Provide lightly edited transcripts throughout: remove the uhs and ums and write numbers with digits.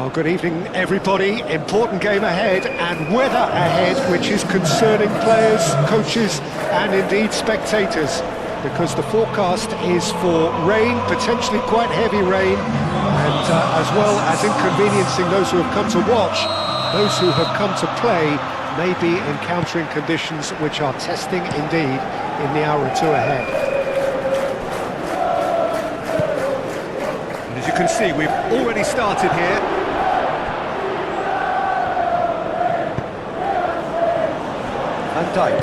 Well, good evening, everybody. Important game ahead and weather ahead, which is concerning players, coaches and indeed spectators, because the forecast is for rain, potentially quite heavy rain, and as well as inconveniencing those who have come to watch, those who have come to play may be encountering conditions which are testing indeed in the hour or two ahead. And as you can see, we've already started here. Van Dijk.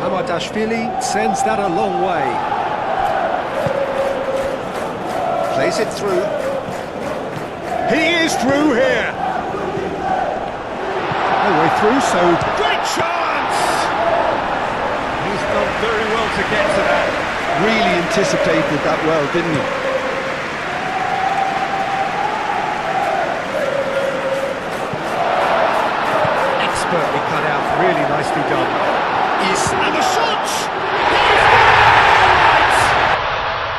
Hamadashvili sends that a long way. Plays it through. He is through here. No way through, so great chance! He's done very well to get to that. Really anticipated that well, didn't he? Expertly cut out, really nicely done. And the shot!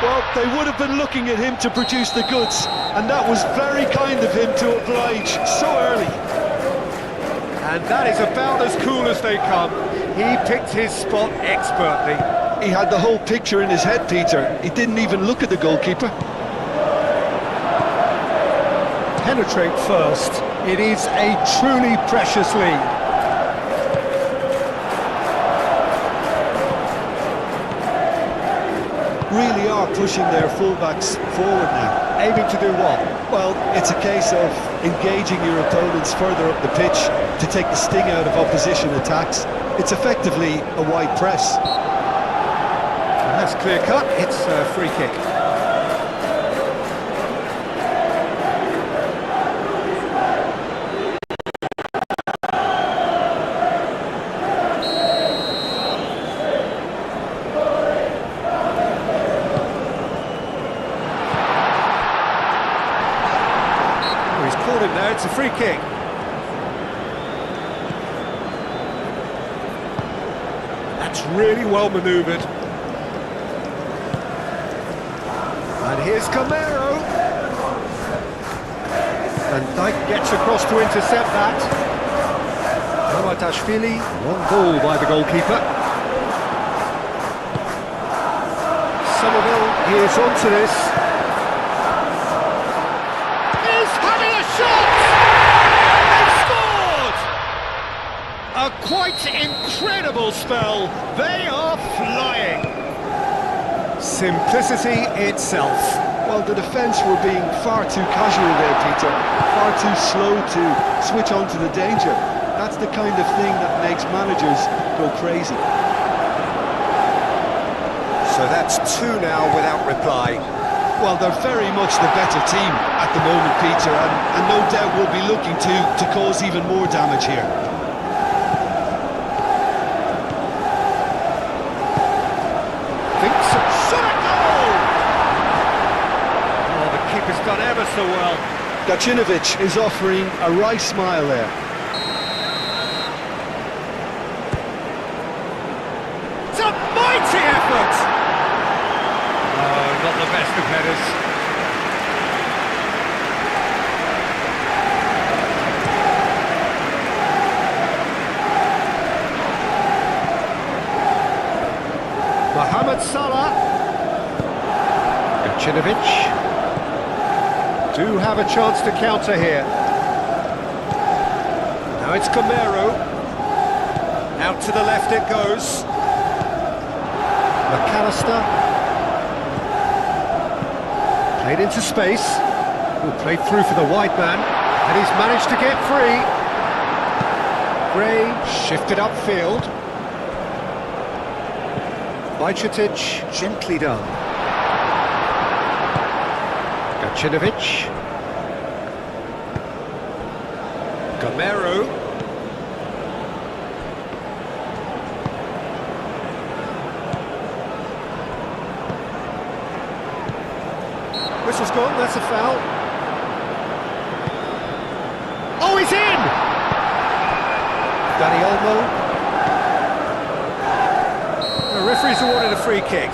Well, they would have been looking at him to produce the goods, and that was very kind of him to oblige so early. And that is about as cool as they come. He picked his spot expertly. He had the whole picture in his head, Peter. He didn't even look at the goalkeeper. Penetrate first. It is a truly precious lead. Really are pushing their fullbacks forward now. Aiming to do what? Well, it's a case of engaging your opponents further up the pitch to take the sting out of opposition attacks. It's effectively a wide press. And that's clear cut. It's a free kick. Him there, it's a free kick. That's really well manoeuvred. And here's Camero. And Dijk gets across to intercept that. Hamadashvili, one ball by the goalkeeper. Somerville is onto this. A quite incredible spell. They are flying. Simplicity itself. Well, the defence were being far too casual there, Peter. Far too slow to switch on to the danger. That's the kind of thing that makes managers go crazy. So that's two now without reply. Well, they're very much the better team at the moment, Peter, and no doubt will be looking to cause even more damage here. Keeper's done ever so well. Gacinovic is offering a wry smile there. It's a mighty effort! Oh, not the best of headers. Mohamed Salah. Gacinovic. Do have a chance to counter here. Now it's Camero. Out to the left it goes. McAllister. Played into space. Played through for the wide man. And he's managed to get free. Gray shifted upfield. Bajcetic, gently done. Gacinovic. Camero. Whistle's gone, that's a foul. Oh, he's in! Danny Olmo. The referee's awarded a free kick.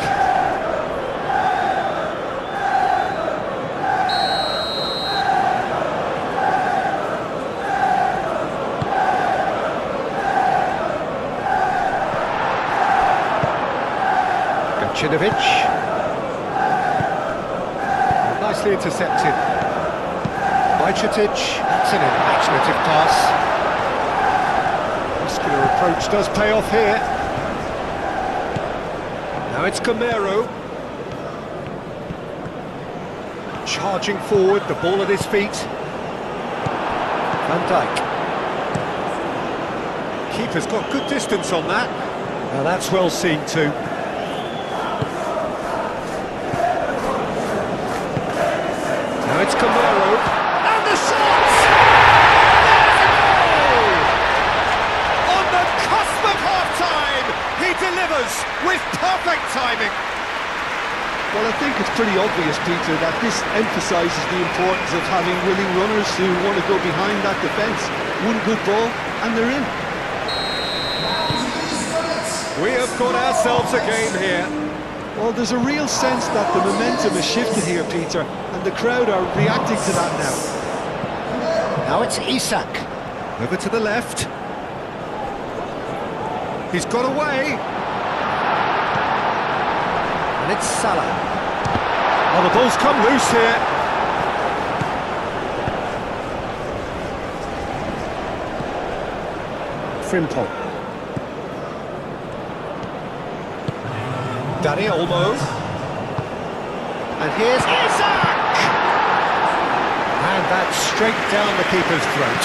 Gacinovic. Nicely intercepted. Bajcetic, that's an imaginative pass. Muscular approach does pay off here. Now it's Gamero. Charging forward, the ball at his feet. Van Dijk. Keeper's got good distance on that. Now that's well seen too. Now it's Gamero. And the shot! There's a goal! On the cusp of half-time, he delivers with perfect timing. Well, I think it's pretty obvious, Peter, that this emphasises the importance of having willing runners who want to go behind that defence. One good ball, and they're in. We have got ourselves a game here. Well, there's a real sense that the momentum has shifted here, Peter, and the crowd are reacting to that now. Now it's Isak. Over to the left. He's got away. And it's Salah. Oh, the ball's come loose here. Frimpong. Dani Olmo. And here's Isak! And that's straight down the keeper's throat.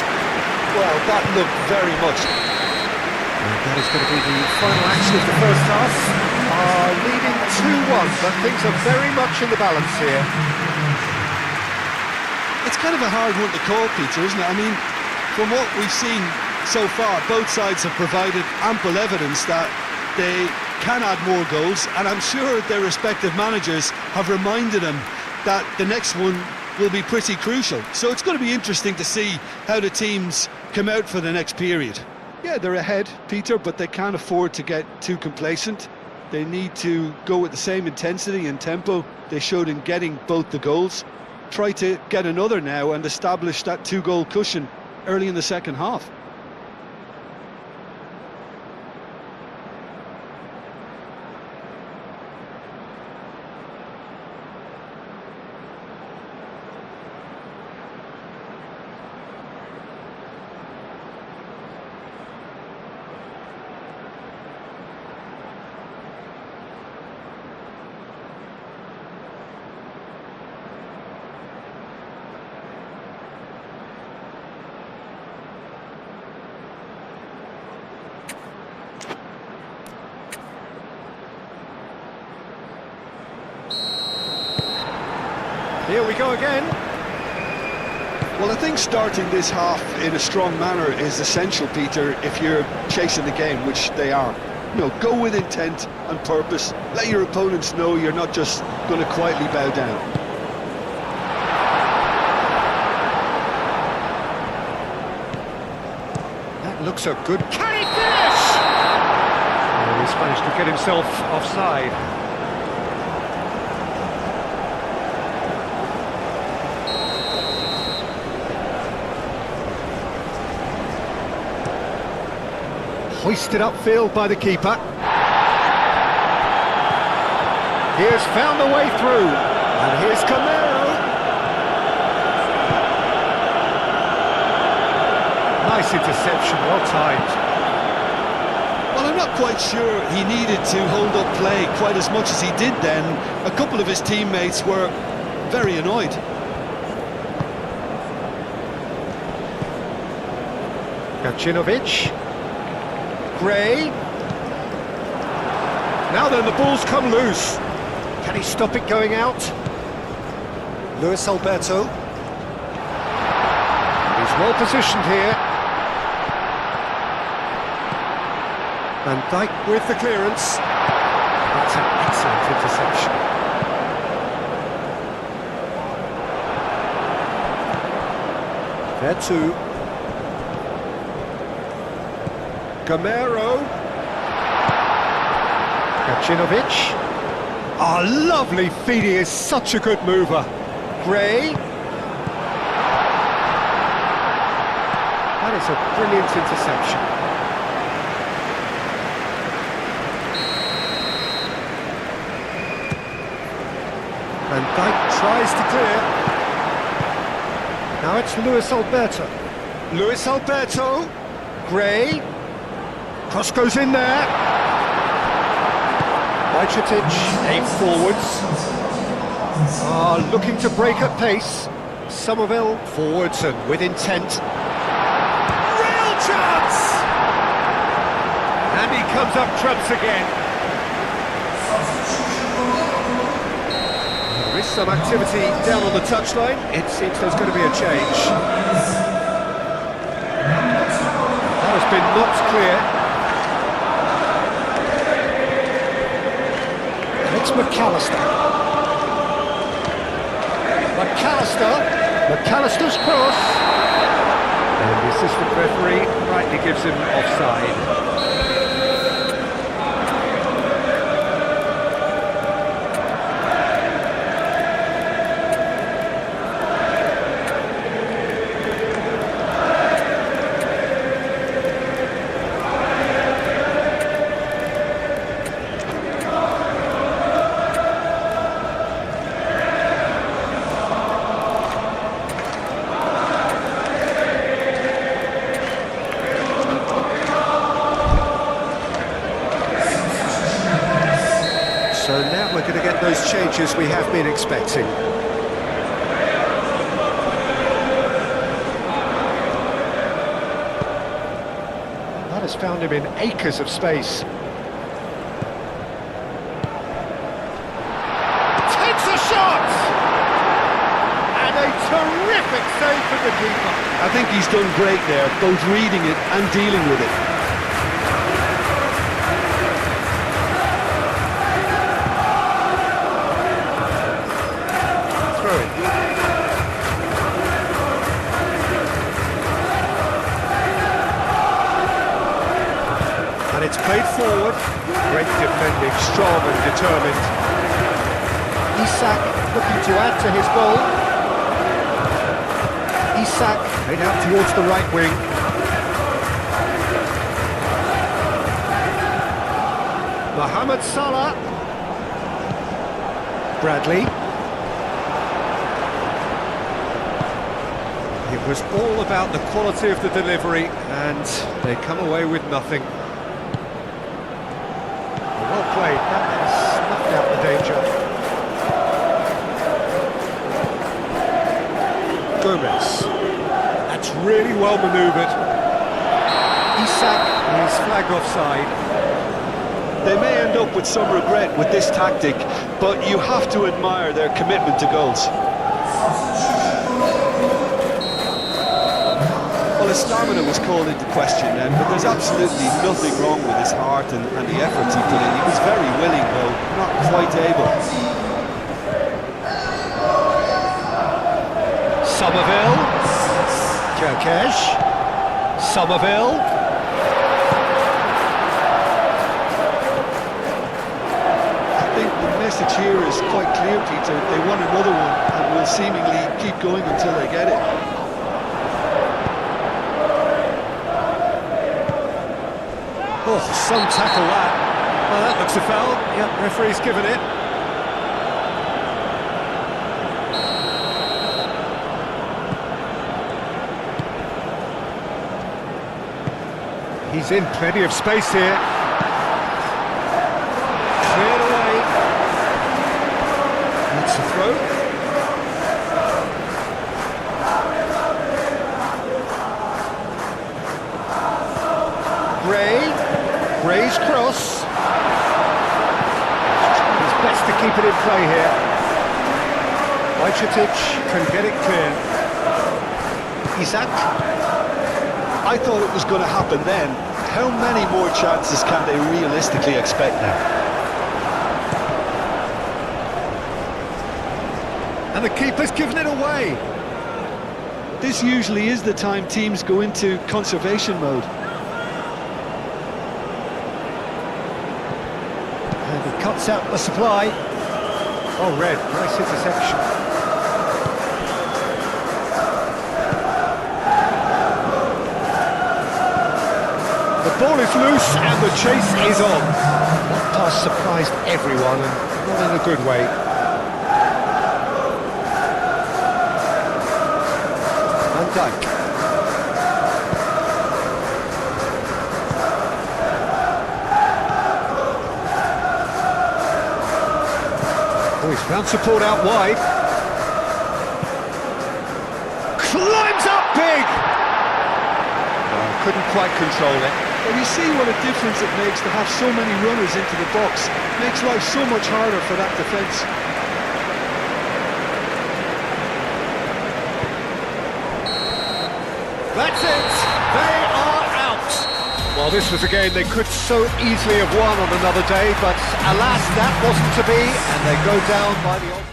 Well, that looked very much. And that is going to be the final action of the first half. Leading 2-1, but things are very much in the balance here. It's kind of a hard one to call, Peter, isn't it? I mean, from what we've seen so far, both sides have provided ample evidence that they can add more goals, and I'm sure their respective managers have reminded them that the next one will be pretty crucial. So it's going to be interesting to see how the teams come out for the next period. Yeah, they're ahead, Peter, but they can't afford to get too complacent. They need to go with the same intensity and tempo they showed in getting both the goals. Try to get another now and establish that two-goal cushion early in the second half. Here we go again. Well, I think starting this half in a strong manner is essential, Peter, if you're chasing the game, which they are. You know, go with intent and purpose. Let your opponents know you're not just going to quietly bow down. That looks a good... Can he finish? Oh, he's managed to get himself offside. Hoisted upfield by the keeper. Here's found a way through. And here's Gamero. Nice interception, well timed. Well, I'm not quite sure he needed to hold up play quite as much as he did then. A couple of his teammates were very annoyed. Gacinovic. Gray. Now then, the ball's come loose. Can he stop it going out? Luis Alberto. He's well positioned here. Van Dijk with the clearance. That's an excellent interception. There too. Gamero. Gacinovic. Oh, lovely feed, he is such a good mover. Gray. That is a brilliant interception. Van Dijk tries to clear. Now it's Luis Alberto. Luis Alberto. Gray. Cross goes in there. Wrexham aim forwards. Looking to break at pace. Somerville forwards and with intent. Real chance! And he comes up trumps again. There is some activity down on the touchline. It seems there's going to be a change. That has been knocked clear. It's McAllister. McAllister's cross. And the assistant referee rightly gives him offside. So now we're going to get those changes we have been expecting. That has found him in acres of space. Takes a shot! And a terrific save from the keeper. I think he's done great there, both reading it and dealing with it. And it's played forward. Great defending, strong and determined. Isak looking to add to his goal. Isak made out towards the right wing. Mohamed Salah. Bradley. It was all about the quality of the delivery, and they come away with nothing. Well played, that has snuffed out the danger. Gomez. That's really well manoeuvred. Isak is flagged offside. They may end up with some regret with this tactic, but you have to admire their commitment to goals. Well, his stamina was called into question then, but there's absolutely nothing wrong with his heart and the efforts he put in. He was very willing, though, not quite able. Somerville. Kerkesh. Somerville. I think the message here is quite clear, Peter. They want another one and will seemingly keep going until they get it. Oh, some tackle that. Well, that looks a foul. Yep, referee's given it. He's in plenty of space here. Cleared away. That's a throw. Gray's cross. It's best to keep it in play here. Wrexham can get it clear. Isak. I thought it was going to happen then. How many more chances can they realistically expect now? And the keeper's given it away. This usually is the time teams go into conservation mode. And he cuts out the supply. Oh, red, nice interception. The ball is loose and the chase is on. That pass surprised everyone, and not in a good way. Dyke. Oh, he's found support out wide. Climbs up big! Oh, couldn't quite control it. Well, you see what a difference it makes to have so many runners into the box. Makes life so much harder for that defence. That's it! They are out! Well, this was a game they could so easily have won on another day, but alas, that wasn't to be, and they go down by the...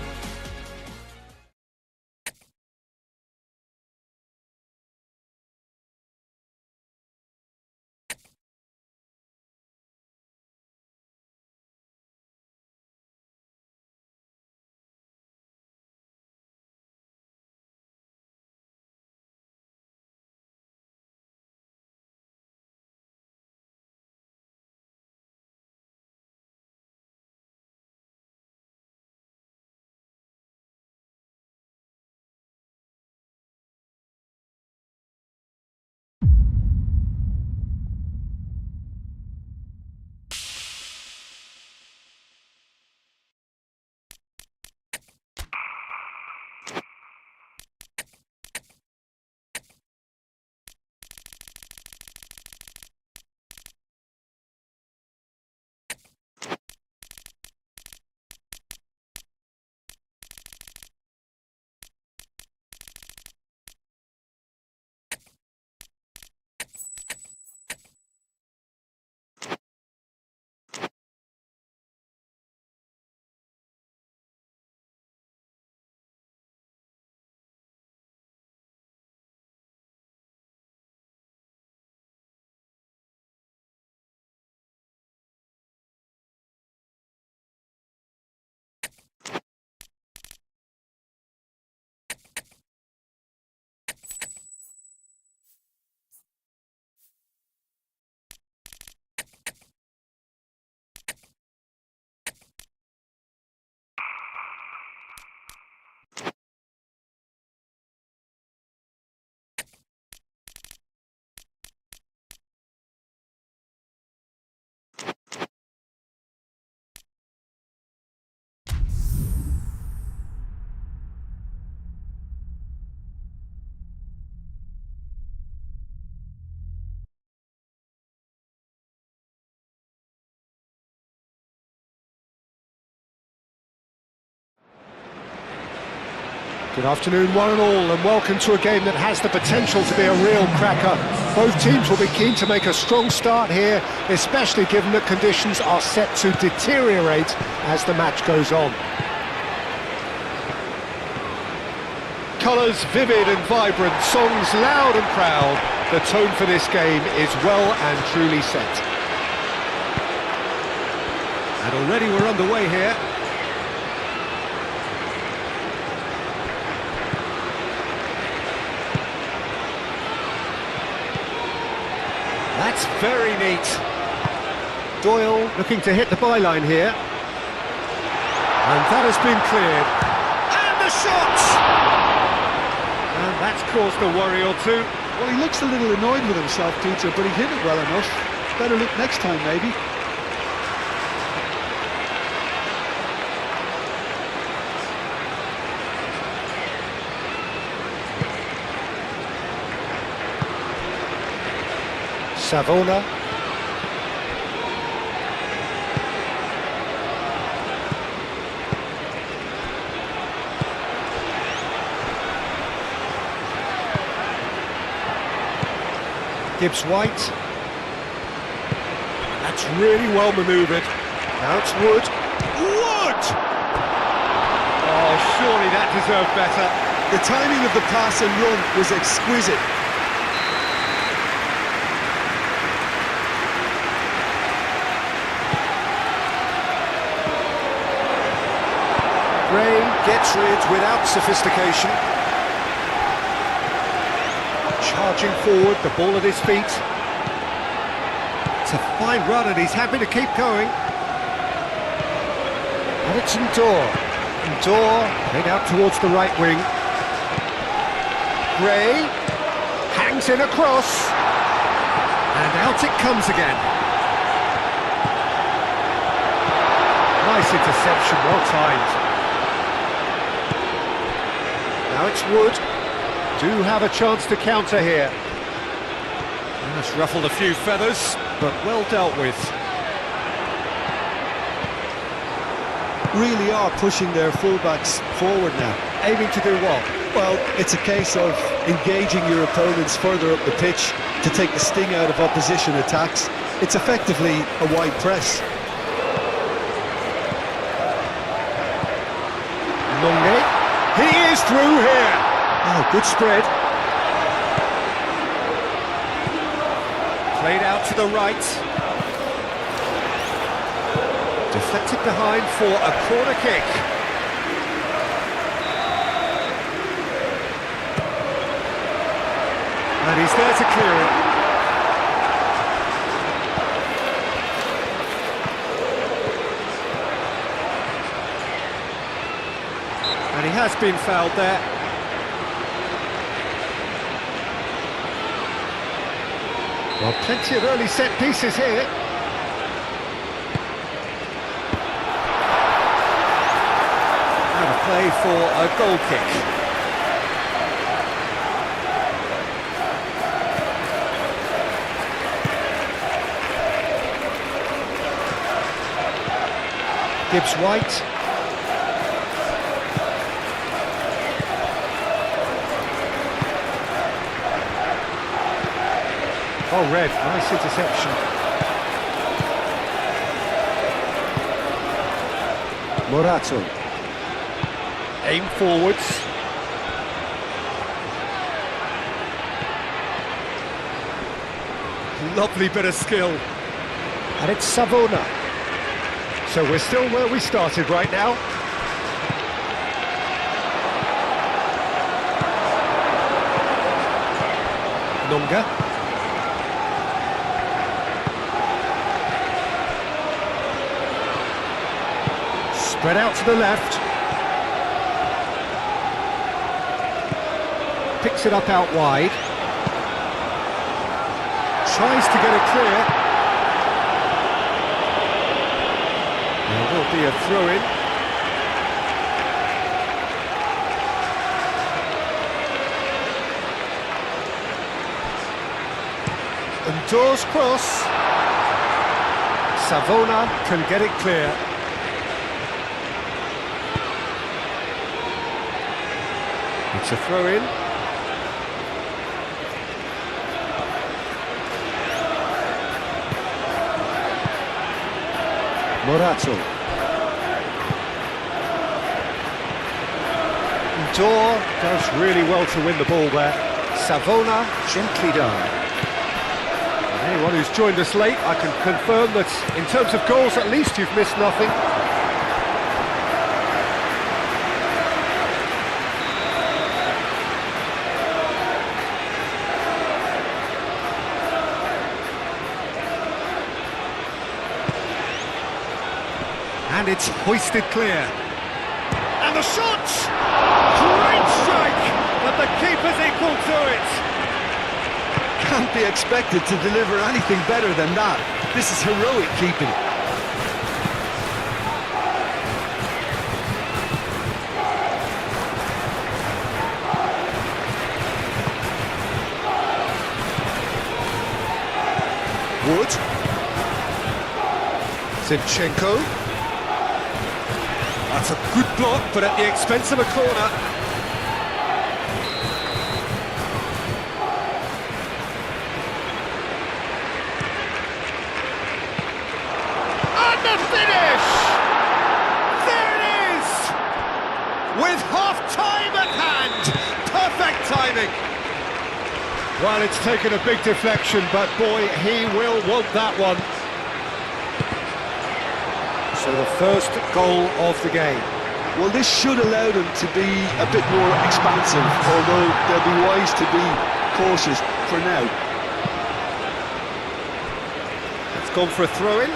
Good afternoon, one and all, and welcome to a game that has the potential to be a real cracker. Both teams will be keen to make a strong start here, especially given that conditions are set to deteriorate as the match goes on. Colours vivid and vibrant, songs loud and proud. The tone for this game is well and truly set. And already we're underway here. That's very neat. Doyle looking to hit the byline here. And that has been cleared. And the shot! And that's caused a worry or two. Well, he looks a little annoyed with himself, Peter, but he hit it well enough. Better look next time, maybe. Savona. Gibbs White. That's really well manoeuvred. Now it's Wood. Wood! Oh, surely that deserved better. The timing of the pass and run was exquisite. Gray gets rid without sophistication. Charging forward, the ball at his feet. It's a fine run and he's happy to keep going. And it's Ndor. Ndor heading out towards the right wing. Gray hangs in a cross, and out it comes again. Nice interception, well timed. Now it's Wood. Do have a chance to counter here. And that's ruffled a few feathers, but well dealt with. Really are pushing their fullbacks forward now. Aiming to do what? Well, it's a case of engaging your opponents further up the pitch to take the sting out of opposition attacks. It's effectively a wide press. Longe. He is through here. Oh, good spread. Played out to the right. Deflected behind for a corner kick. And he's there to clear it. And he has been fouled there. Well, plenty of early set pieces here. Out of play for a goal kick. Gibbs White. Oh, Red, nice interception. Morato. Aim forwards. Lovely bit of skill. And it's Savona. So we're still where we started right now. Nunga. Spread out to the left. Picks it up out wide. Tries to get it clear. There will be a throw-in. And Door's cross. Savona can get it clear. It's a throw-in. Morato. Dor does really well to win the ball there. Savona, gently done. And anyone who's joined us late, I can confirm that in terms of goals, at least you've missed nothing. And it's hoisted clear. And the shot! Great strike! But the keeper's equal to it. Can't be expected to deliver anything better than that. This is heroic keeping. Wood. Zinchenko. That's a good block, but at the expense of a corner. And the finish! There it is! With half-time at hand! Perfect timing! Well, it's taken a big deflection, but boy, he will want that one. So the first goal of the game. Well, this should allow them to be a bit more expansive, although they'll be wise to be cautious for now. It's gone for a throw-in.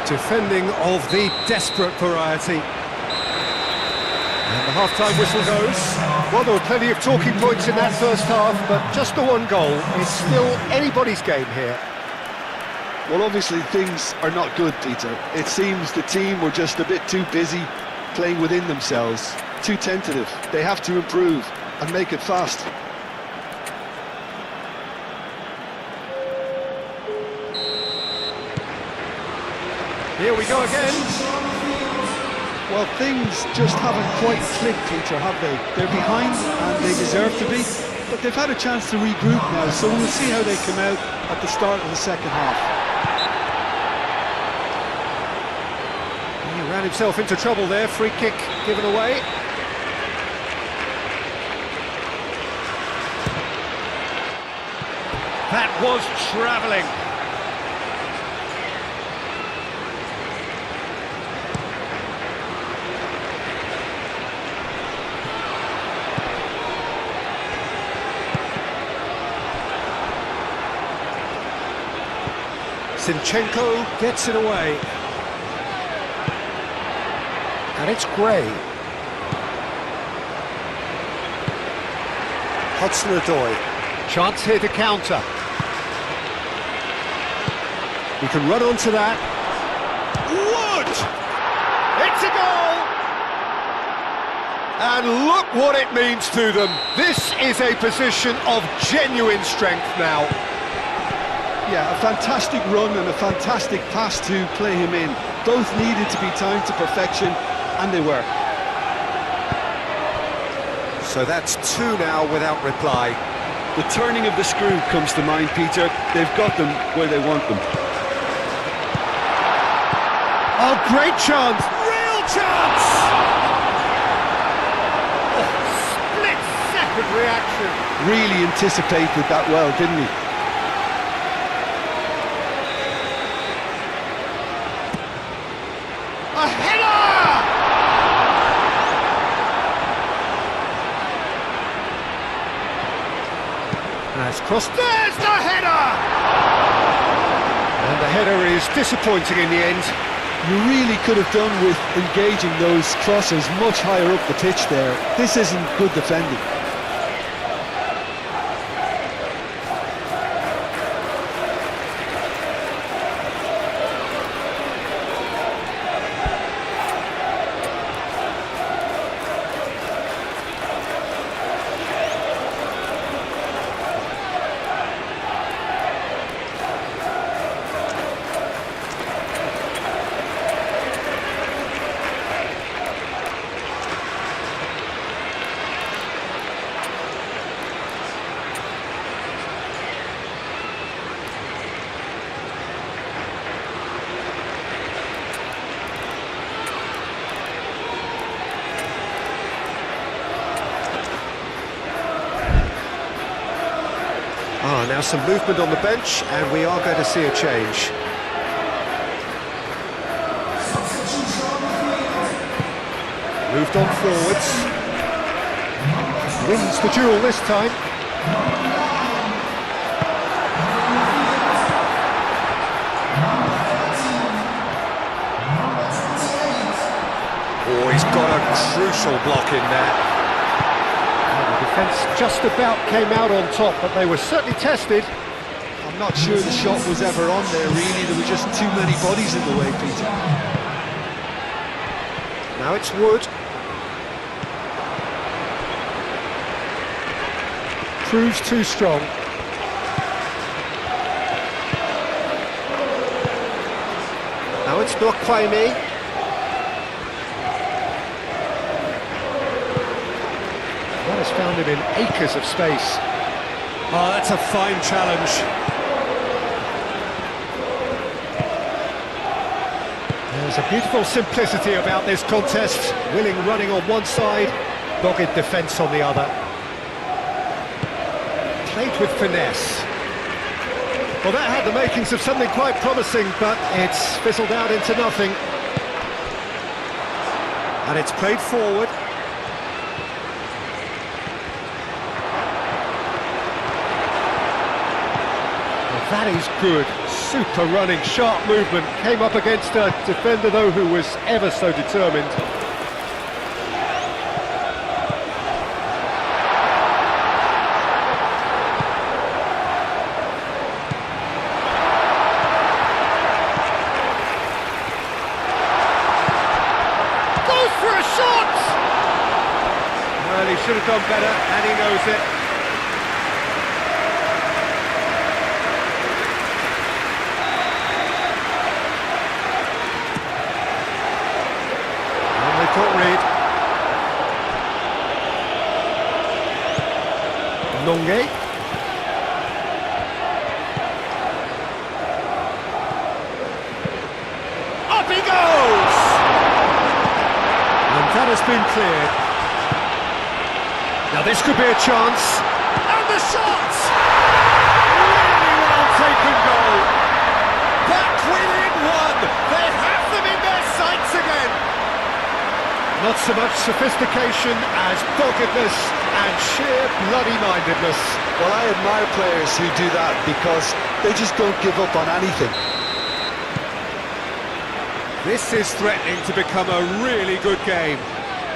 Defending of the desperate variety. The half-time whistle goes. Well, there were plenty of talking points in that first half, but just the one goal is still anybody's game here. Well, obviously things are not good, Peter. It seems the team were just a bit too busy playing within themselves, too tentative. They have to improve and make it fast. Here we go again. Well, things just haven't quite clicked, Peter, have they? They're behind and they deserve to be, but they've had a chance to regroup now, so we'll see how they come out at the start of the second half. He ran himself into trouble there, free kick given away. That was travelling. Zinchenko gets it away. And it's Gray. Hudson-Odoi. Chance here to counter. We can run onto that. Wood! It's a goal! And look what it means to them. This is a position of genuine strength now. Yeah, a fantastic run and a fantastic pass to play him in. Both needed to be timed to perfection, and they were. So that's two now without reply. The turning of the screw comes to mind, Peter. They've got them where they want them. Oh, great chance! Real chance! Oh, split-second reaction. Really anticipated that well, didn't he? A header! That's crossed. There's the header! And the header is disappointing in the end. You really could have done with engaging those crosses much higher up the pitch there. This isn't good defending. Now some movement on the bench, and we are going to see a change. Moved on forwards. Wins the duel this time. Oh, he's got a crucial block in there. The defence just about came out on top, but they were certainly tested. I'm not sure the shot was ever on there, really. There were just too many bodies in the way, Peter. Now it's Wood. Proves too strong. Now it's Nwakwame. That has found him in acres of space. Oh, that's a fine challenge. There's a beautiful simplicity about this contest. Willing running on one side, dogged defence on the other. Played with finesse. Well, that had the makings of something quite promising, but it's fizzled out into nothing. And it's played forward. That is good, super running, sharp movement, came up against a defender though who was ever so determined. should have done better, and he knows it. And they've got Reed. Nonge. Up he goes! And that has been cleared. Now this could be a chance. And the shot! Really well taken goal. Back within one. They have them in their sights again. Not so much sophistication as doggedness and sheer bloody-mindedness. Well, I admire players who do that because they just don't give up on anything. This is threatening to become a really good game.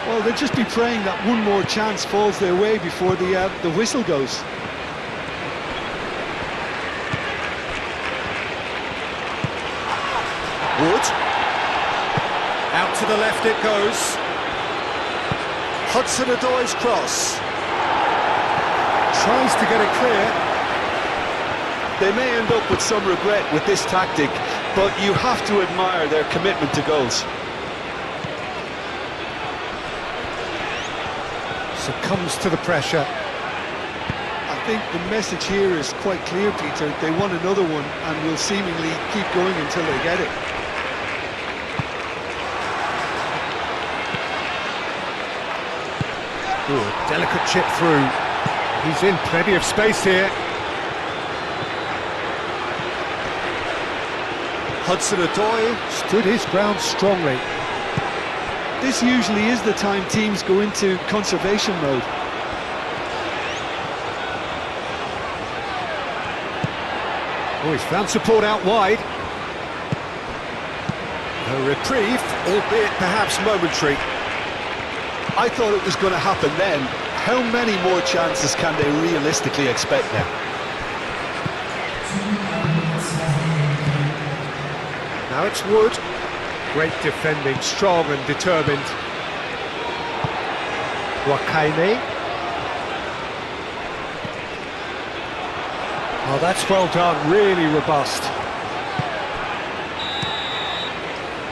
Well, they'll just be praying that one more chance falls their way before the whistle goes. Wood. Out to the left it goes. Hudson-Odoi's cross. Tries to get it clear. They may end up with some regret with this tactic, but you have to admire their commitment to goals. Succumbs to the pressure. I think the message here is quite clear, Peter. They want another one and will seemingly keep going until they get it. Good, delicate chip through. He's in plenty of space here. Hudson-Odoi stood his ground strongly. This usually is the time teams go into conservation mode. Oh, he's found support out wide. A reprieve, albeit perhaps momentary. I thought it was going to happen then. How many more chances can they realistically expect now? Now it's Wood. Great defending, strong and determined. Wakaine. Oh, that's well done, really robust.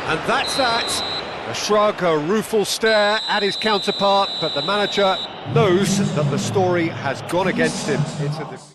And that's that. A shrug, a rueful stare at his counterpart, but the manager knows that the story has gone against him. It's a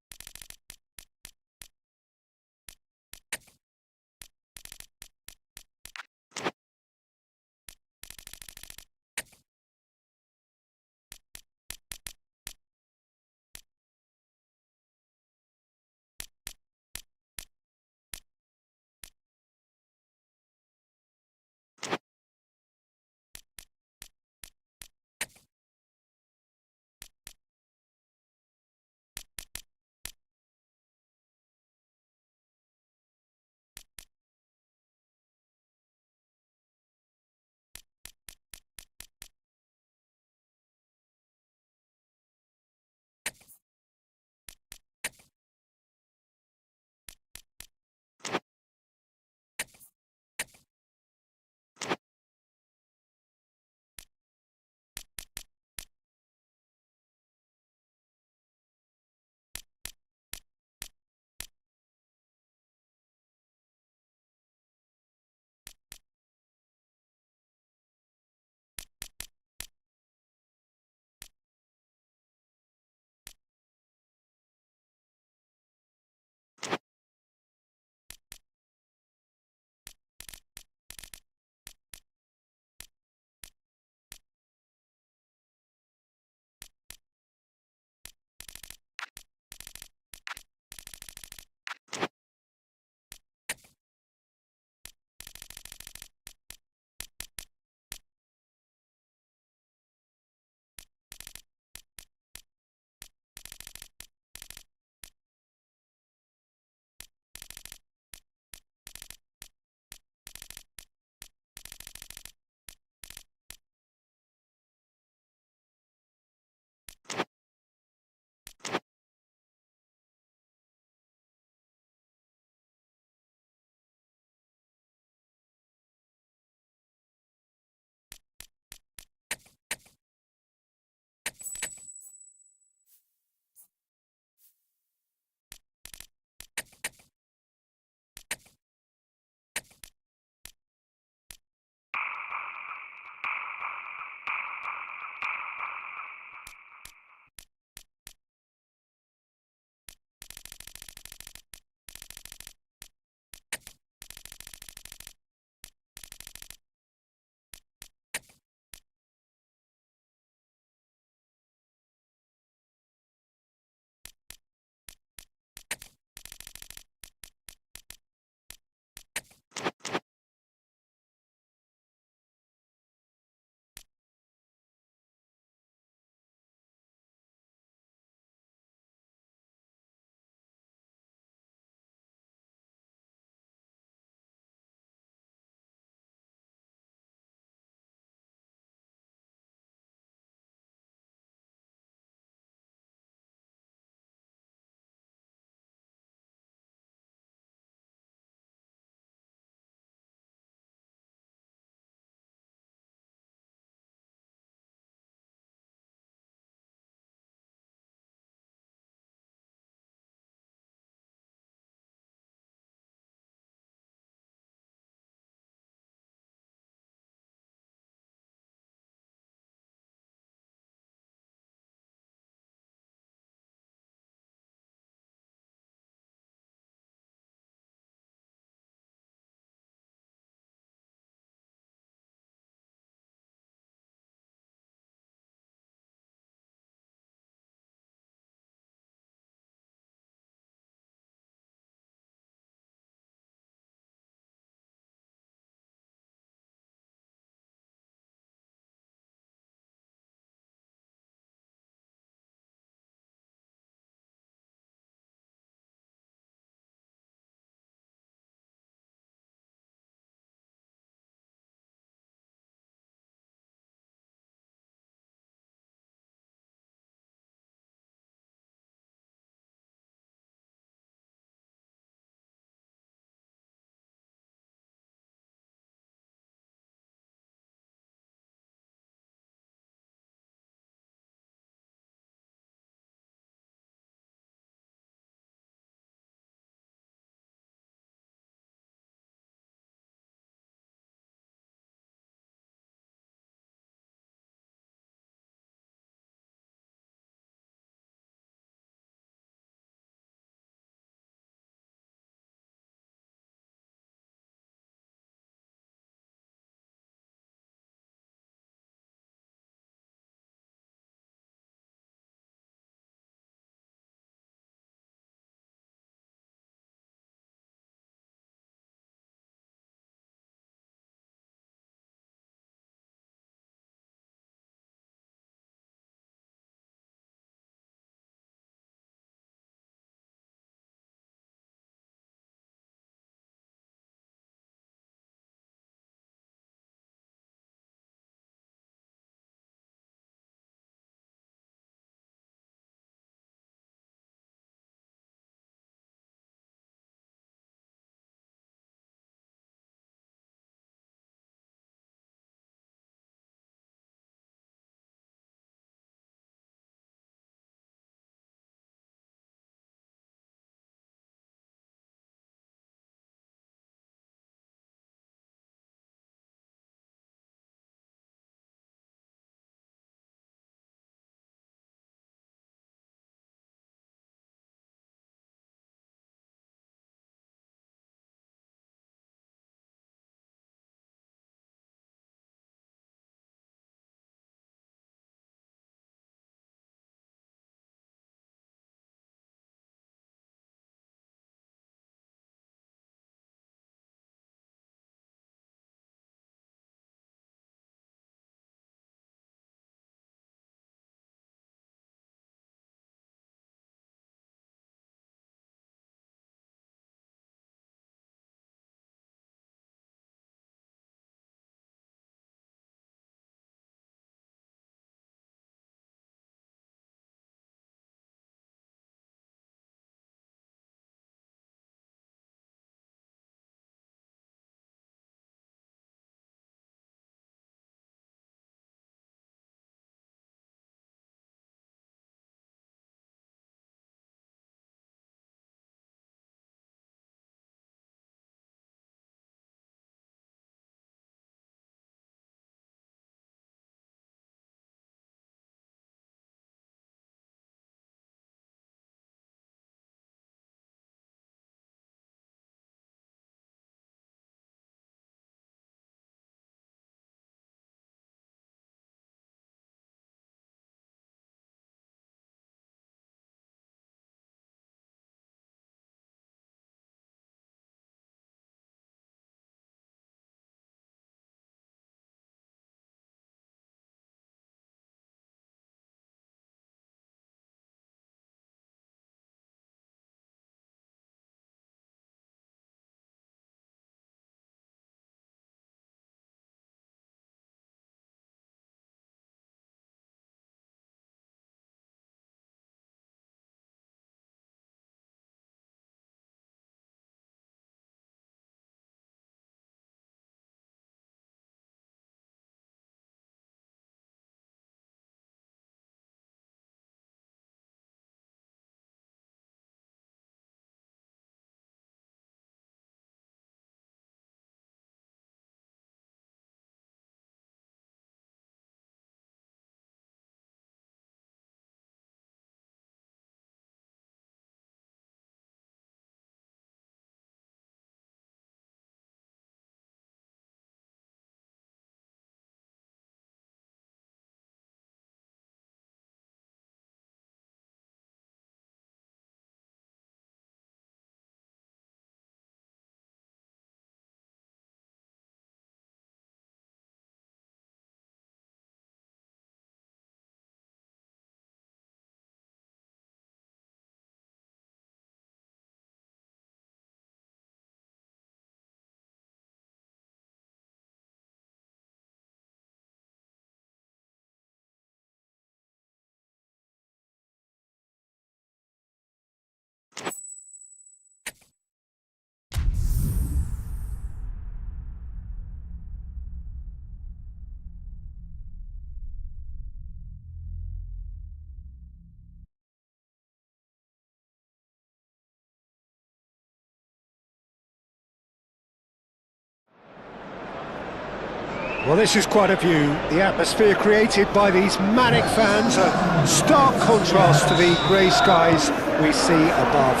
Well, this is quite a view. The atmosphere created by these manic fans, a stark contrast to the grey skies we see above.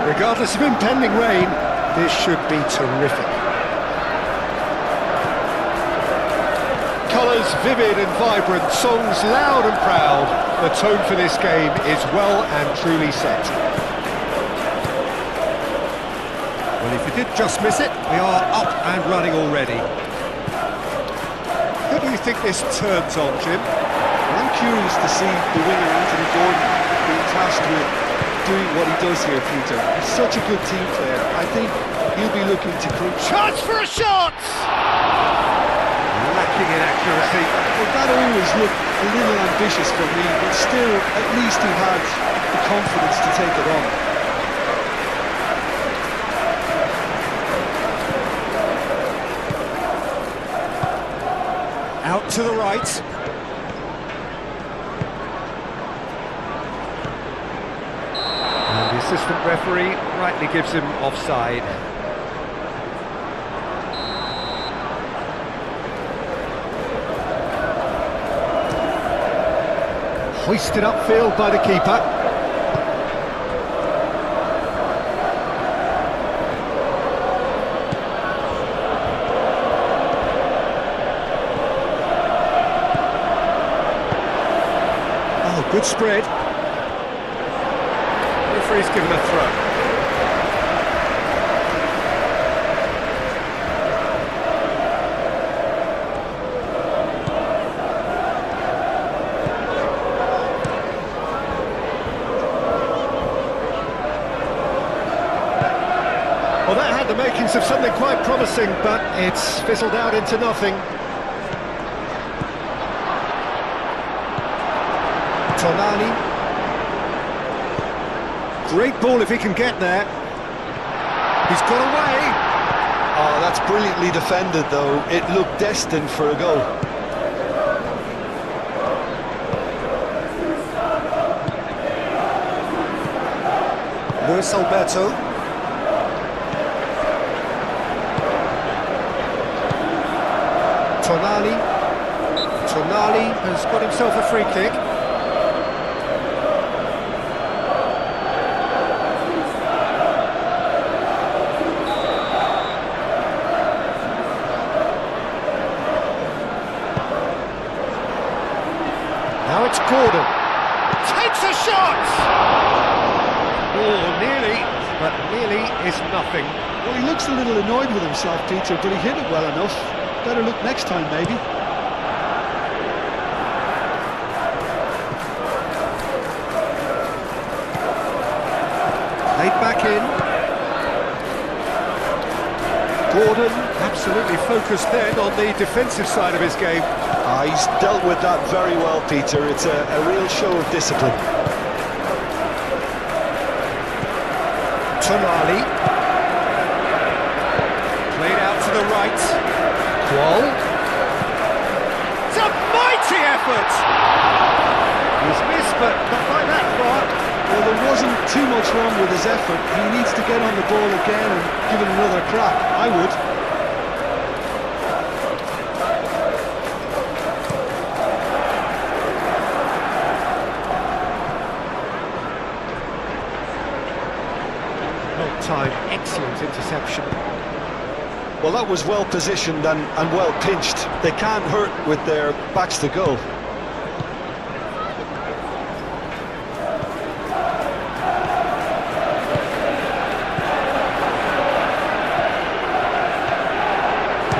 Regardless of impending rain, this should be terrific. Colours vivid and vibrant, songs loud and proud. The tone for this game is well and truly set. Well, if you did just miss it, we are up and running already. Who do you think this turns on, Jim? Well, I'm curious to see the winger, Anthony Gordon, being tasked with doing what he does here, Peter. He's such a good team player. I think he'll be looking to create... Chance for a shot! Lacking in accuracy. Well, that always looked a little ambitious for me, but still, at least he had the confidence to take it on. Out to the right. And the assistant referee rightly gives him offside. Hoisted upfield by the keeper. Good spread. Referee's given a throw. Well, that had the makings of something quite promising, but it's fizzled out into nothing. Tonali. Great ball if he can get there. He's got away. Oh, that's brilliantly defended, though. It looked destined for a goal. Luis Alberto. Tonali. Tonali has got himself a free kick. Now it's Gordon. Takes a shot! Oh, nearly, but nearly is nothing. Well, he looks a little annoyed with himself, Peter, but he hit it well enough. Better look next time, maybe. Laid back in. Gordon absolutely focused then on the defensive side of his game. He's dealt with that very well, Peter. It's a real show of discipline. Tonali. Played out to the right. Qual. It's a mighty effort! He's missed, but not by that far. Well, there wasn't too much wrong with his effort. He needs to get on the ball again and give it another crack. I would. Time, excellent interception. Well, that was well positioned and well pinched. They can't hurt with their backs to goal.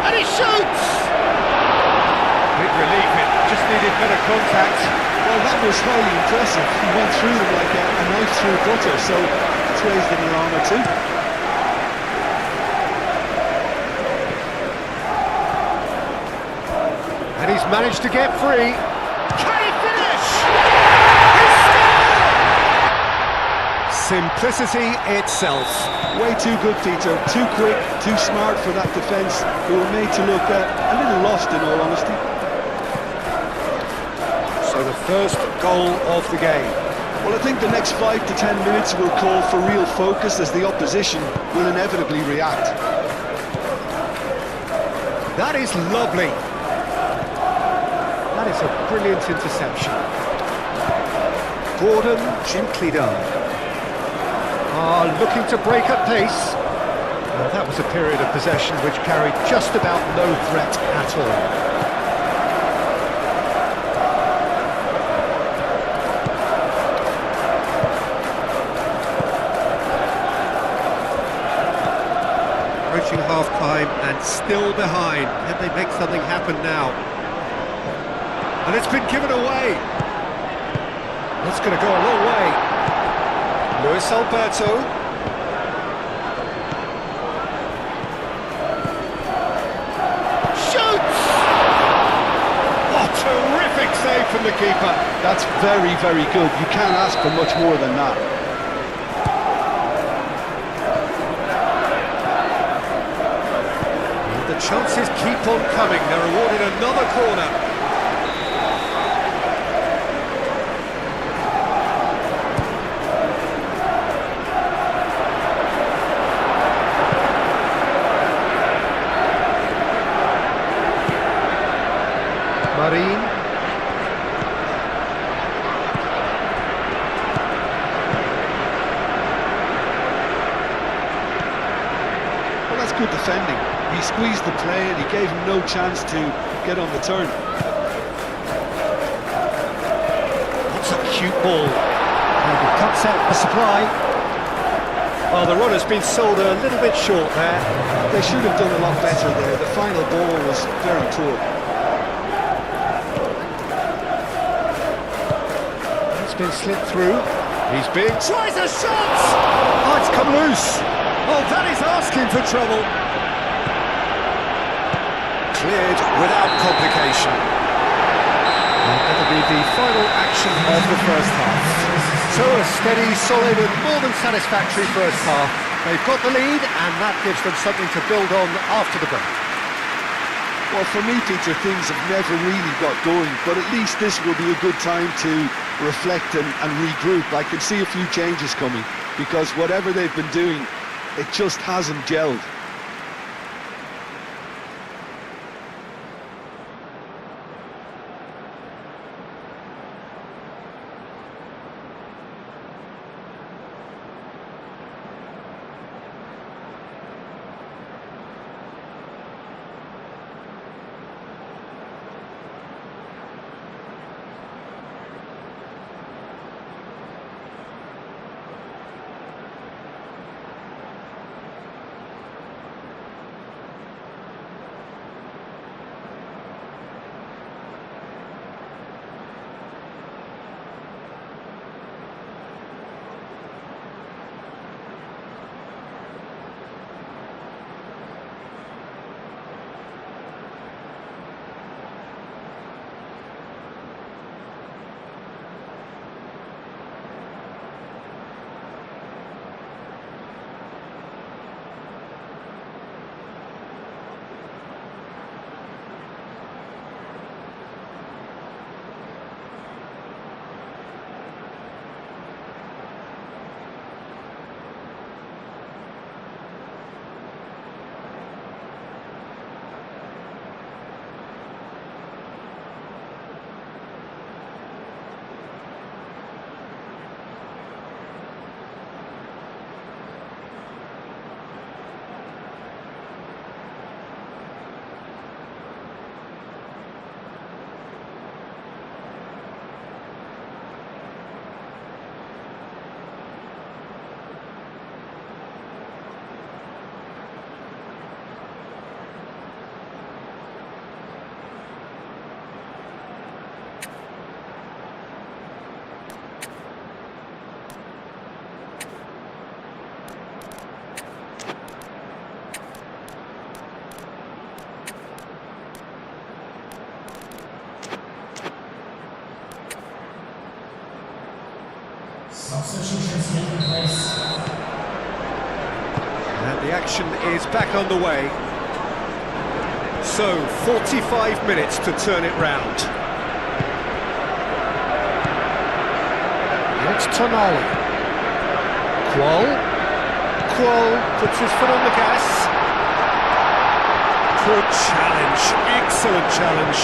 And he shoots! Big relief, it just needed better contact. Well, that was highly impressive. He went through them like a knife through butter, so it's raised an alarm or two. And he's managed to get free. Can he finish? He's simplicity itself. Way too good, Peter. Too quick, too smart for that defence. They were made to look a little lost, in all honesty. So the first goal of the game. Well, I think the next 5 to 10 minutes will call for real focus as the opposition will inevitably react. That is lovely. That is a brilliant interception. Gordon gently done. Looking to break at pace. Well, that was a period of possession which carried just about no threat at all. Approaching half-time and still behind. Can they make something happen now? And it's been given away. That's going to go a long way. Luis Alberto. Shoots! Oh, terrific save from the keeper. That's very, very good. You can't ask for much more than that. The chances keep on coming. They're awarded another corner. Marin. Well, that's good defending. He squeezed the play and he gave him no chance to get on the turn. That's a cute ball. And he cuts out the supply. Well, the run has been sold a little bit short there. They should have done a lot better there. The final ball was very poor. It's been slipped through. He's big. Tries a shot! Oh, it's come loose. Oh, that is asking for trouble. Cleared without complication. And that'll be the final action of the first half. So a steady, solid and more than satisfactory first half. They've got the lead and that gives them something to build on after the break. Well, for me, Peter, things have never really got going, but at least this will be a good time to reflect and regroup. I can see a few changes coming, because whatever they've been doing, it just hasn't gelled. Substitutions taking place. And the action is back on the way. So, 45 minutes to turn it round. It's Tonali. Qual puts his foot on the gas. Good challenge, excellent challenge.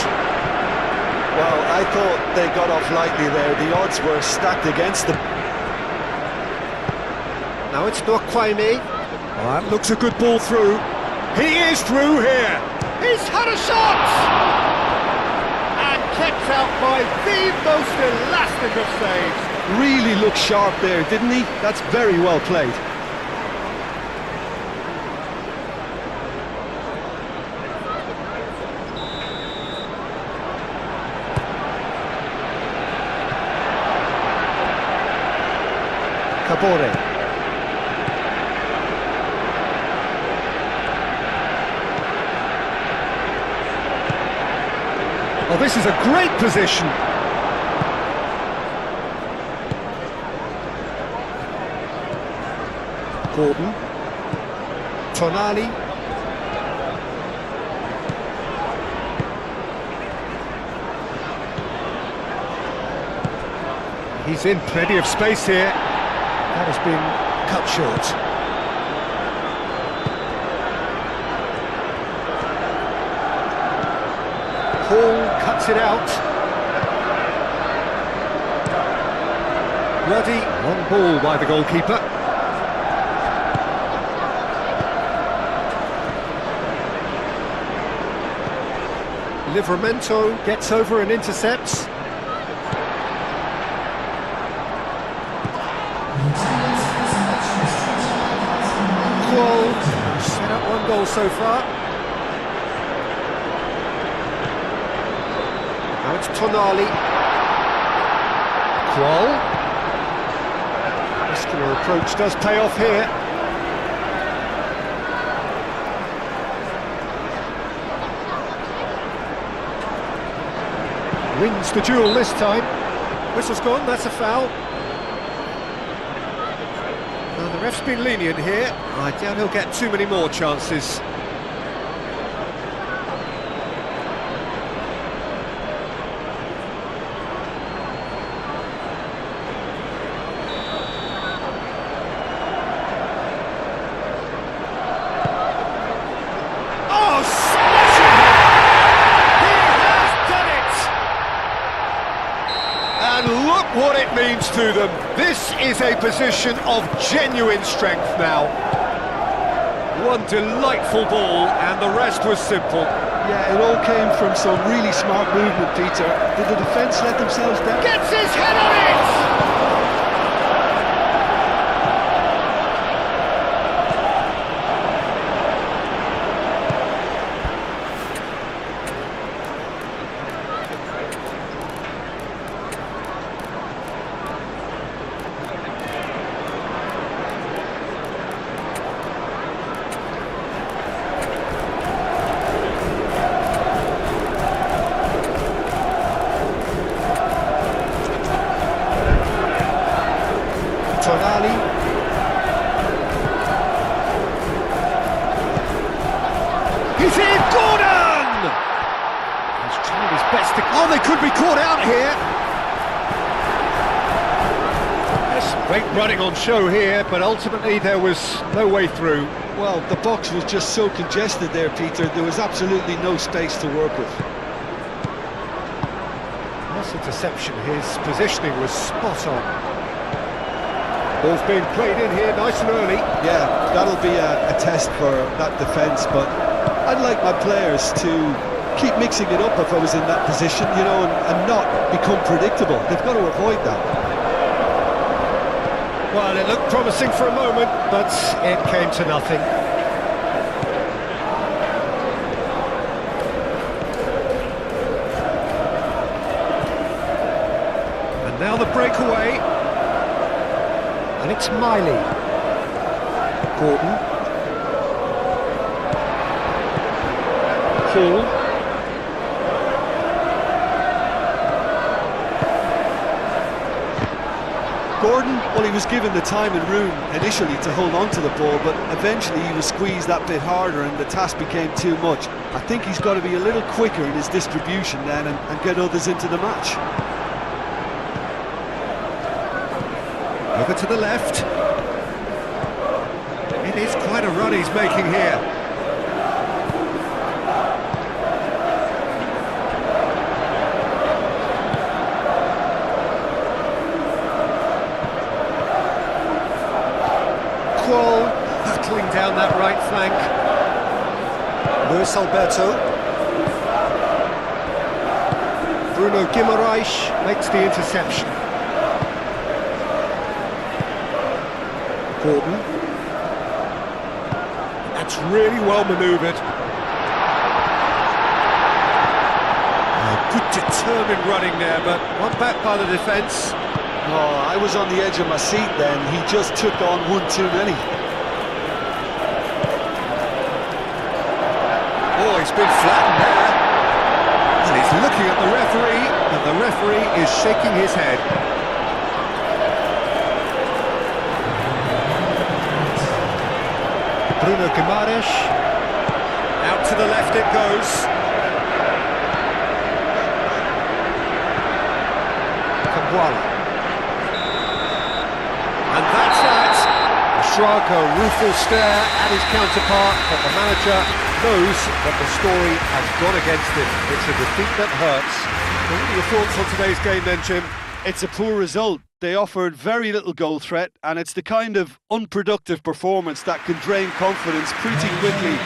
Well, I thought they got off lightly there. The odds were stacked against them. Now it's Kwame. Oh, that looks a good ball through. He is through here. He's had a shot! And kept out by the most elastic of saves. Really looked sharp there, didn't he? That's very well played. Kabore. Oh, this is a great position. Gordon. Tonali. He's in plenty of space here. That has been cut short. Hall cuts it out. Ruddy, long ball by the goalkeeper. Livramento gets over and intercepts. Set up one goal so far. Now it's Tonali. Qual. Muscular approach does pay off here. Wins the duel this time. Whistle's gone, that's a foul. Well, the ref's been lenient here. I doubt he'll get too many more chances. Oh, smashing! He has done it! And look what it means to them. This is a position of genuine strength now. One delightful ball, and the rest was simple. Yeah, it all came from some really smart movement, Peter. Did the defence let themselves down? Gets his head on it! Tonali. He's in, Gordon! He's trying his best to... Oh, they could be caught out here! There's some great running on show here, but ultimately there was no way through. Well, the box was just so congested there, Peter. There was absolutely no space to work with. Nice interception, his positioning was spot on. Ball's being played in here nice and early. Yeah, that'll be a test for that defence, but I'd like my players to keep mixing it up if I was in that position, you know, and not become predictable. They've got to avoid that. Well, it looked promising for a moment, but it came to nothing. And now the breakaway. And it's Miley. Gordon. Hall. Gordon, well, he was given the time and room initially to hold on to the ball, but eventually he was squeezed that bit harder and the task became too much. I think he's got to be a little quicker in his distribution then and get others into the match. Over to the left. It is quite a run he's making here. Luis Alberto. Bruno Guimaraes makes the interception. Gordon. That's really well manoeuvred. Good determined running there, but one back by the defence. Oh, I was on the edge of my seat then. He just took on one too many. Oh, he's been flattened there. And he's looking at the referee, and the referee is shaking his head. Bruno Guimaraes. Out to the left it goes. And that's that. A shrug, a rueful stare at his counterpart, but the manager knows that the story has gone against him. It's a defeat that hurts. What are your thoughts on today's game then, Jim? It's a poor result. They offered very little goal threat, and it's the kind of unproductive performance that can drain confidence pretty quickly.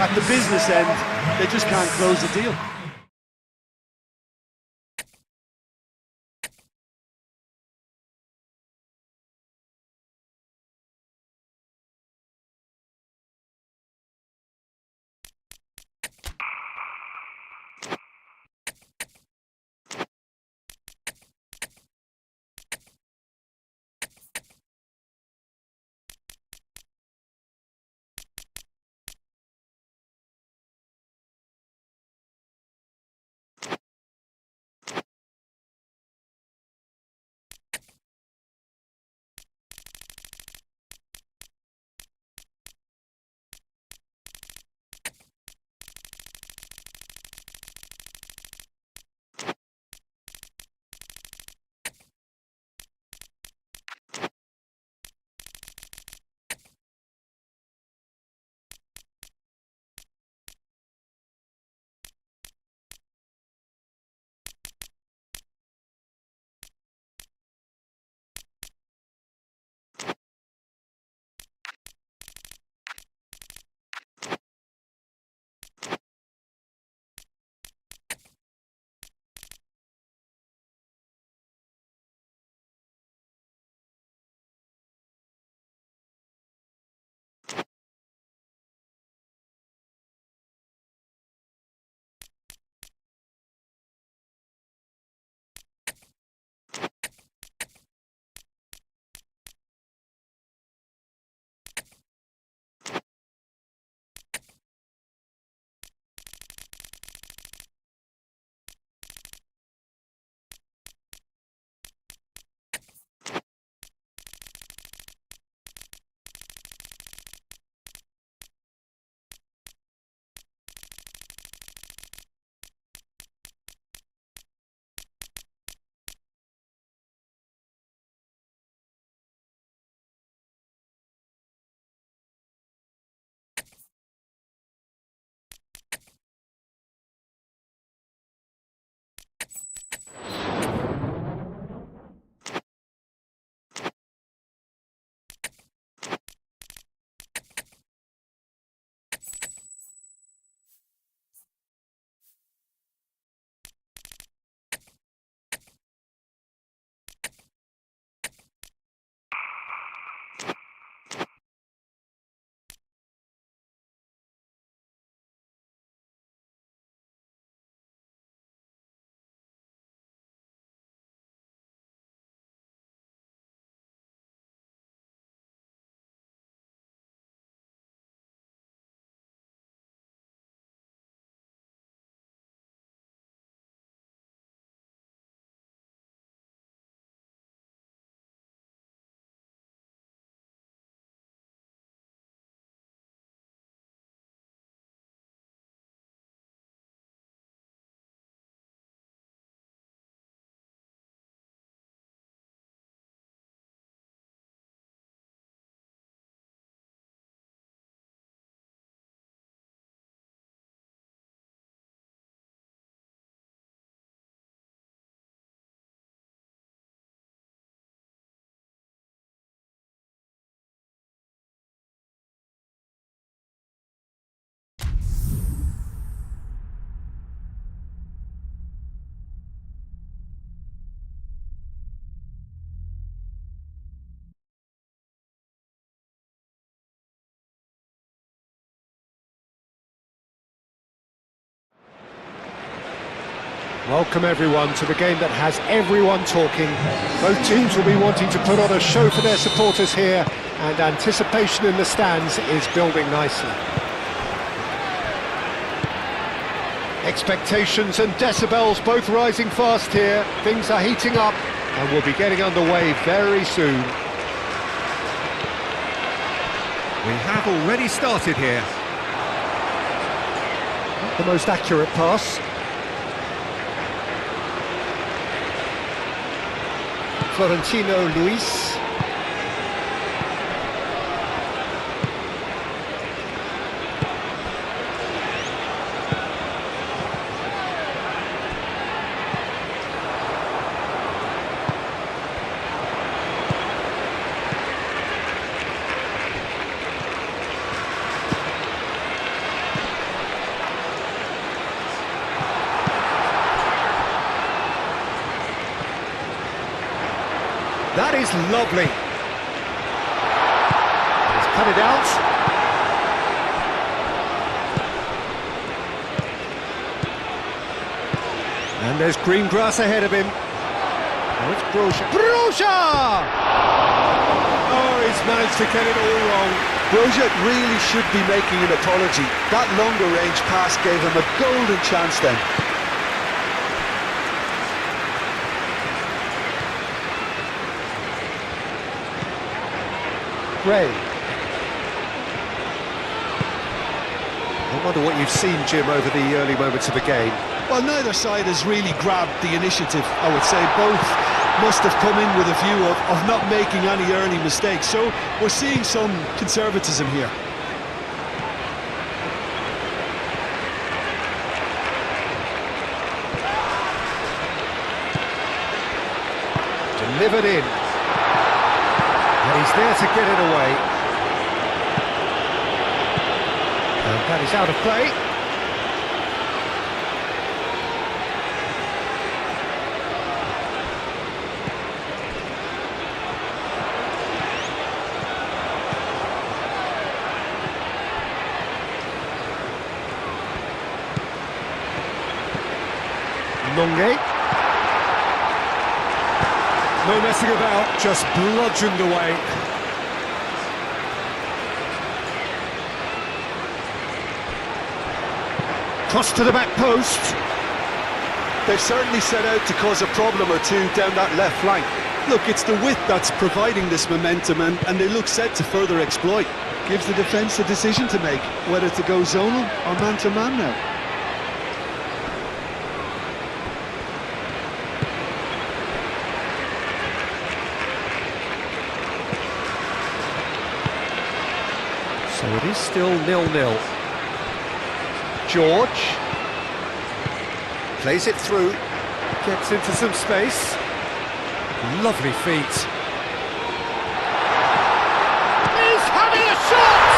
At the business end, they just can't close the deal. Welcome everyone to the game that has everyone talking. Both teams will be wanting to put on a show for their supporters here, and anticipation in the stands is building nicely. Expectations and decibels both rising fast here. Things are heating up and we'll be getting underway very soon. We have already started here. The most accurate pass. Florentino Luis. That is lovely. He's cut it out. And there's green grass ahead of him. Oh, it's Broja. Broja! Oh, he's managed to get it all wrong. Broja really should be making an apology. That longer range pass gave him a golden chance then. Ray. I wonder what you've seen, Jim, over the early moments of the game. Well, neither side has really grabbed the initiative, I would say. Both must have come in with a view of not making any early mistakes. So we're seeing some conservatism here. Delivered in. And he's there to get it away. And that is out of play. Nonge. No messing about, just bludgeoned away. Cross to the back post. They've certainly set out to cause a problem or two down that left flank. Look, it's the width that's providing this momentum, and they look set to further exploit. Gives the defence a decision to make, whether to go zonal or man-to-man now. So it is still 0-0. George plays it through, gets into some space. Lovely feet. He's having a shot!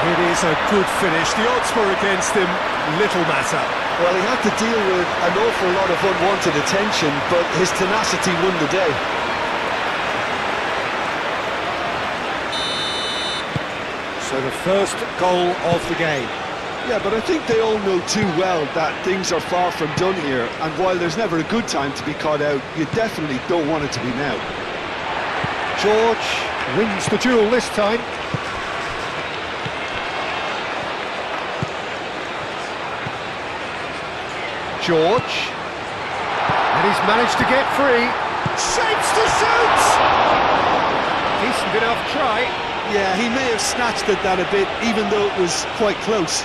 There it is a good finish. The odds were against him, little matter. Well, he had to deal with an awful lot of unwanted attention, but his tenacity won the day. So the first goal of the game. Yeah, but I think they all know too well that things are far from done here, and while there's never a good time to be caught out, you definitely don't want it to be now. George wins the duel this time. George, and he's managed to get free. Shapes to shoot! Decent enough try. Yeah, he may have snatched at that a bit, even though it was quite close.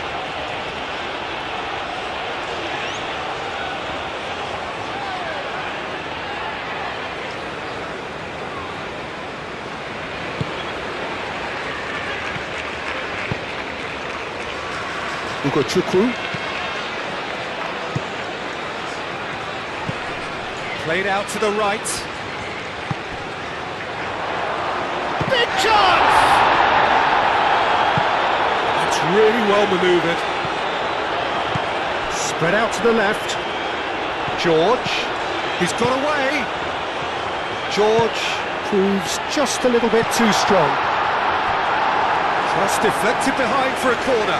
Ugo Chukwu. Played out to the right. Big chance! That's really well manoeuvred. Spread out to the left. George. He's got away. George proves just a little bit too strong. Cross deflected behind for a corner.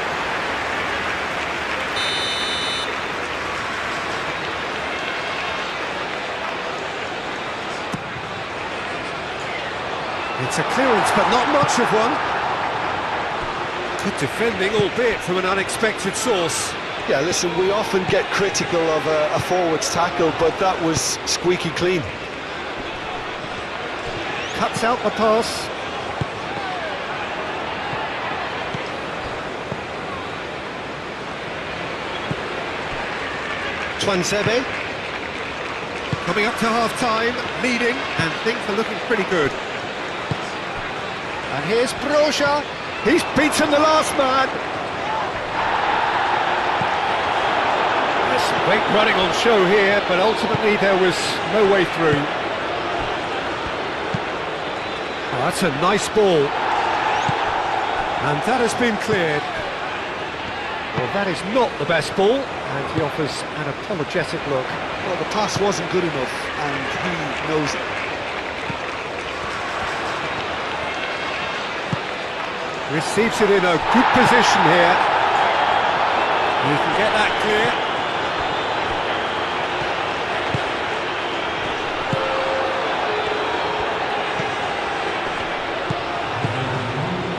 It's a clearance, but not much of one. Good defending, albeit from an unexpected source. Yeah, listen, we often get critical of a forward's tackle, but that was squeaky clean. Cuts out the pass. Twansebe. Coming up to half-time, leading, and things are looking pretty good. And here's Broja. He's beaten the last man. There's some great running on show here, but ultimately there was no way through. Oh, that's a nice ball. And that has been cleared. Well, that is not the best ball, and he offers an apologetic look. Well, the pass wasn't good enough, and he knows it. Receives it in a good position here. He can get that clear.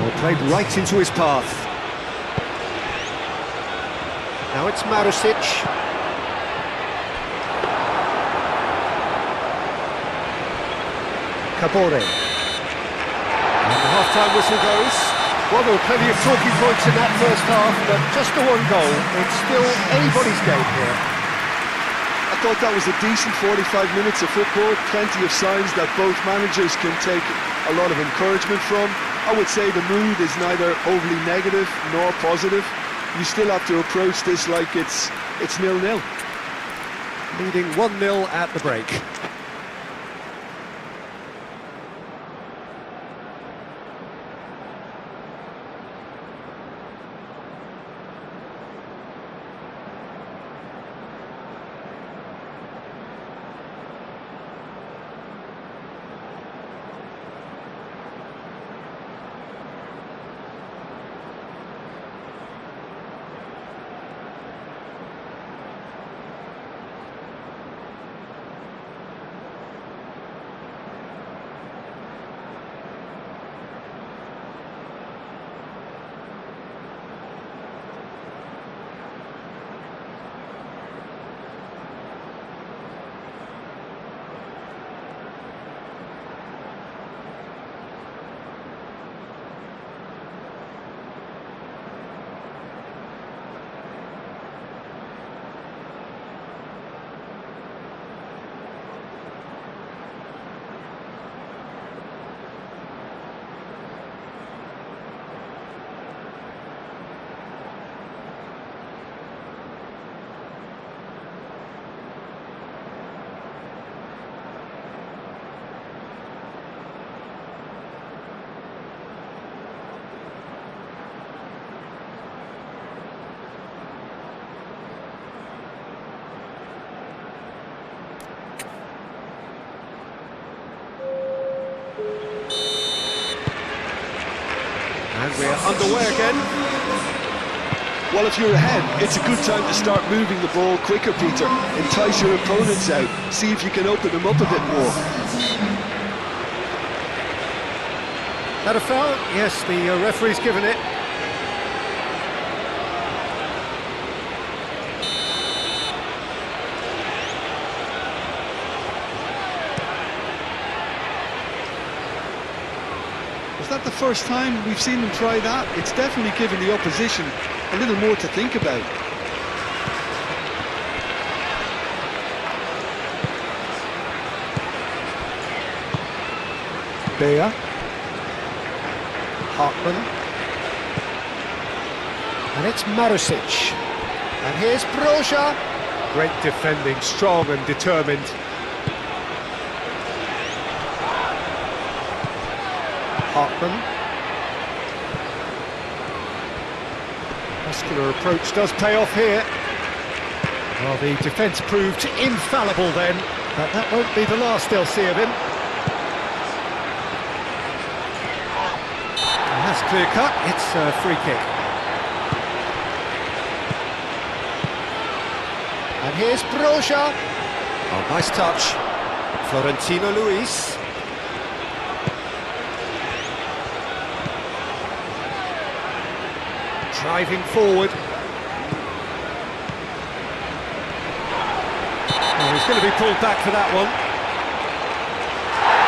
Well, played right into his path. Now it's Marusic. Kabore. And the half-time whistle goes. Well, there were plenty of talking points in that first half, but just the one goal. It's still anybody's game here. I thought that was a decent 45 minutes of football, plenty of signs that both managers can take a lot of encouragement from. I would say the mood is neither overly negative nor positive. You still have to approach this like it's 0-0. Leading 1-0 at the break. And we're underway again. Well, if you're ahead, it's a good time to start moving the ball quicker, Peter. Entice your opponents out. See if you can open them up a bit more. That a foul? Yes, the referee's given it. Is that the first time we've seen them try that? It's definitely given the opposition a little more to think about. Beer. Hartman. And it's Marusic. And here's Broja. Great defending, strong and determined. Hartman. Muscular approach does pay off here. Well, the defence proved infallible then, but that won't be the last they'll see of him. And that's clear cut, it's a free kick. And here's Broja. Oh, nice touch. Florentino Luis. Driving forward. Oh, he's going to be pulled back for that one.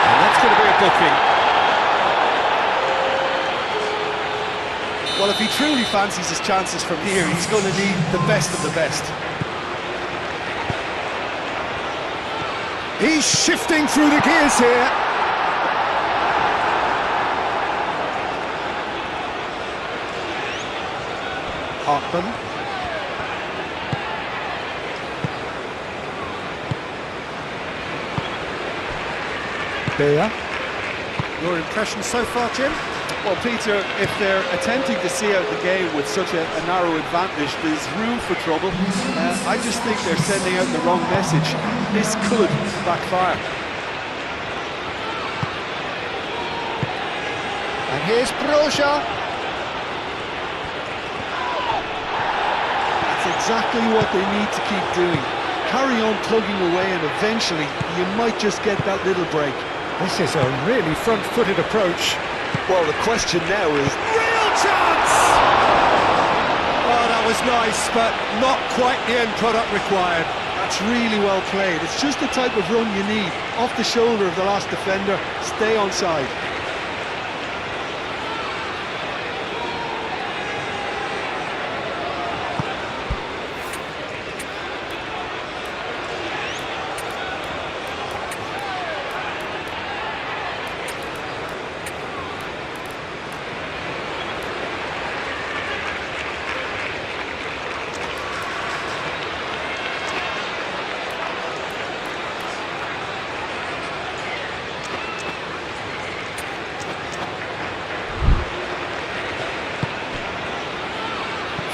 And that's going to be a booking. Well, if he truly fancies his chances from here, he's going to need the best of the best. He's shifting through the gears here. Hartman. Beer. Your impression so far, Jim? Well, Peter, if they're attempting to see out the game with such a narrow advantage, there's room for trouble. I just think they're sending out the wrong message. This could backfire. And here's Broja. That's exactly what they need to keep doing. Carry on plugging away and eventually you might just get that little break. This is a really front-footed approach. Well, the question now is... Real chance! Oh, that was nice, but not quite the end product required. That's really well played. It's just the type of run you need. Off the shoulder of the last defender, stay onside.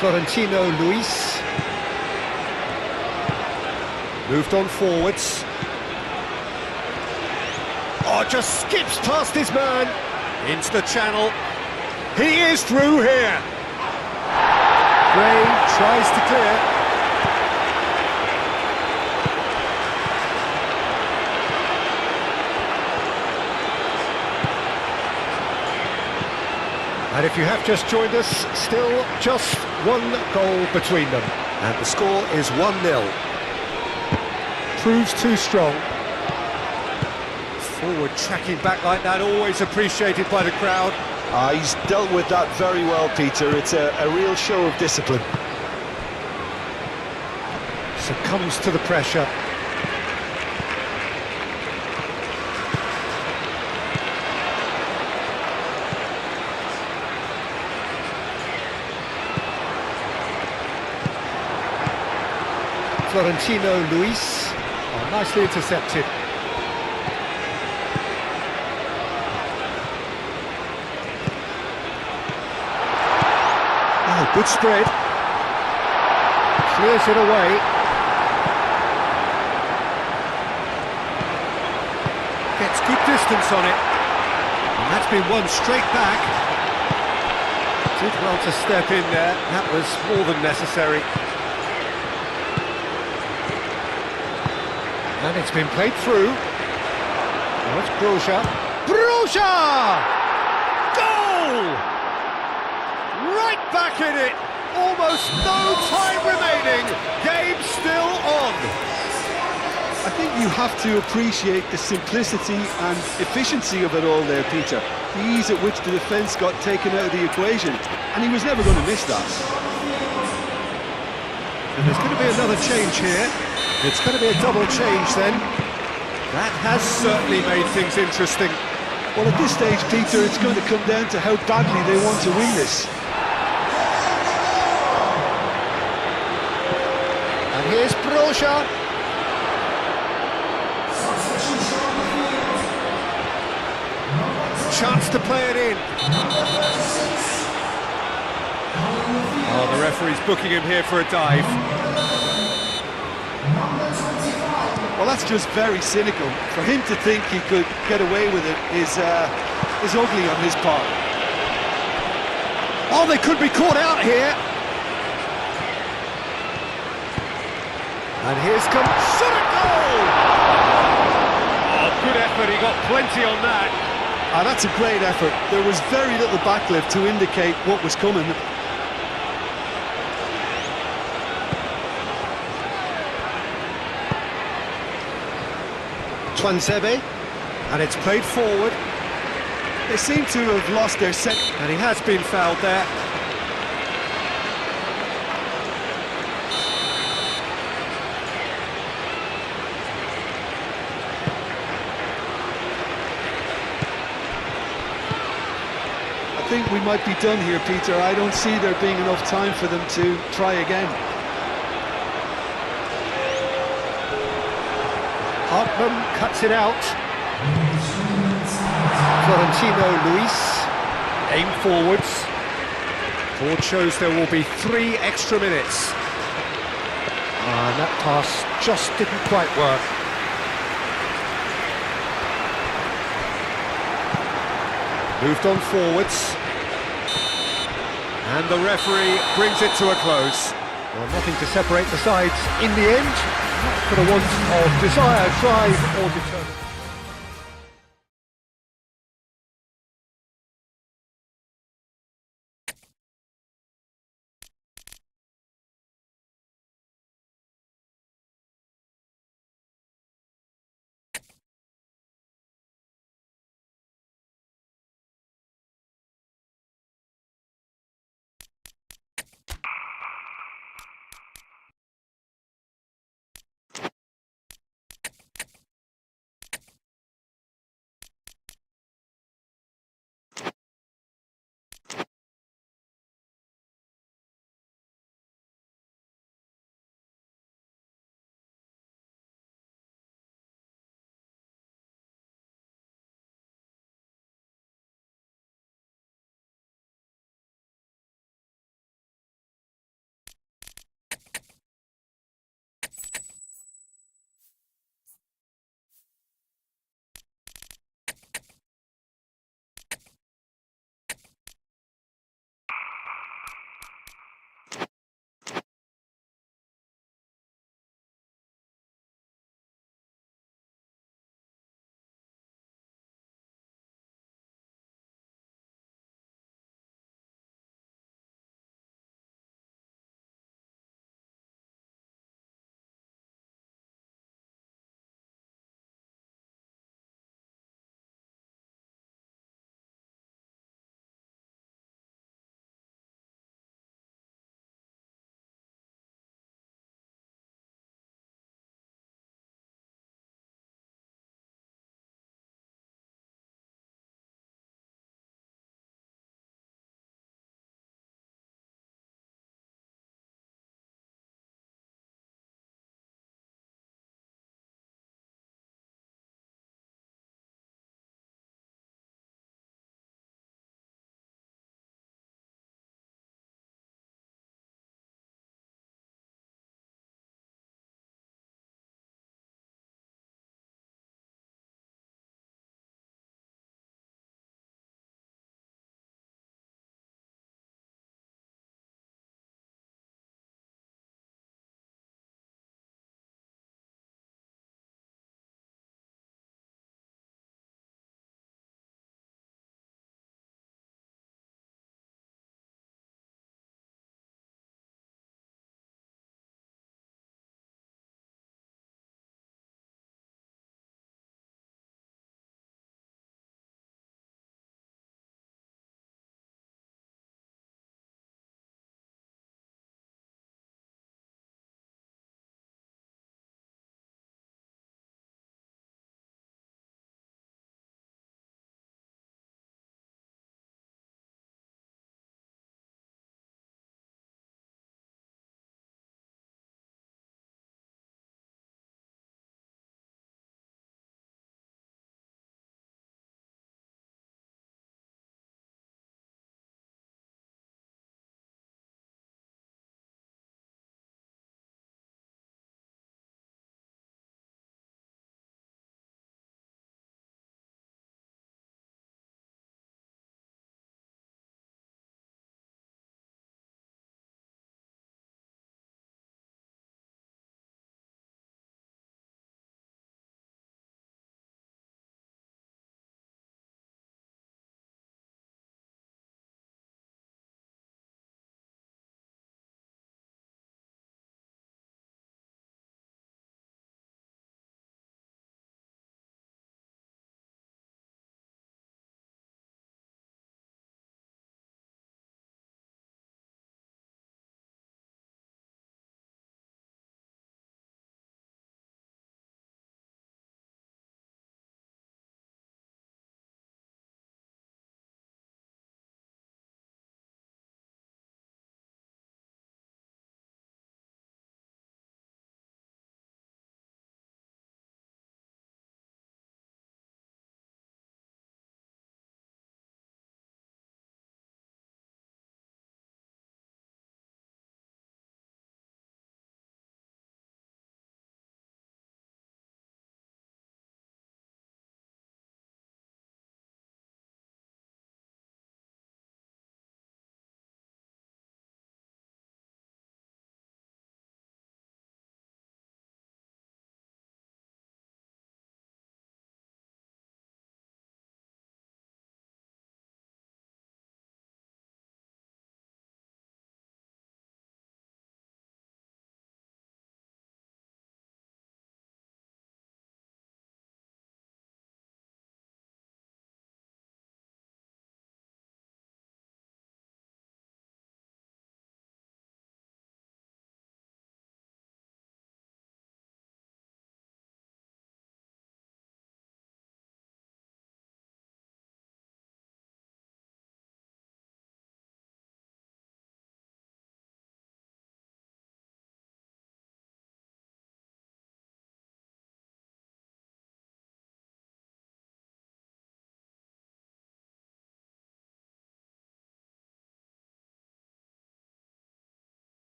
Florentino Luis. Moved on forwards. Oh, just skips past his man. Into the channel. He is through here. Gray tries to clear. And if you have just joined us, still just one goal between them. And the score is 1-0. Proves too strong. Forward tracking back like that, always appreciated by the crowd. He's dealt with that very well, Peter. It's a real show of discipline. Succumbs to the pressure. Florentino Luis, oh, nicely intercepted. Oh, good spread. Clears it away. Gets good distance on it. And that's been won straight back. Did well to step in there. That was more than necessary. And it's been played through. Now it's Broja. Broja! Goal! Right back in it. Almost no time remaining. Game still on. I think you have to appreciate the simplicity and efficiency of it all there, Peter. The ease at which the defence got taken out of the equation, and he was never going to miss that. And there's going to be another change here. It's going to be a double change then. That has certainly made things interesting. Well, at this stage, Peter, it's going to come down to how badly they want to win this. And here's Broja. Chance to play it in. Oh, the referee's booking him here for a dive. Well, that's just very cynical. For him to think he could get away with it is ugly on his part. Oh, they could be caught out here. And here's come shot at goal! Oh, good effort, he got plenty on that. Ah, that's a great effort. There was very little backlift to indicate what was coming. Twanzebe, and it's played forward, They seem to have lost their set. and he has been fouled there. I think we might be done here, Peter. I don't see there being enough time for them to try again. Hartman cuts it out. Florentino Luis, aim forwards. Board shows there will be 3 extra minutes. And that pass just didn't quite work. Moved on forwards. And the referee brings it to a close. Well, nothing to separate the sides in the end, not for the want of desire, drive or determination.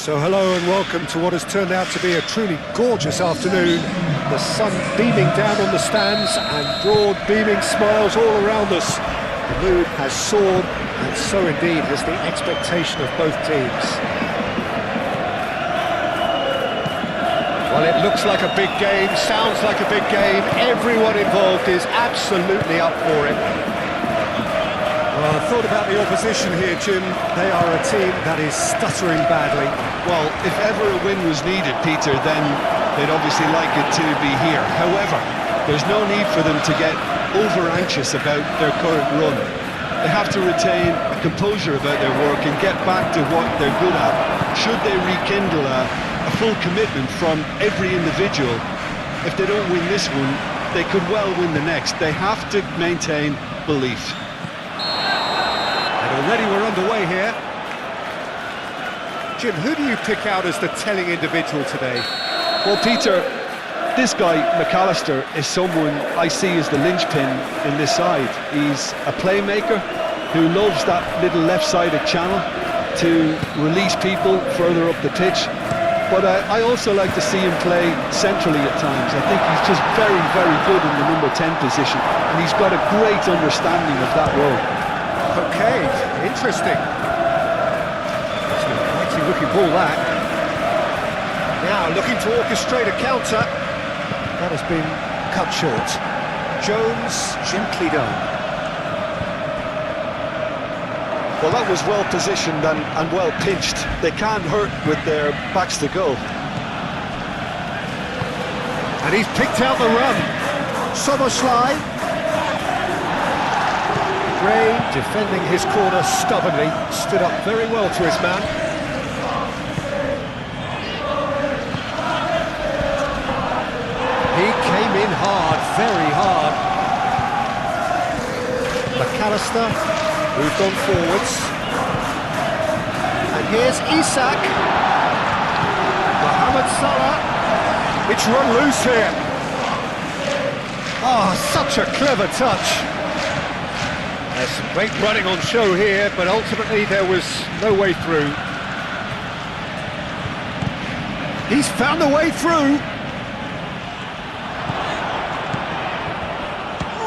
So hello and welcome to what has turned out to be a truly gorgeous afternoon. The sun beaming down on the stands and broad beaming smiles all around us. The mood has soared, and so indeed has the expectation of both teams. Well, it looks like a big game, sounds like a big game. Everyone involved is absolutely up for it. Well, I thought about the opposition here, Jim. They are a team that is stuttering badly. Well, if ever a win was needed, Peter, then they'd obviously like it to be here. However, there's no need for them to get over-anxious about their current run. They have to retain a composure about their work and get back to what they're good at. Should they rekindle a full commitment from every individual, if they don't win this one, they could well win the next. They have to maintain belief. And already we're underway here. Jim, who do you pick out as the telling individual today? Well, Peter, this guy, McAllister, is someone I see as the linchpin in this side. He's a playmaker who loves that little left-sided channel to release people further up the pitch. But I also like to see him play centrally at times. I think he's just very, very good in the number 10 position, and he's got a great understanding of that role. Okay, interesting. That's a mighty looking ball, that. Now looking to orchestrate a counter. That has been cut short. Jones gently done. Well, that was well positioned and well pinched. They can't hurt with their backs to goal. And he's picked out the run. Soboslai. Gray defending his corner stubbornly. Stood up very well to his man. He came in hard, very hard. McAllister moved on forwards. And here's Isak. Mohamed Salah. It's run loose here. Oh, such a clever touch. There's some great running on show here, but ultimately there was no way through. He's found a way through.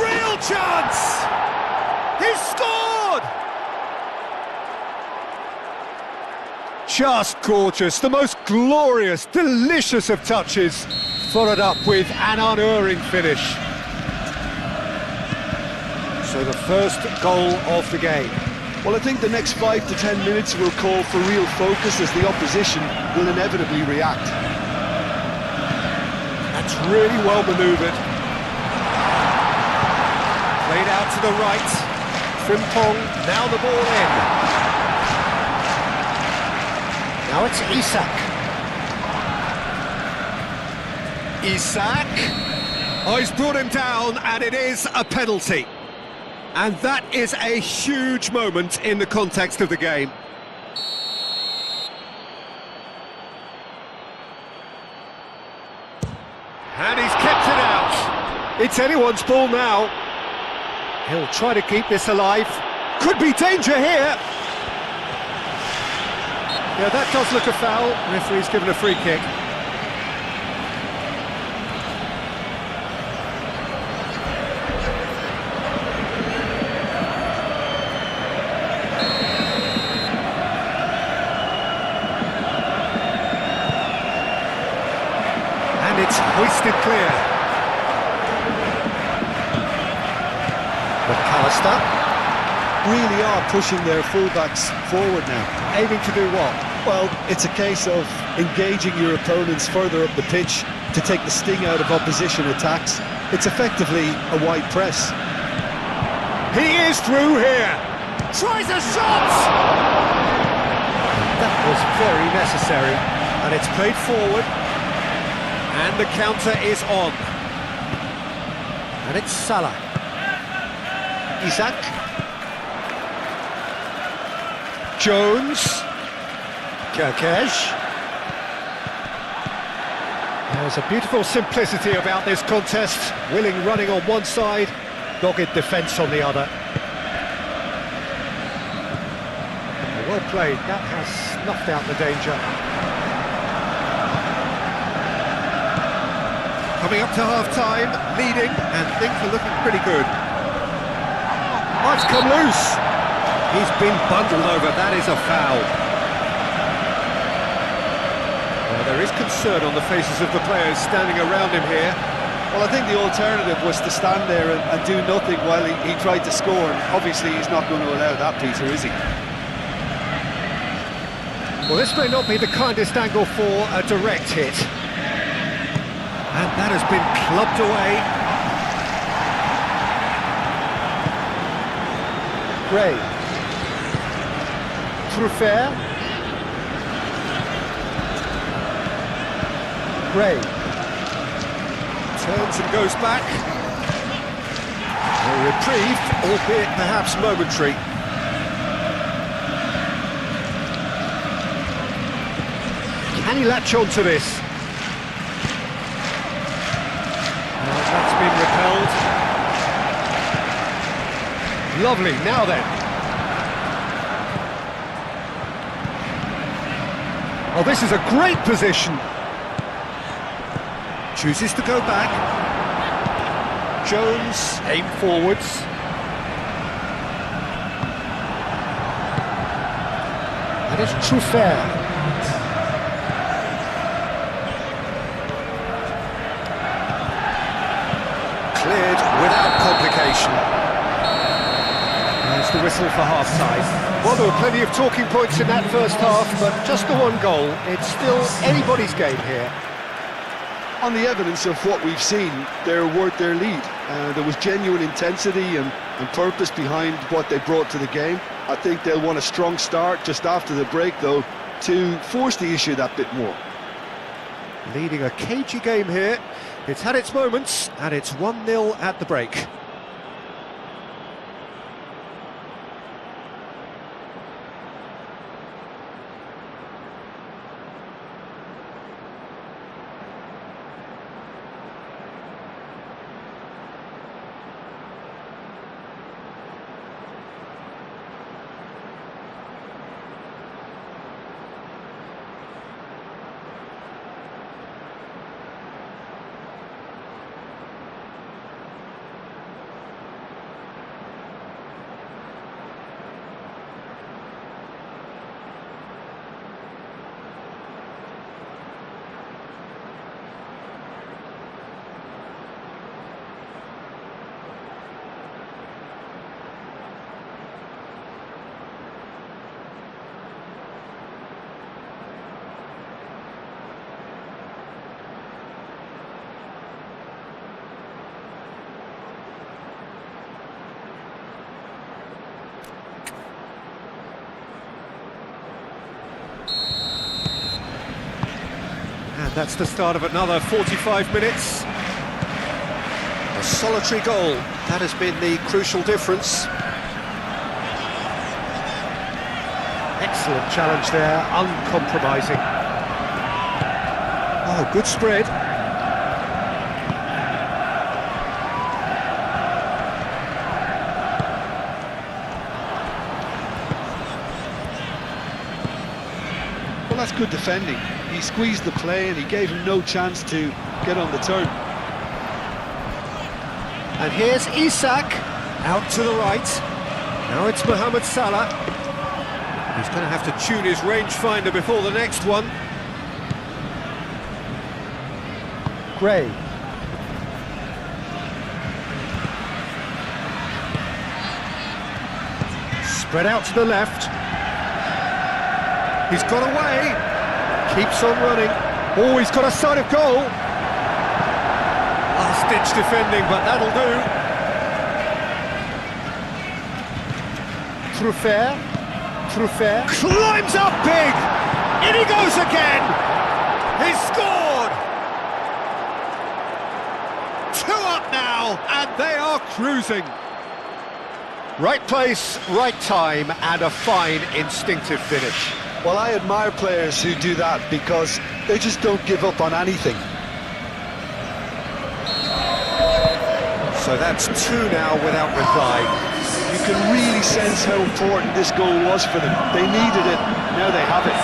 Real chance! He's scored! Just gorgeous, the most glorious, delicious of touches, followed up with an unerring finish. So the first goal of the game. Well, I think the next 5 to 10 minutes will call for real focus as the opposition will inevitably react. That's really well manoeuvred. Played out to the right. Frimpong, now the ball in. Now it's Isak. Isak. Oh, he's brought him down, and it is a penalty. And that is a huge moment in the context of the game. And he's kept it out. It's anyone's ball now. He'll try to keep this alive. Could be danger here. Yeah, that does look a foul. Referee's given a free kick. And it's hoisted clear. McAllister. Really are pushing their fullbacks forward now. Aiming to do what? Well, it's a case of engaging your opponents further up the pitch to take the sting out of opposition attacks. It's effectively a wide press. He is through here. Tries a shot! That was very necessary. And it's played forward. And the counter is on. And it's Salah. Isak. Jones. Kerkesh. There's a beautiful simplicity about this contest. Willing running on one side, dogged defence on the other. Well played, that has snuffed out the danger. Coming up to half-time, leading, and things are looking pretty good. Oh, it's come loose. He's been bundled over, that is a foul. Well, there is concern on the faces of the players standing around him here. Well, I think the alternative was to stand there and do nothing while he tried to score, and obviously he's not going to allow that, Peter, is he? Well, this may not be the kindest angle for a direct hit. And that has been clubbed away. Gray. Truffert. Gray. Turns and goes back. A reprieve, albeit perhaps momentary. Can he latch on to this? That's been repelled. Lovely, now then. Oh, this is a great position. Chooses to go back. Jones, aim forwards. That is Truffert. Cleared without complication. There's the whistle for half-time. Well, there were plenty of talking points in that first half, but just the one goal. It's still anybody's game here. On the evidence of what we've seen, they're worth their lead. There was genuine intensity and purpose behind what they brought to the game. I think they'll want a strong start just after the break, though, to force the issue that bit more. Leading a cagey game here. It's had its moments, and it's 1-0 at the break. And that's the start of another 45 minutes. A solitary goal, that has been the crucial difference. Excellent challenge there, uncompromising. Oh, good spread. Well, that's good defending. He squeezed the play and he gave him no chance to get on the turn. And here's Isak, out to the right. Now it's Mohamed Salah. He's going to have to tune his rangefinder before the next one. Gray. Spread out to the left. He's got away. Keeps on running. Oh, he's got a sight of goal. Last-ditch defending, but that'll do. Truffert. Climbs up big. In he goes again. He's scored. 2 up now, and they are cruising. Right place, right time, and a fine instinctive finish. Well, I admire players who do that because they just don't give up on anything. So that's 2 now without reply. You can really sense how important this goal was for them. They needed it, now they have it.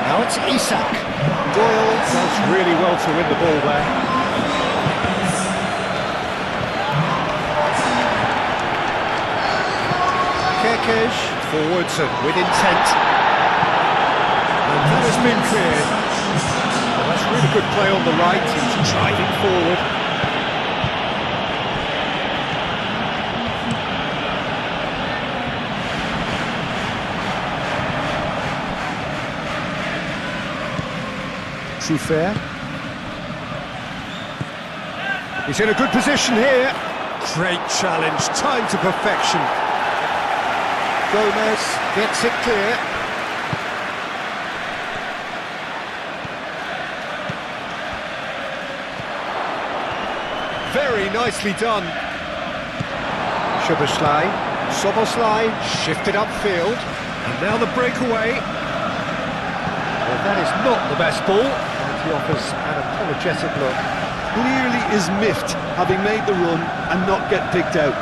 Now Now it's Isak. Doyle does really well to win the ball there. Kerkej forwards and with intent. And that has been cleared. Well, that's really good play on the right. He's driving forward. Fair. He's in a good position here. Great challenge, time to perfection. Gomez gets it clear. Very nicely done. Soboslai shifted upfield, and now the breakaway. Well, that is not the best ball. He offers an apologetic look. Clearly is miffed, having made the run and not get picked out.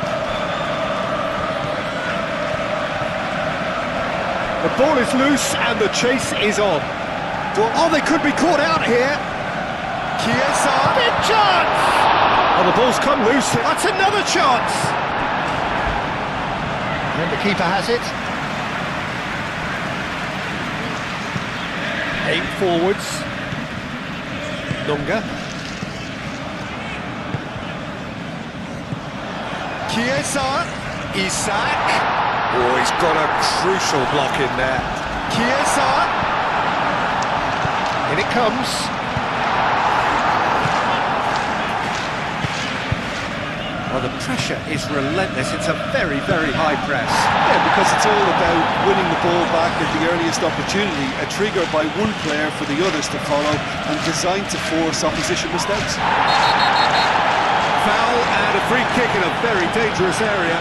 The ball is loose and the chase is on. Oh, they could be caught out here. Chiesa, big chance! Oh, the ball's come loose. That's another chance. And the keeper has it. Aim forwards. Nunga. Chiesa. Isak. Oh, he's got a crucial block in there. Chiesa. In it comes. Well, the pressure is relentless. It's a very, very high press. Yeah, because it's all about winning the ball back at the earliest opportunity, a trigger by one player for the others to follow, and designed to force opposition mistakes. Foul and a free kick in a very dangerous area.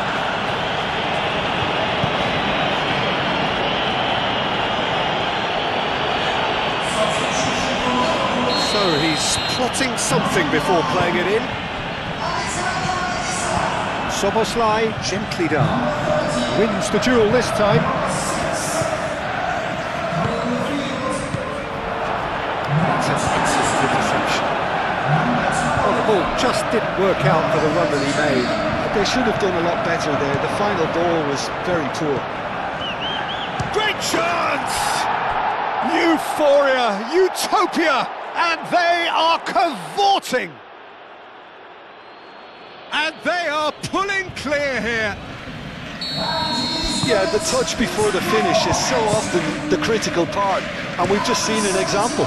So he's plotting something before playing it in. Soboslai gently done. Wins the duel this time. That's an excellent interception. Well, the ball just didn't work out for the run that he made. They should have done a lot better there. The final ball was very poor. Great chance! Euphoria, utopia, and they are cavorting. And they are pulling clear here. Yeah, the touch before the finish is so often the critical part, and we've just seen an example.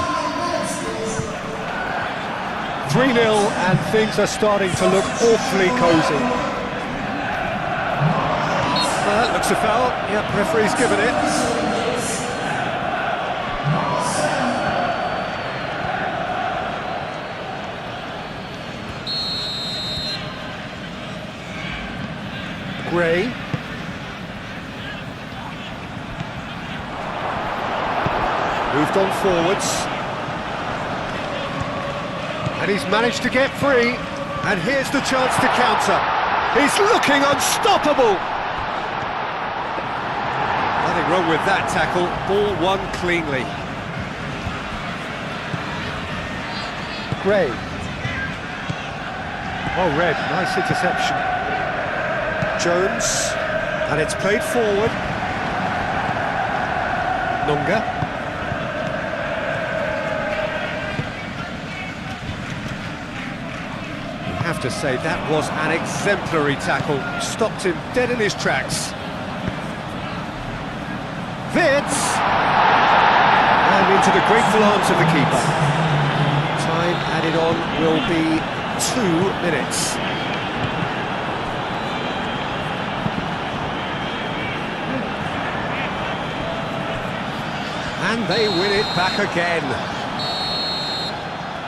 3-0 and things are starting to look awfully cosy. Well, that looks a foul. Yep, referee's given it. Gray. Moved on forwards. And he's managed to get free. And here's the chance to counter. He's looking unstoppable. Nothing wrong with that tackle. Ball won cleanly. Gray. Oh, Red, nice interception. Jones, and it's played forward. Nunga. You have to say that was an exemplary tackle. Stopped him dead in his tracks. Vitz! And into the grateful arms of the keeper. Time added on will be 2 minutes. And they win it back again.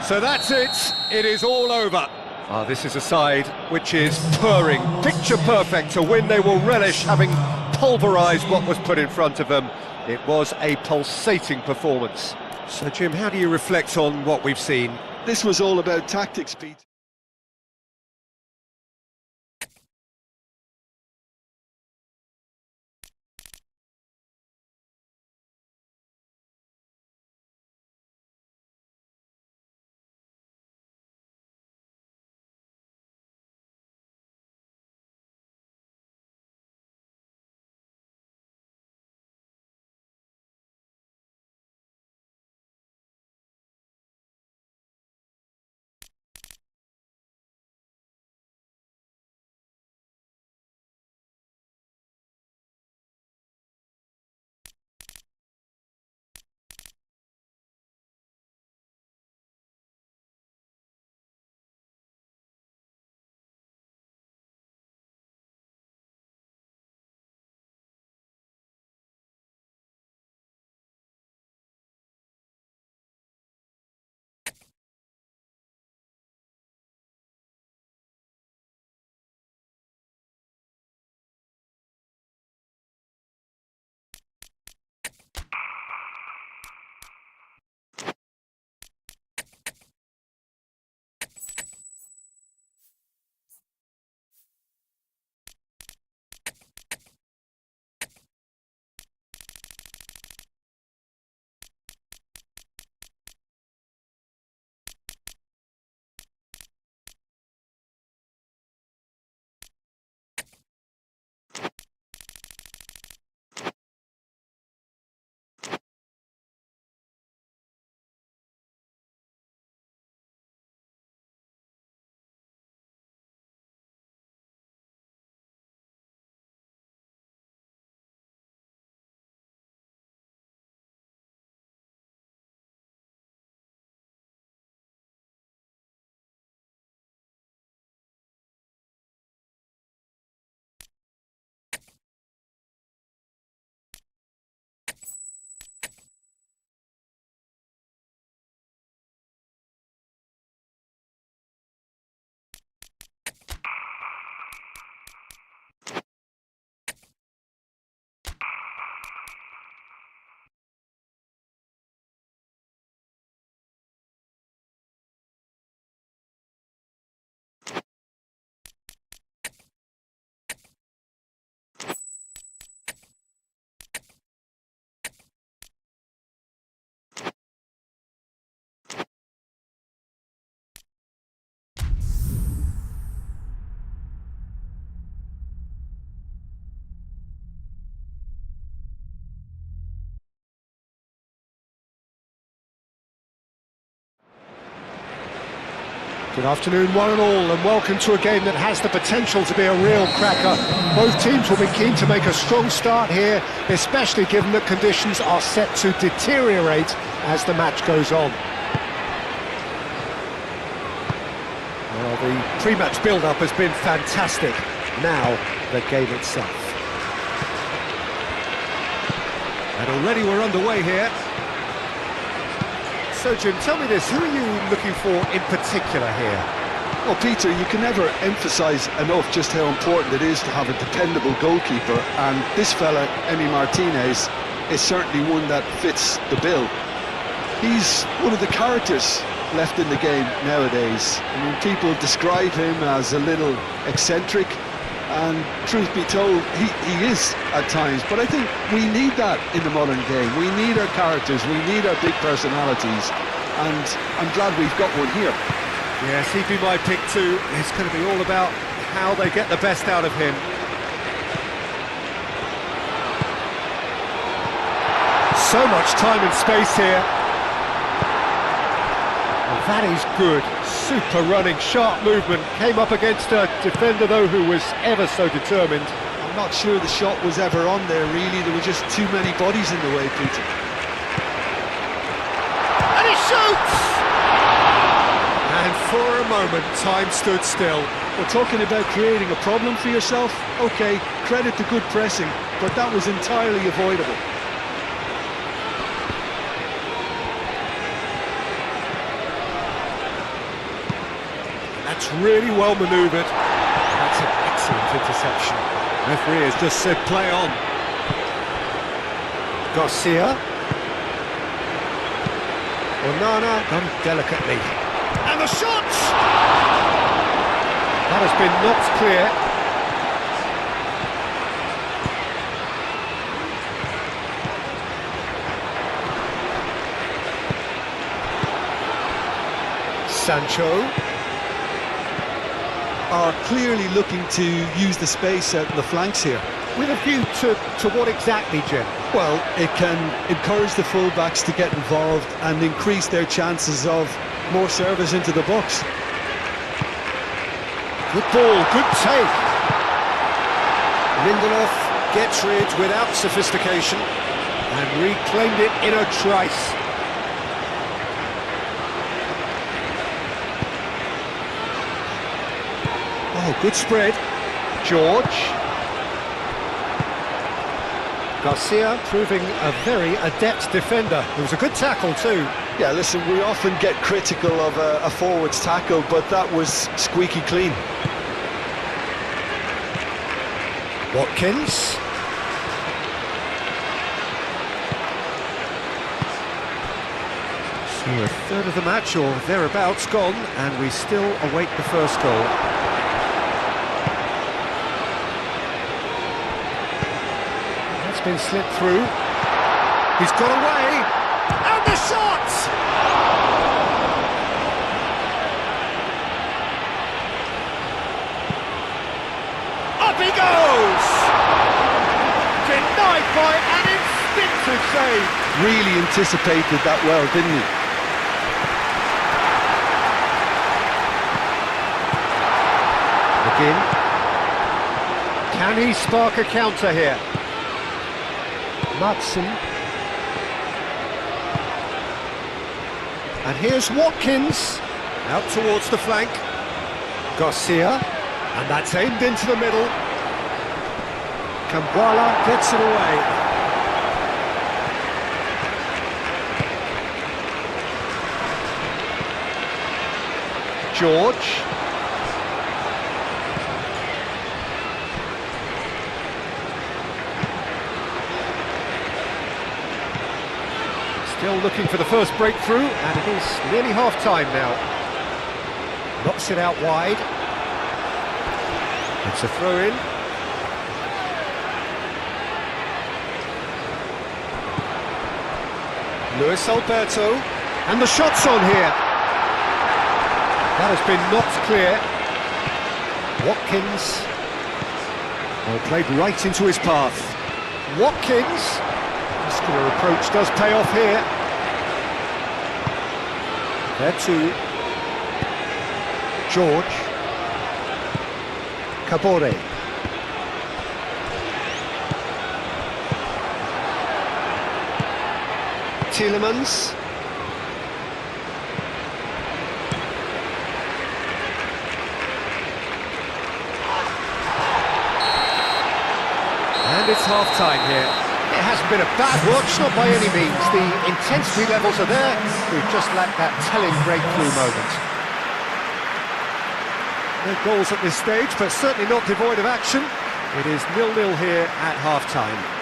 So that's it. It is all over. This is a side which is purring, picture perfect. To win, they will relish having pulverised what was put in front of them. It was a pulsating performance. So, Jim, how do you reflect on what we've seen? This was all about tactics, Pete. Good afternoon, one and all, and welcome to a game that has the potential to be a real cracker. Both teams will be keen to make a strong start here, especially given that conditions are set to deteriorate as the match goes on. Well, the pre-match build-up has been fantastic. Now, the game itself. And already we're underway here. So, Jim, tell me this, who are you looking for in particular here? Well, Peter, you can never emphasise enough just how important it is to have a dependable goalkeeper, and this fella, Emi Martinez, is certainly one that fits the bill. He's one of the characters left in the game nowadays. I mean, people describe him as a little eccentric, and truth be told, he is at times, but I think we need that in the modern game. We need our characters, we need our big personalities, and I'm glad we've got one here. Yes, he'd be my pick too. It's going to be all about how they get the best out of him. So much time and space here. Well, that is good. Super running, sharp movement. Came up against a defender, though, who was ever so determined. I'm not sure the shot was ever on there, really. There were just too many bodies in the way, Peter. And he shoots! And for a moment, time stood still. We're talking about creating a problem for yourself. OK, credit to good pressing, but that was entirely avoidable. That's really well manoeuvred. That's an excellent interception. Referee has just said play on. Garcia. Onana done delicately. And the shot! That has been knocked clear. Sancho. Are clearly looking to use the space out in the flanks here. With a view to what exactly, Jim? Well, it can encourage the full-backs to get involved and increase their chances of more service into the box. Good ball, good take. Lindelof gets rid without sophistication and reclaimed it in a trice. Oh, good spread. George. Garcia proving a very adept defender. It was a good tackle too. Yeah, listen, we often get critical of a forward's tackle, but that was squeaky clean. Watkins. So a third of the match or thereabouts gone, and we still await the first goal. Been slipped through. He's got away, and the shot! Up he goes! Denied by an instinctive save. Really anticipated that well, didn't he? Again. Can he spark a counter here? Madsen. And here's Watkins, out towards the flank. Garcia, and that's aimed into the middle. Kambwala gets it away. George. Still looking for the first breakthrough, and it is nearly half-time now. Knocks it out wide. It's a throw-in. Luis Alberto, and the shot's on here. That has been knocked clear. Watkins. Well, played right into his path. Watkins. Muscular approach does pay off here. There too. George. Cabore. Tielemans. And it's half-time here. It hasn't been a bad watch, not by any means. The intensity levels are there. We've just lacked that telling breakthrough moment. No goals at this stage, but certainly not devoid of action. It is 0-0 here at half-time.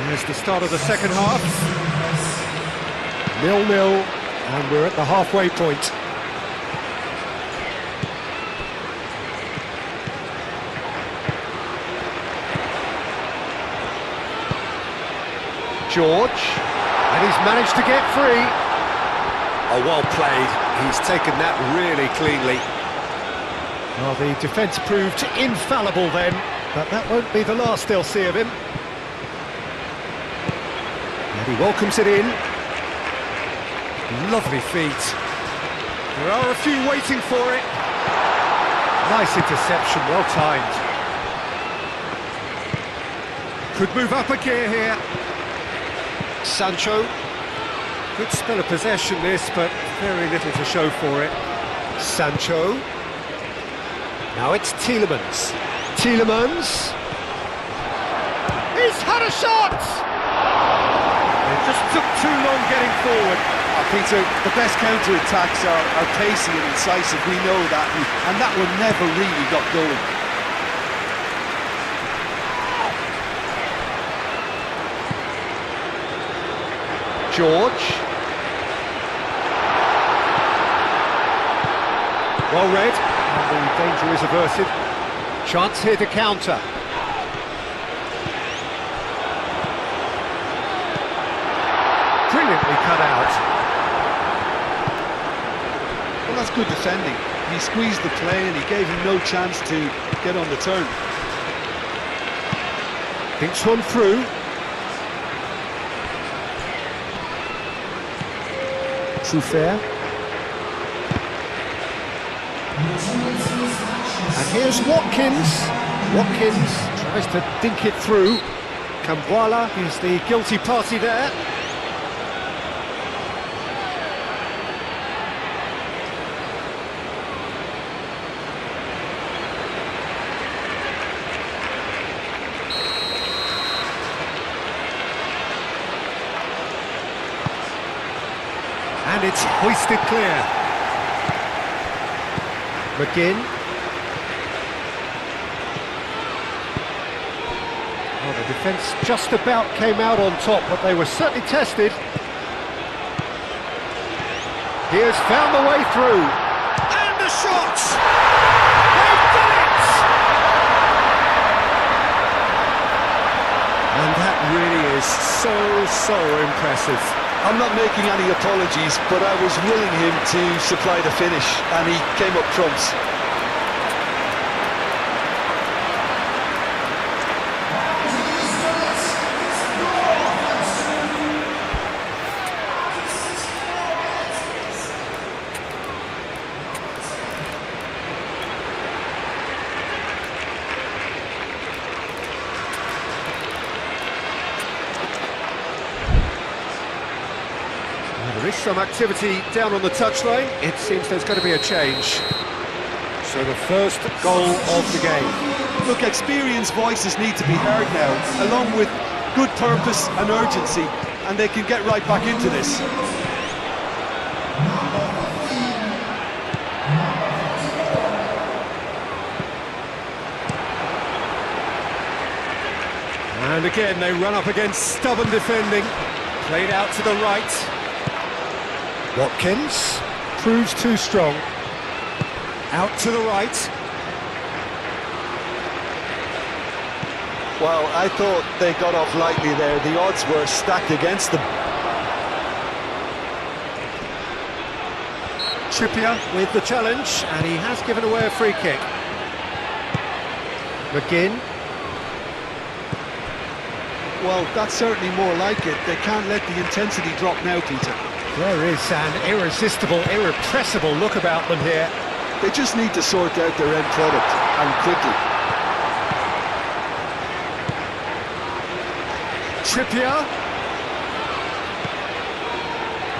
Here's the start of the second half. 0-0, and we're at the halfway point. George, and he's managed to get free. Oh, well played. He's taken that really cleanly. Well, the defence proved infallible then, but that won't be the last they'll see of him. And he welcomes it in. Lovely feet. There are a few waiting for it. Nice interception, well timed. Could move up a gear here. Sancho. Good spell of possession this, but very little to show for it. Sancho. Now it's Tielemans. Tielemans. He's had a shot! It just took too long getting forward. Peter, the best counter-attacks are pacey and incisive, we know that, and that one never really got going. George. Well read, And the danger is averted. Chance here to counter. Brilliantly cut out. Well, that's good defending. He squeezed the play and he gave him no chance to get on the turn. Thinks one through. Fair. And here's Watkins. Watkins tries to dink it through. Kambuala is the guilty party there. And it's hoisted clear. McGinn. Oh, the defence just about came out on top, but they were certainly tested. He has found the way through. And the shot! They've done it! And that really is so impressive. I'm not making any apologies, but I was willing him to supply the finish, and he came up trumps. There is some activity down on the touchline. It seems there's going to be a change. So the first goal of the game. Look, experienced voices need to be heard now, along with good purpose and urgency, and they can get right back into this. And again, they run up against stubborn defending. Played out to the right. Watkins proves too strong. Out to the right. Well, I thought they got off lightly there. The odds were stacked against them. Trippier with the challenge, and he has given away a free kick. McGinn. Well, that's certainly more like it. They can't let the intensity drop now, Peter. There is an irresistible, irrepressible look about them here. They just need to sort out their end product, and quickly. Trippier.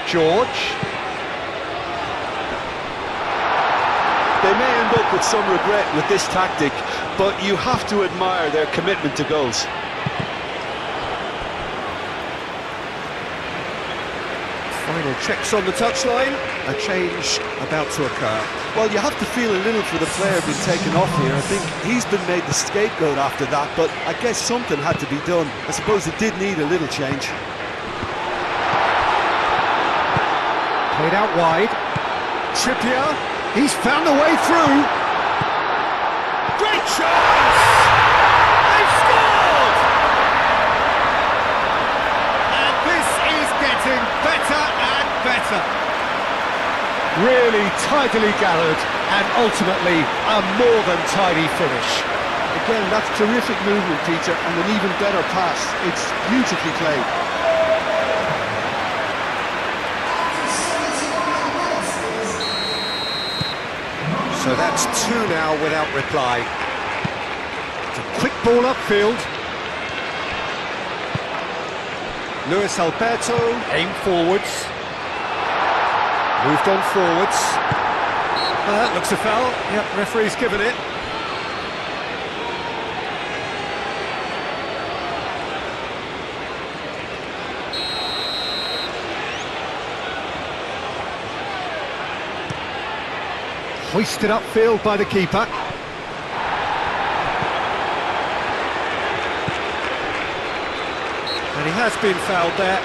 George. They may end up with some regret with this tactic, but you have to admire their commitment to goals. Final checks on the touchline. A change about to occur. Well, you have to feel a little for the player being taken off here. I think he's been made the scapegoat after that, but I guess something had to be done. I suppose it did need a little change. Played out wide. Trippier. He's found a way through. Great chance! They've scored! And this is getting better and better. Really tidily gathered and ultimately a more than tidy finish. Again, that's terrific movement, Peter, and an even better pass. It's beautifully played. So that's two now without reply. It's a quick ball upfield. Luis Alberto aimed forwards. Moved on forwards. That looks a foul. Yep, referee's given it. Hoisted upfield by the keeper. And he has been fouled there.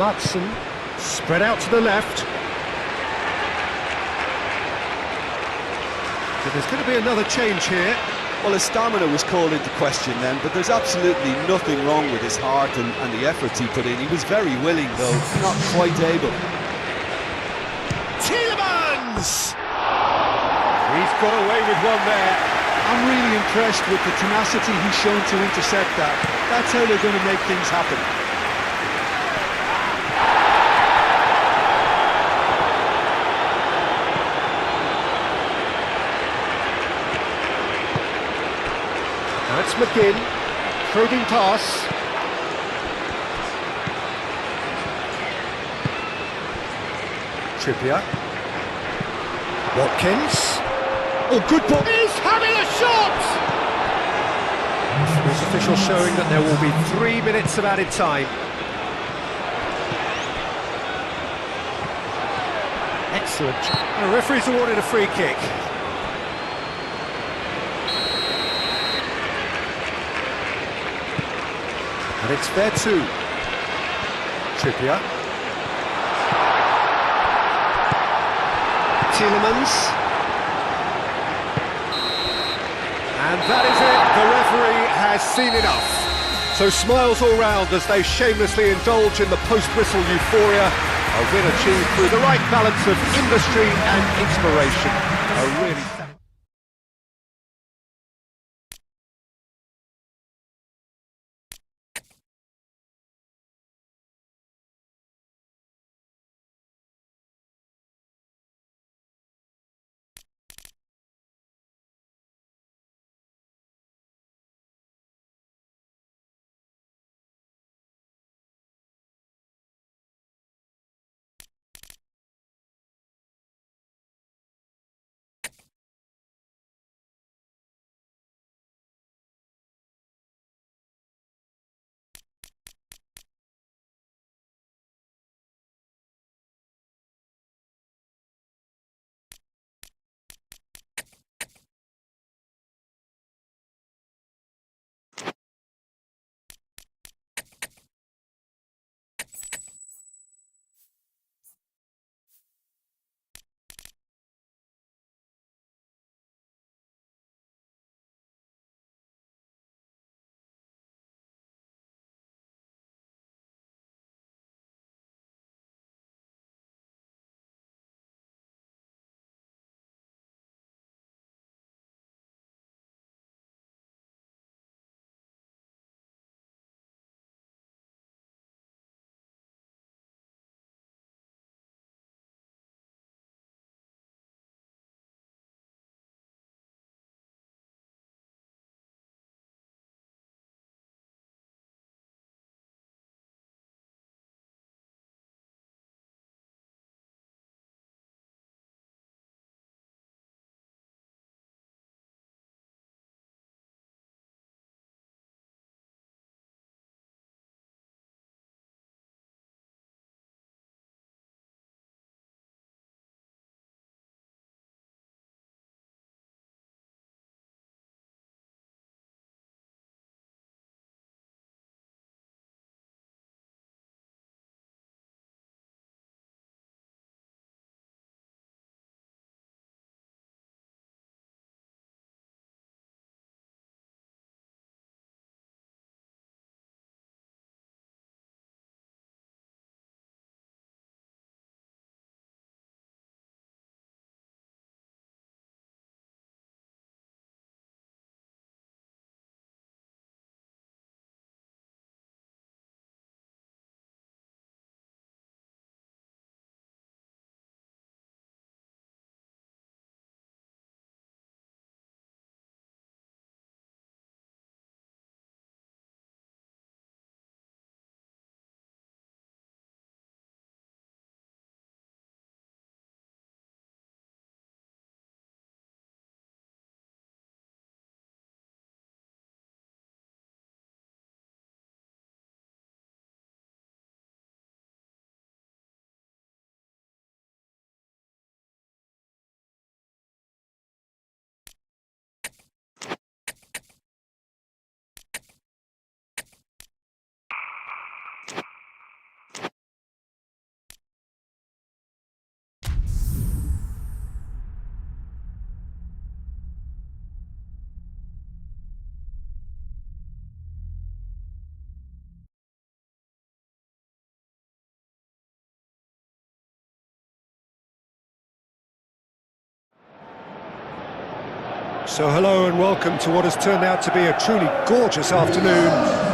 Matson spread out to the left. So there's going to be another change here. Well, his stamina was called into question then, but there's absolutely nothing wrong with his heart and the efforts he put in. He was very willing, though, not quite able. Tielemans! He's got away with one there. I'm really impressed with the tenacity he's shown to intercept that. That's how they're going to make things happen. That's McGinn, probing pass. Trippier. Watkins. Oh, good ball. He's having a shot! This official showing that there will be 3 minutes of added time. Excellent. The referee's awarded a free kick. And it's fair too. Trippier. Tielemans. And that is it. The referee has seen enough. So smiles all round as they shamelessly indulge in the post-whistle euphoria. A win achieved through the right balance of industry and inspiration. A really So hello and welcome to what has turned out to be a truly gorgeous afternoon.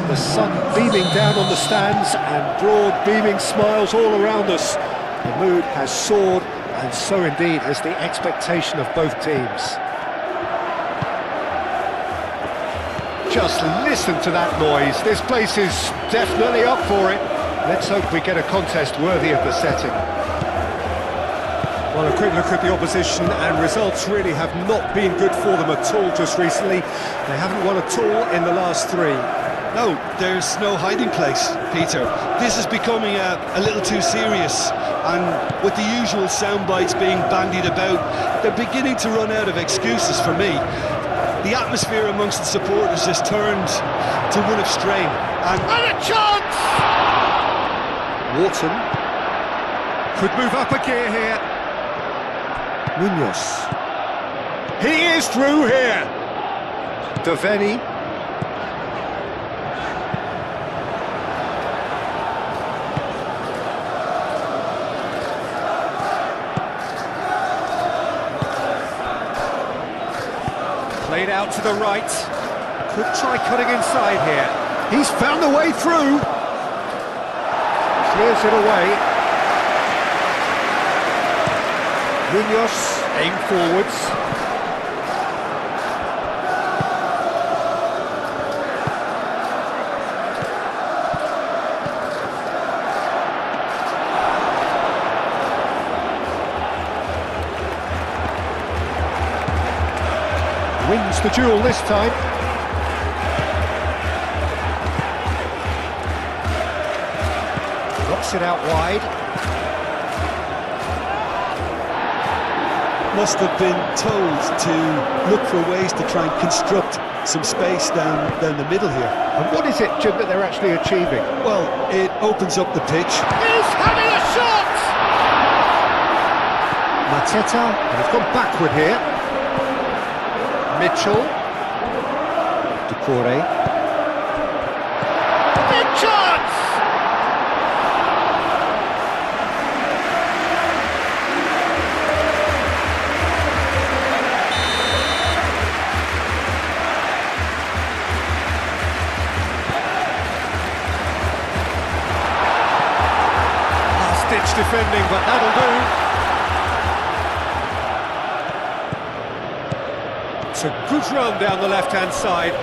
The sun beaming down on the stands and broad beaming smiles all around us. The mood has soared, and so indeed has the expectation of both teams. Just listen to that noise. This place is definitely up for it. Let's hope we get a contest worthy of the setting. Well, a quick look at the opposition, and results really have not been good for them at all just recently. They haven't won at all in the last three. No, there's no hiding place, Peter. This is becoming a little too serious, and with the usual sound bites being bandied about, they're beginning to run out of excuses for me. The atmosphere amongst the supporters has turned to one of strain, and a chance! Wharton could move up a gear here. Munoz. He is through here. Devaney. Played out to the right. Could try cutting inside here. He's found a way through. Clears it away. Munoz, aim forwards. Wins the duel this time. Knocks it out wide. must have been told to look for ways to try and construct some space down the middle here. And what is it, Jim, that they're actually achieving? Well, it opens up the pitch. He's having a shot! Mateta, and he's gone backward here. Mitchell. Decore. Big chance! Last-ditch defending, but that'll do. It's a good run down the left-hand side.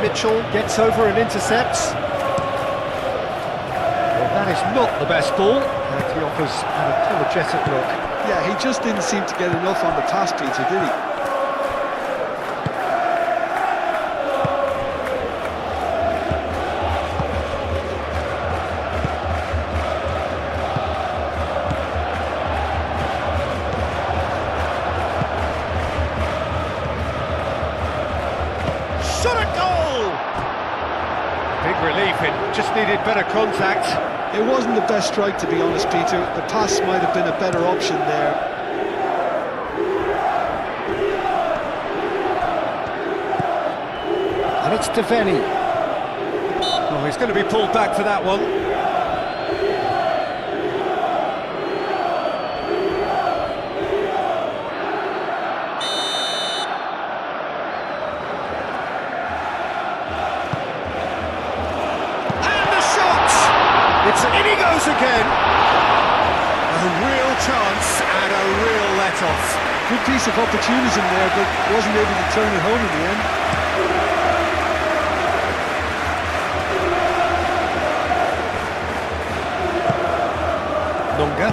Mitchell gets over and intercepts. Well, that is not the best ball, and he offers an apologetic look. Yeah, he just didn't seem to get enough on the pass, Peter, did he? Shot a goal! Big relief, it just needed better contact. It wasn't the best strike, to be honest, Peter. The pass might have been a better option there. And it's Devaney. Oh, he's going to be pulled back for that one. In he goes again. A real chance and a real let-off. Good piece of opportunism there, but wasn't able to turn it home in the end. Nonga.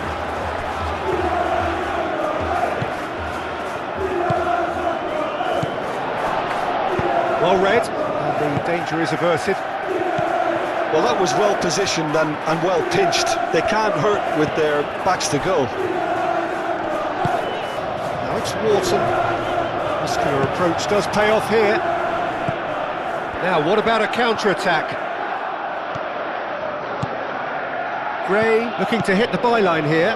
Well read, and the danger is averted. Well, that was well positioned and well pinched. They can't hurt with their backs to goal. Now it's Wharton. Muscular approach does pay off here. Now, what about a counter-attack? Gray looking to hit the byline here.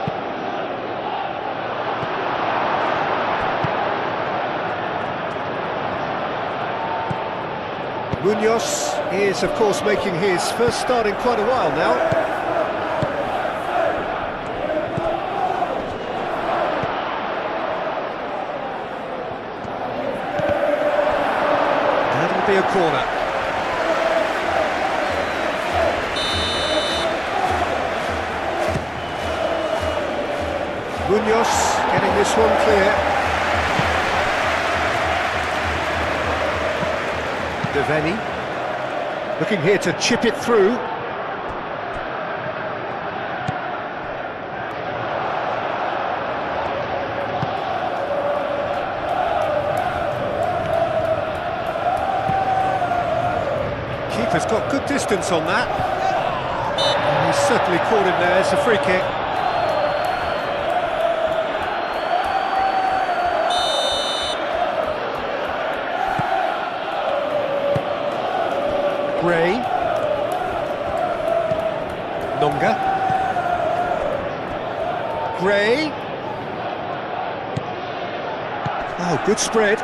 Munoz is, of course, making his first start in quite a while now. a corner. Munoz getting this one clear. Deveni looking here to chip it through. Keeper's got good distance on that. And he's certainly caught him there. It's a free kick. Gray. Nonga. Gray. Oh, good spread.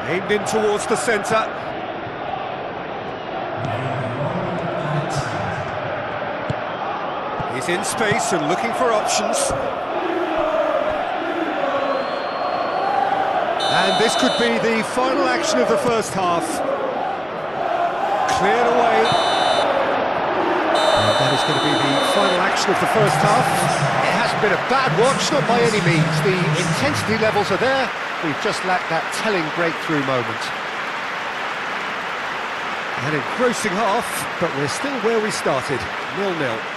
Aimed in towards the centre. He's in space and looking for options. And this could be the final action of the first half. Cleared away. And that is going to be the final action of the first half. It hasn't been a bad watch, not by any means. The intensity levels are there. We've just lacked that telling breakthrough moment. An engrossing half, but we're still where we started, 0-0.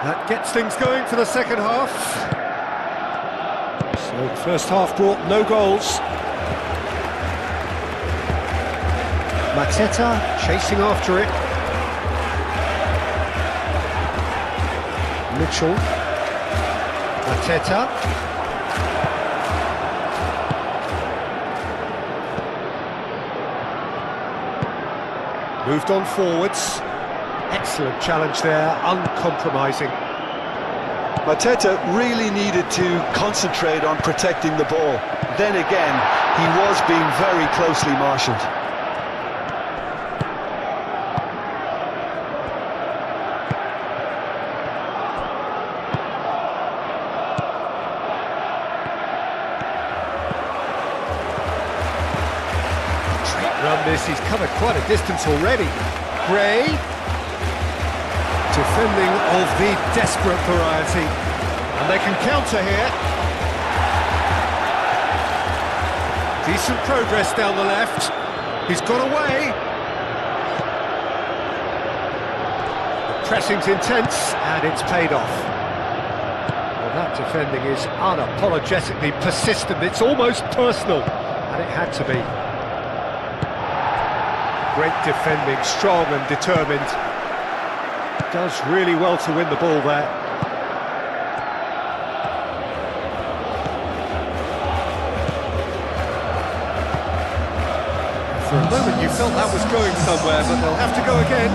That gets things going for the second half. So first half brought no goals. Mateta chasing after it. Mitchell. Mateta. Moved on forwards. Excellent challenge there, uncompromising. Mateta really needed to concentrate on protecting the ball. Then again, he was being very closely marshalled. Run this, he's covered quite a distance already. Gray. Defending of the desperate variety. And they can counter here. Decent progress down the left. He's got away. The pressing's intense and it's paid off. Well, that defending is unapologetically persistent. It's almost personal. And it had to be. Great defending, strong and determined. Does really well to win the ball there. For a moment you felt that was going somewhere, but they'll have to go again.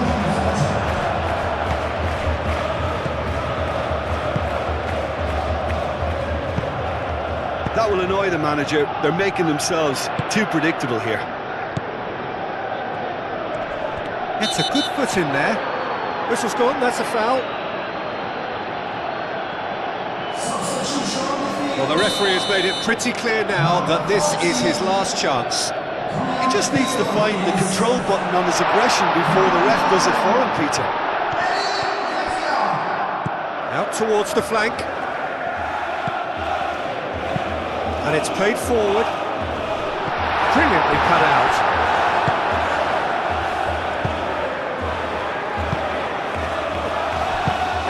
That will annoy the manager. They're making themselves too predictable here. It's a good foot in there. Whistle's gone, that's a foul. Well, the referee has made it pretty clear now that this is his last chance. He just needs to find the control button on his aggression before the ref does it for him, Peter. Out towards the flank. And it's played forward. Brilliantly cut out.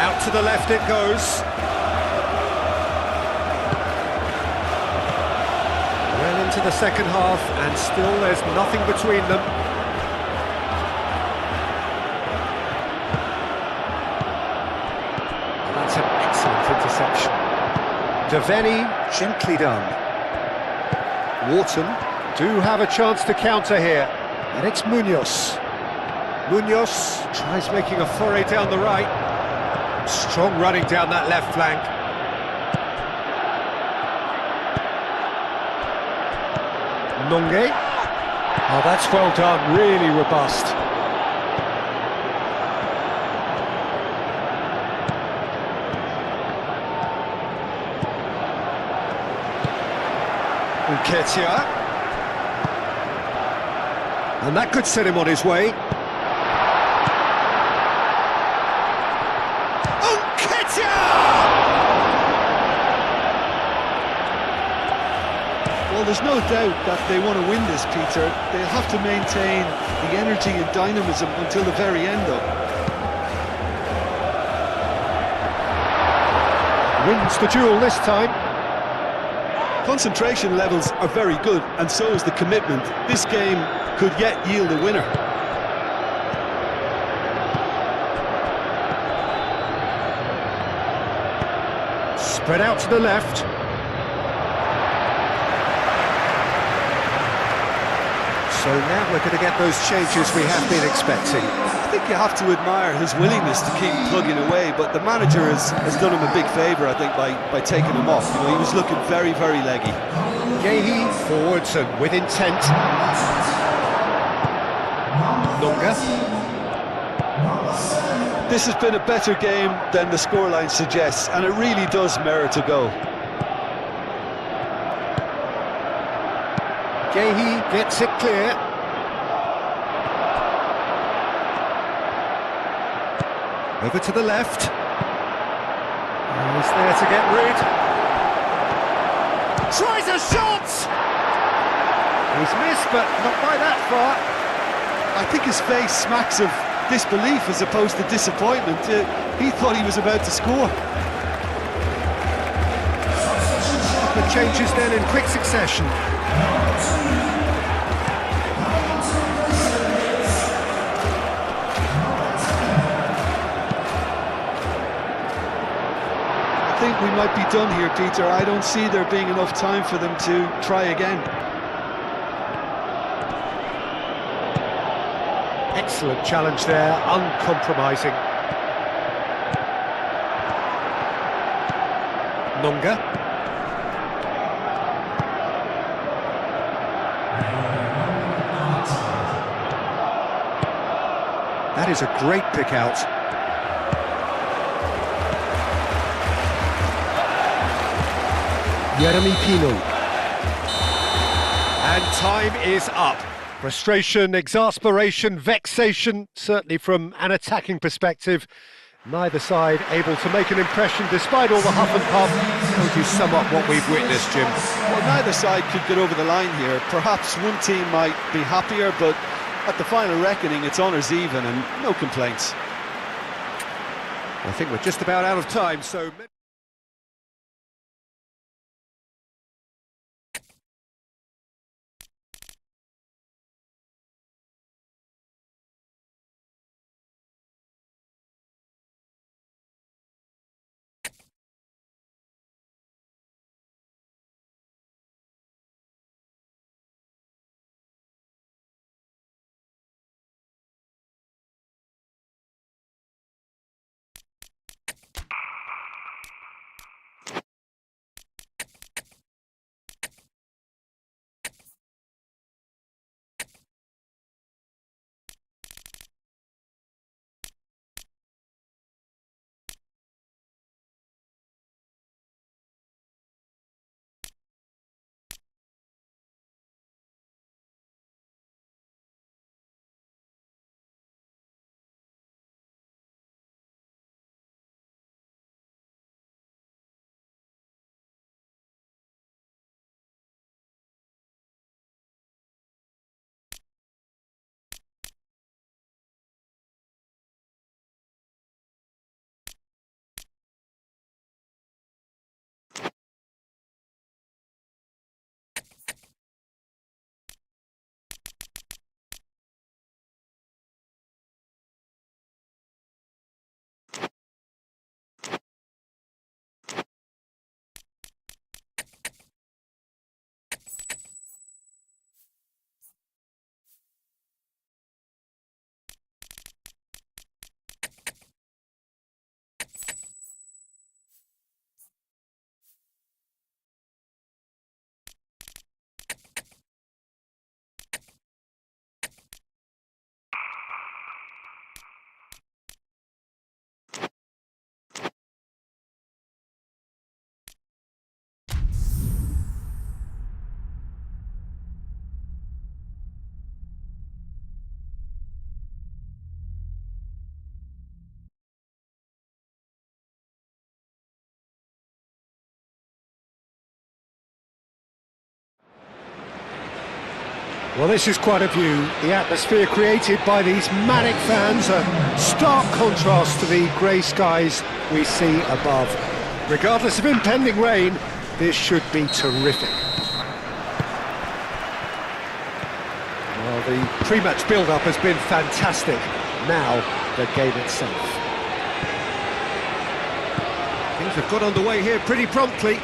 Out to the left it goes. Well into the second half, and still there's nothing between them. That's an excellent interception. Devaney, gently done. Wharton do have a chance to counter here, and it's Munoz. Munoz tries making a foray down the right. Strong running down that left flank. Nonge. Oh, that's well done, really robust. Nketiah. And that could set him on his way. Well, there's no doubt that they want to win this, Peter. They'll have to maintain the energy and dynamism until the very end, though. Wins the duel this time. Concentration levels are very good, and so is the commitment. This game could yet yield a winner. Spread out to the left. So now we're going to get those changes we have been expecting. I think you have to admire his willingness to keep plugging away, but the manager has done him a big favour, I think, by taking him off. You know, he was looking very, very leggy. Gehi forwards and with intent. Nonga. This has been a better game than the scoreline suggests, and it really does merit a goal. Gehi gets it clear. Over to the left. He's there to get rid. Tries a shot! He's missed, but not by that far. I think his face smacks of disbelief as opposed to disappointment. He thought he was about to score. The changes then in quick succession. I think we might be done here, Peter. I don't see there being enough time for them to try again. Excellent challenge there, uncompromising. Nonga. That is a great pick out. Jeremy Pino. And time is up. Frustration, exasperation, vexation, certainly from an attacking perspective. Neither side able to make an impression despite all the huff and puff. How would you sum up what we've witnessed, Jim? Well, neither side could get over the line here. Perhaps one team might be happier, but at the final reckoning, it's honours even and no complaints. I think we're just about out of time, so... Well, this is quite a view. The atmosphere created by these manic fans, a stark contrast to the grey skies we see above. Regardless of impending rain, this should be terrific. Well, the pre-match build-up has been fantastic. Now, the game itself. Things have got underway here pretty promptly.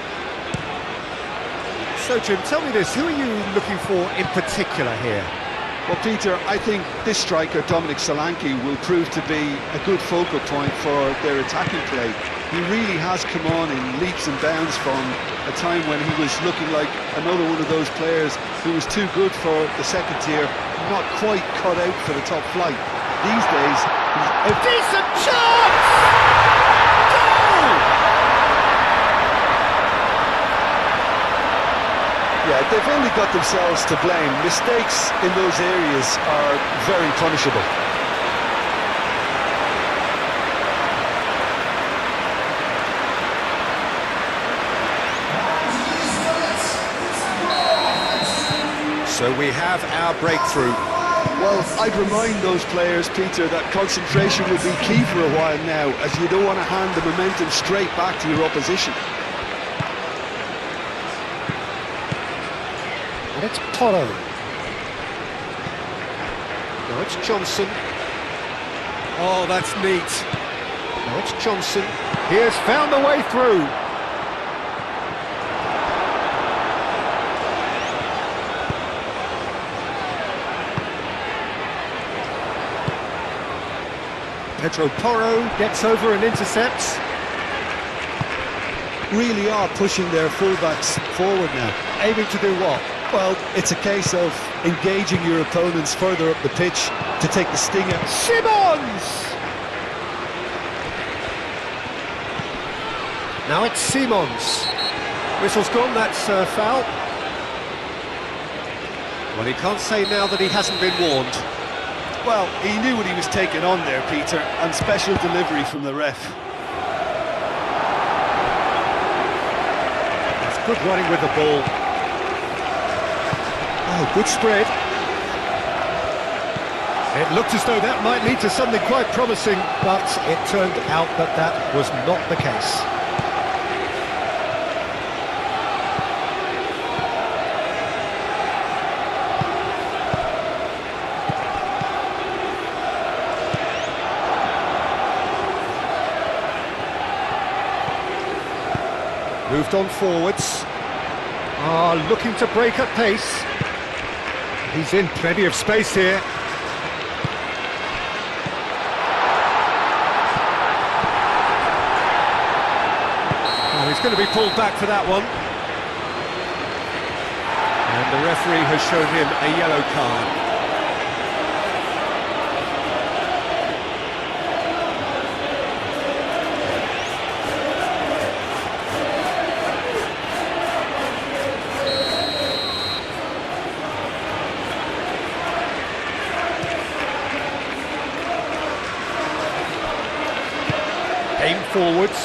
So, Jim, tell me this, who are you looking for in particular here? Well, Peter, I think this striker, Dominic Solanke, will prove to be a good focal point for their attacking play. He really has come on in leaps and bounds from a time when he was looking like another one of those players who was too good for the second tier, not quite cut out for the top flight. These days, he's a decent chance! Goal! Yeah, they've only got themselves to blame. Mistakes in those areas are very punishable. So we have our breakthrough. Well, I'd remind those players, Peter, that concentration will be key for a while now, as you don't want to hand the momentum straight back to your opposition. And it's Porro. Now it's Johnson. Oh, that's neat. Now it's Johnson. He has found the way through. Pedro Porro gets over and intercepts. Really are pushing their fullbacks forward now. Aiming to do what? Well, it's a case of engaging your opponents further up the pitch to take the sting out. Simons! Now it's Simons. Whistle's gone, that's a foul. Well, he can't say now that he hasn't been warned. Well, he knew what he was taking on there, Peter, and special delivery from the ref. That's good running with the ball. Oh, good spread. It looked as though that might lead to something quite promising, but it turned out that that was not the case. Moved on forwards. Looking to break at pace. He's in plenty of space here. Oh, he's going to be pulled back for that one. And the referee has shown him a yellow card. Aim forwards.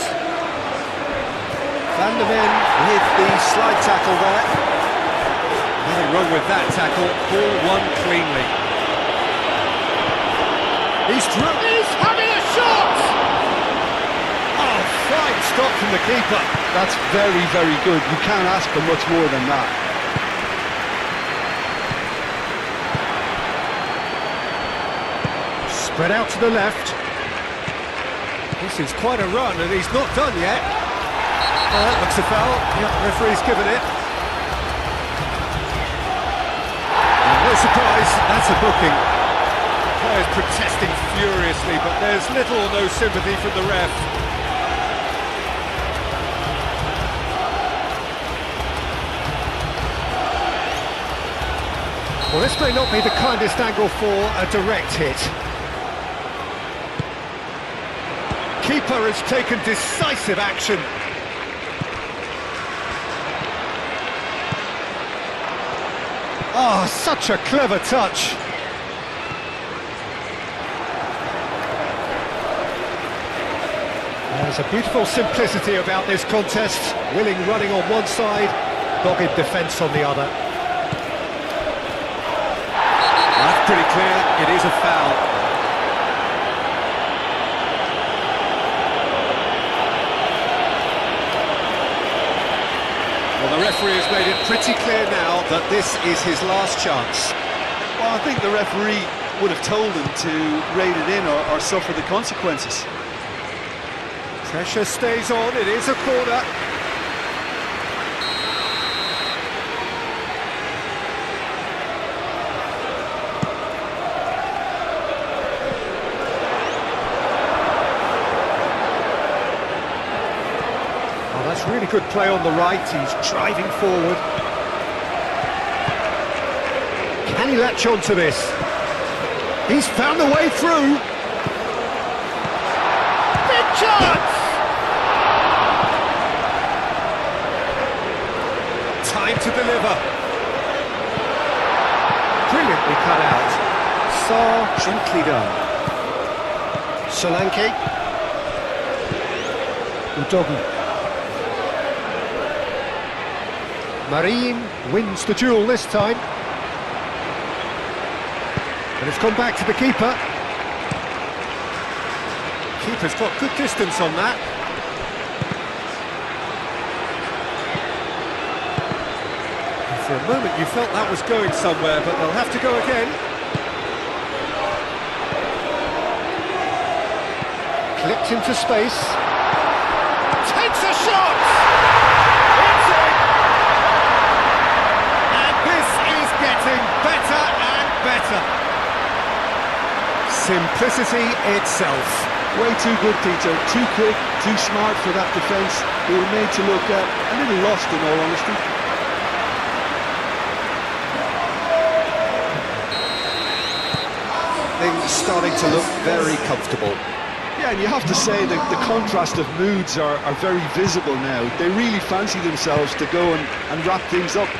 Van der Ven with the slide tackle there. Nothing wrong with that tackle. Ball won cleanly. He's through. He's having a shot! Oh, fine stop from the keeper. That's very, very good. You can't ask for much more than that. Spread out to the left. This is quite a run, and he's not done yet. That looks a foul. Yep, referee's given it. And no surprise, that's a booking. Players protesting furiously, but there's little or no sympathy from the ref. Well, this may not be the kindest angle for a direct hit. Keeper has taken decisive action. Oh, such a clever touch. There's a beautiful simplicity about this contest. Willing running on one side, dogged defence on the other. That's pretty clear, it is a foul. Well, the referee has made it pretty clear now that this is his last chance. Well, I think the referee would have told him to rate it in or suffer the consequences. Pressure stays on, it is a corner. Oh, that's really good play on the right, he's driving forward. Can he latch on to this? He's found a way through. Big chance! Time to deliver. Brilliantly cut out. Sarr, gently done. Solanke. Udogu. Marine wins the duel this time. And it's gone back to the keeper. Keeper's got good distance on that. For a moment you felt that was going somewhere, but they'll have to go again. Clipped into space. Takes a shot! It's in! And this is getting better and better. Simplicity itself. Way too good, Peter. Too quick, too smart for that defence. They were made to look a little lost, in all honesty. Things starting to look very comfortable. Yeah, and you have to say that the contrast of moods are very visible now. They really fancy themselves to go and wrap things up.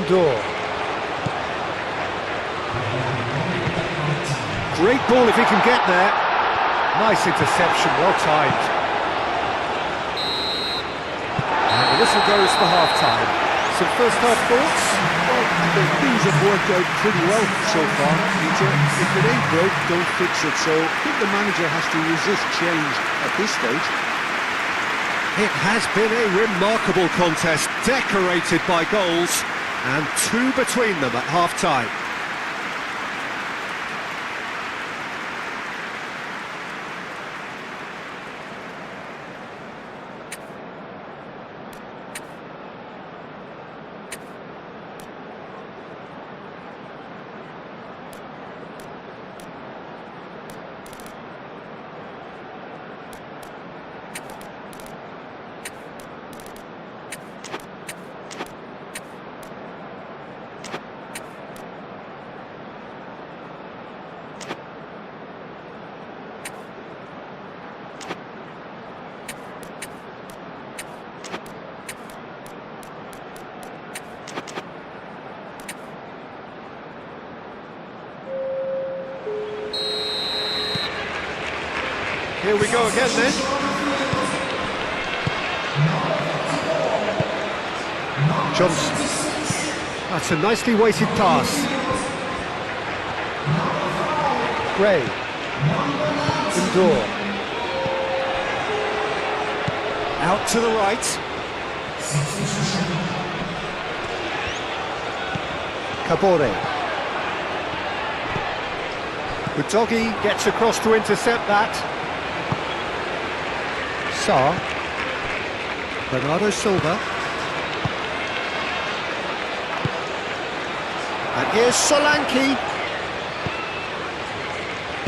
Door. Great ball if he can get there. Nice interception, well timed. And the whistle goes for half-time. Some first-half thoughts? Well, I think things have worked out pretty well so far, Peter. If it ain't broke, don't fix it. So I think the manager has to resist change at this stage. It has been a remarkable contest, decorated by goals, and two between them at half-time. Here we go again then. Johnson. That's a nicely weighted pass. Gray. Indoor. Out to the right. Kabore. Udogi gets across to intercept that. Sarr. Bernardo Silva. And here's Solanke.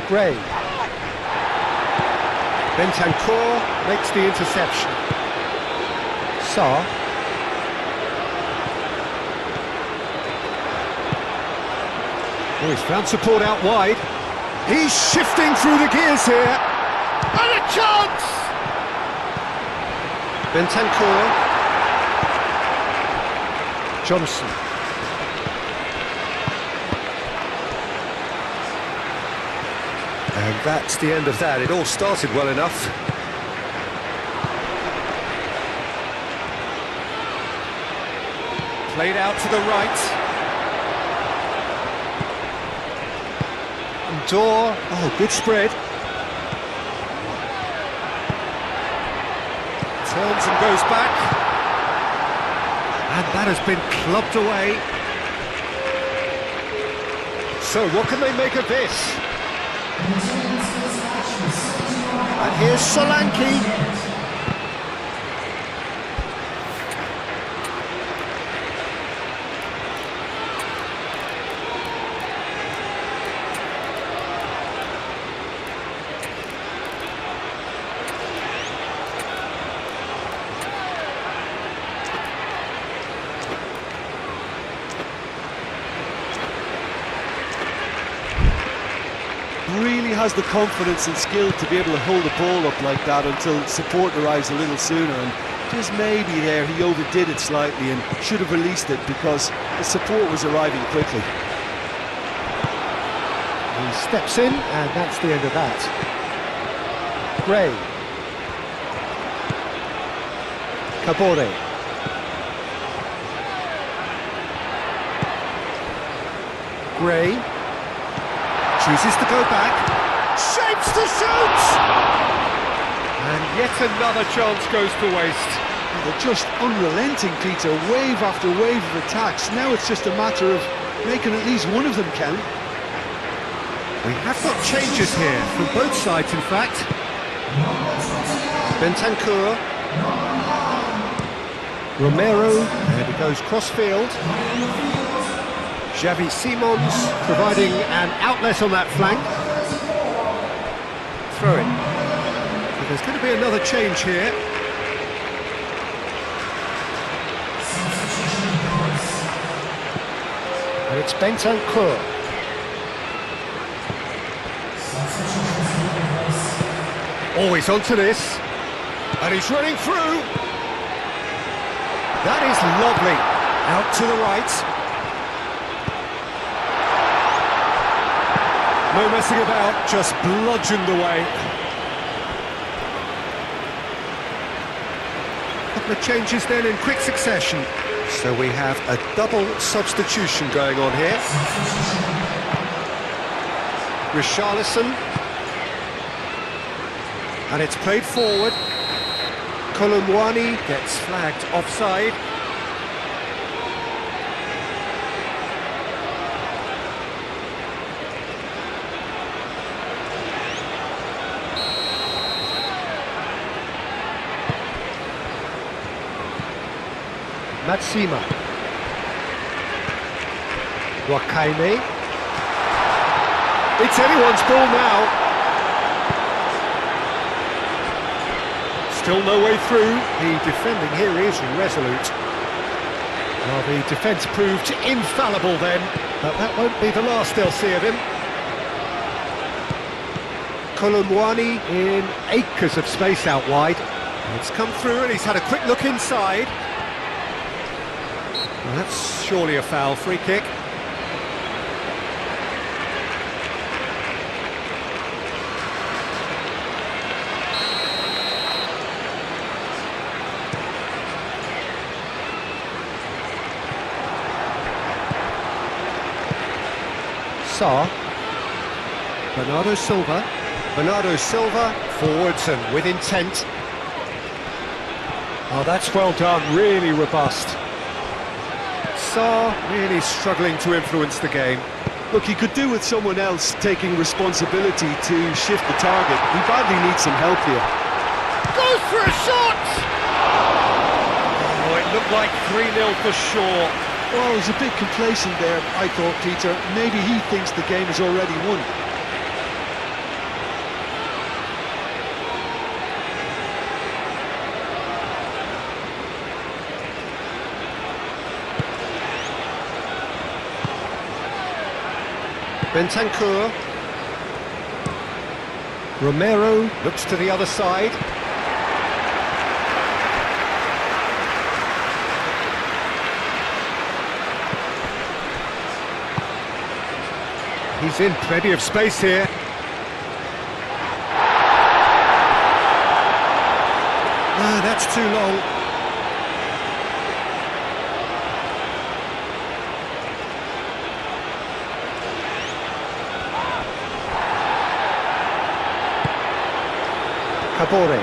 Gray. Bentancur makes the interception. Sarr. Oh, he's found support out wide. He's shifting through the gears here. And a chance! Bentancur. Johnson. And that's the end of that. It all started well enough. Played out to the right. Door. Oh, good spread. Turns and goes back. And that has been clubbed away. So what can they make of this? And here's Solanke. Really has the confidence and skill to be able to hold the ball up like that until support arrives a little sooner, and just maybe there he overdid it slightly and should have released it because the support was arriving quickly. He steps in and that's the end of that. Gray. Kabore. Gray. Chooses to go back. Shapes to shoot! And yet another chance goes to waste. They're just unrelenting, Peter, wave after wave of attacks. Now it's just a matter of making at least one of them count. We have got changes here, from both sides in fact. Bentancur. Romero, and he goes cross-field. Xavi Simons providing an outlet on that flank. Throw in. But there's going to be another change here. And it's Bentancur. Always onto this. And he's running through. That is lovely. Out to the right. No messing about, just bludgeoned away. Couple of changes then in quick succession. So we have a double substitution going on here. Richarlison. And it's played forward. Kolomwani gets flagged offside. Matsima. Wakaime. It's anyone's ball now. Still no way through. The defending here is resolute. Well, the defence proved infallible then, but that won't be the last they'll see of him. Kolomwani in acres of space out wide. It's come through and he's had a quick look inside. Well, that's surely a foul, free kick. Sarr. Bernardo Silva. Bernardo Silva forwards and with intent. Oh, that's well done, really robust. Sarr really struggling to influence the game. Look, he could do with someone else taking responsibility to shift the target. He badly needs some help here. Goes for a shot! Oh, it looked like 3-0 for sure. Well, he's a bit complacent there, I thought, Peter. Maybe he thinks the game is already won. Bentancur. Romero looks to the other side. He's in plenty of space here. Ah, that's too long. Kabore.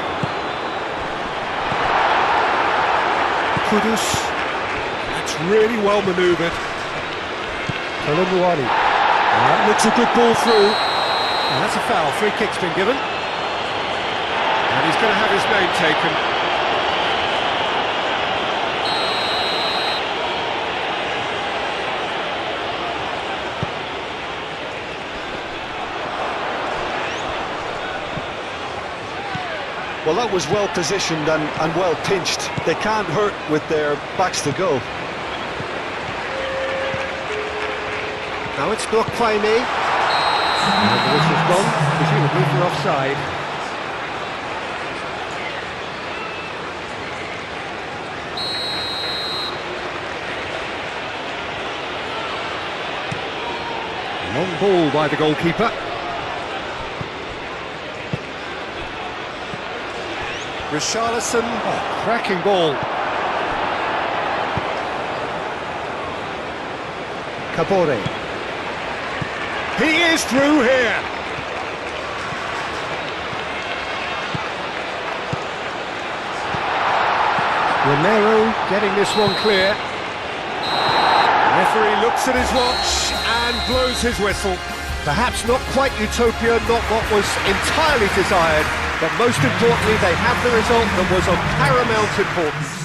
Kudus. That's really well manoeuvred. Kolomwani. That looks a good ball through. And that's a foul. Free kick's been given. And he's going to have his name taken. Well, that was well positioned and well pinched. They can't hurt with their backs to go. Now it's Wrexham. And the whistle's gone, presumably for offside. Long ball by the goalkeeper. Richarlison, oh, cracking ball. Kabore. He is through here. Romero getting this one clear. Referee looks at his watch and blows his whistle. Perhaps not quite utopia, not what was entirely desired, but most importantly they have the result that was of paramount importance.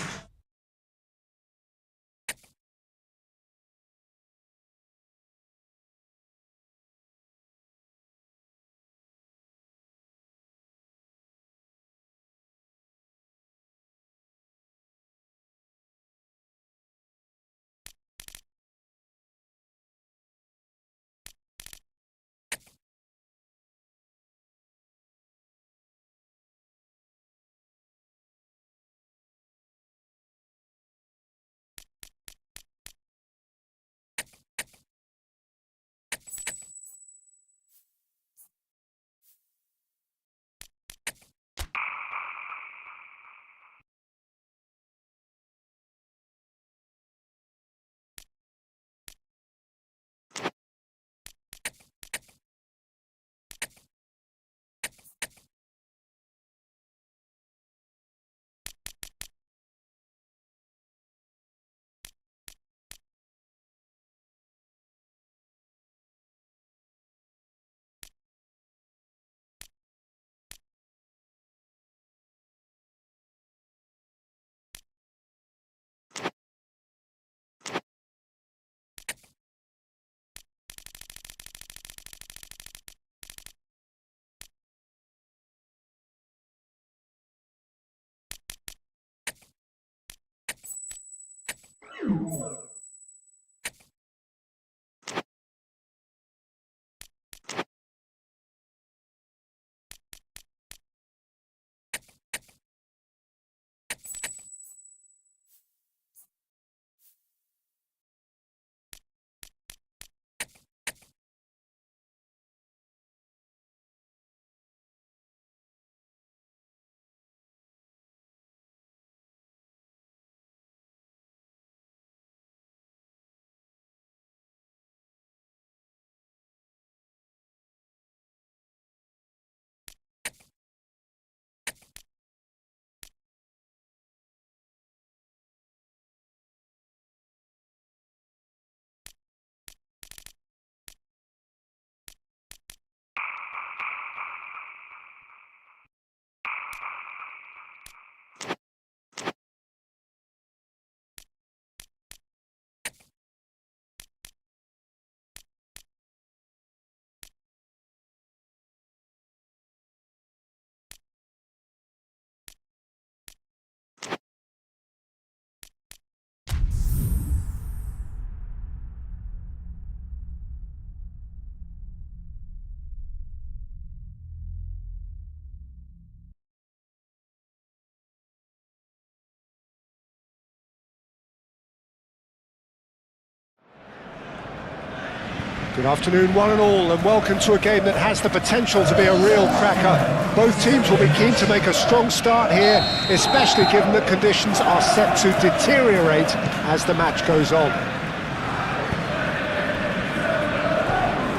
Good afternoon, one and all, and welcome to a game that has the potential to be a real cracker. Both teams will be keen to make a strong start here, especially given that conditions are set to deteriorate as the match goes on.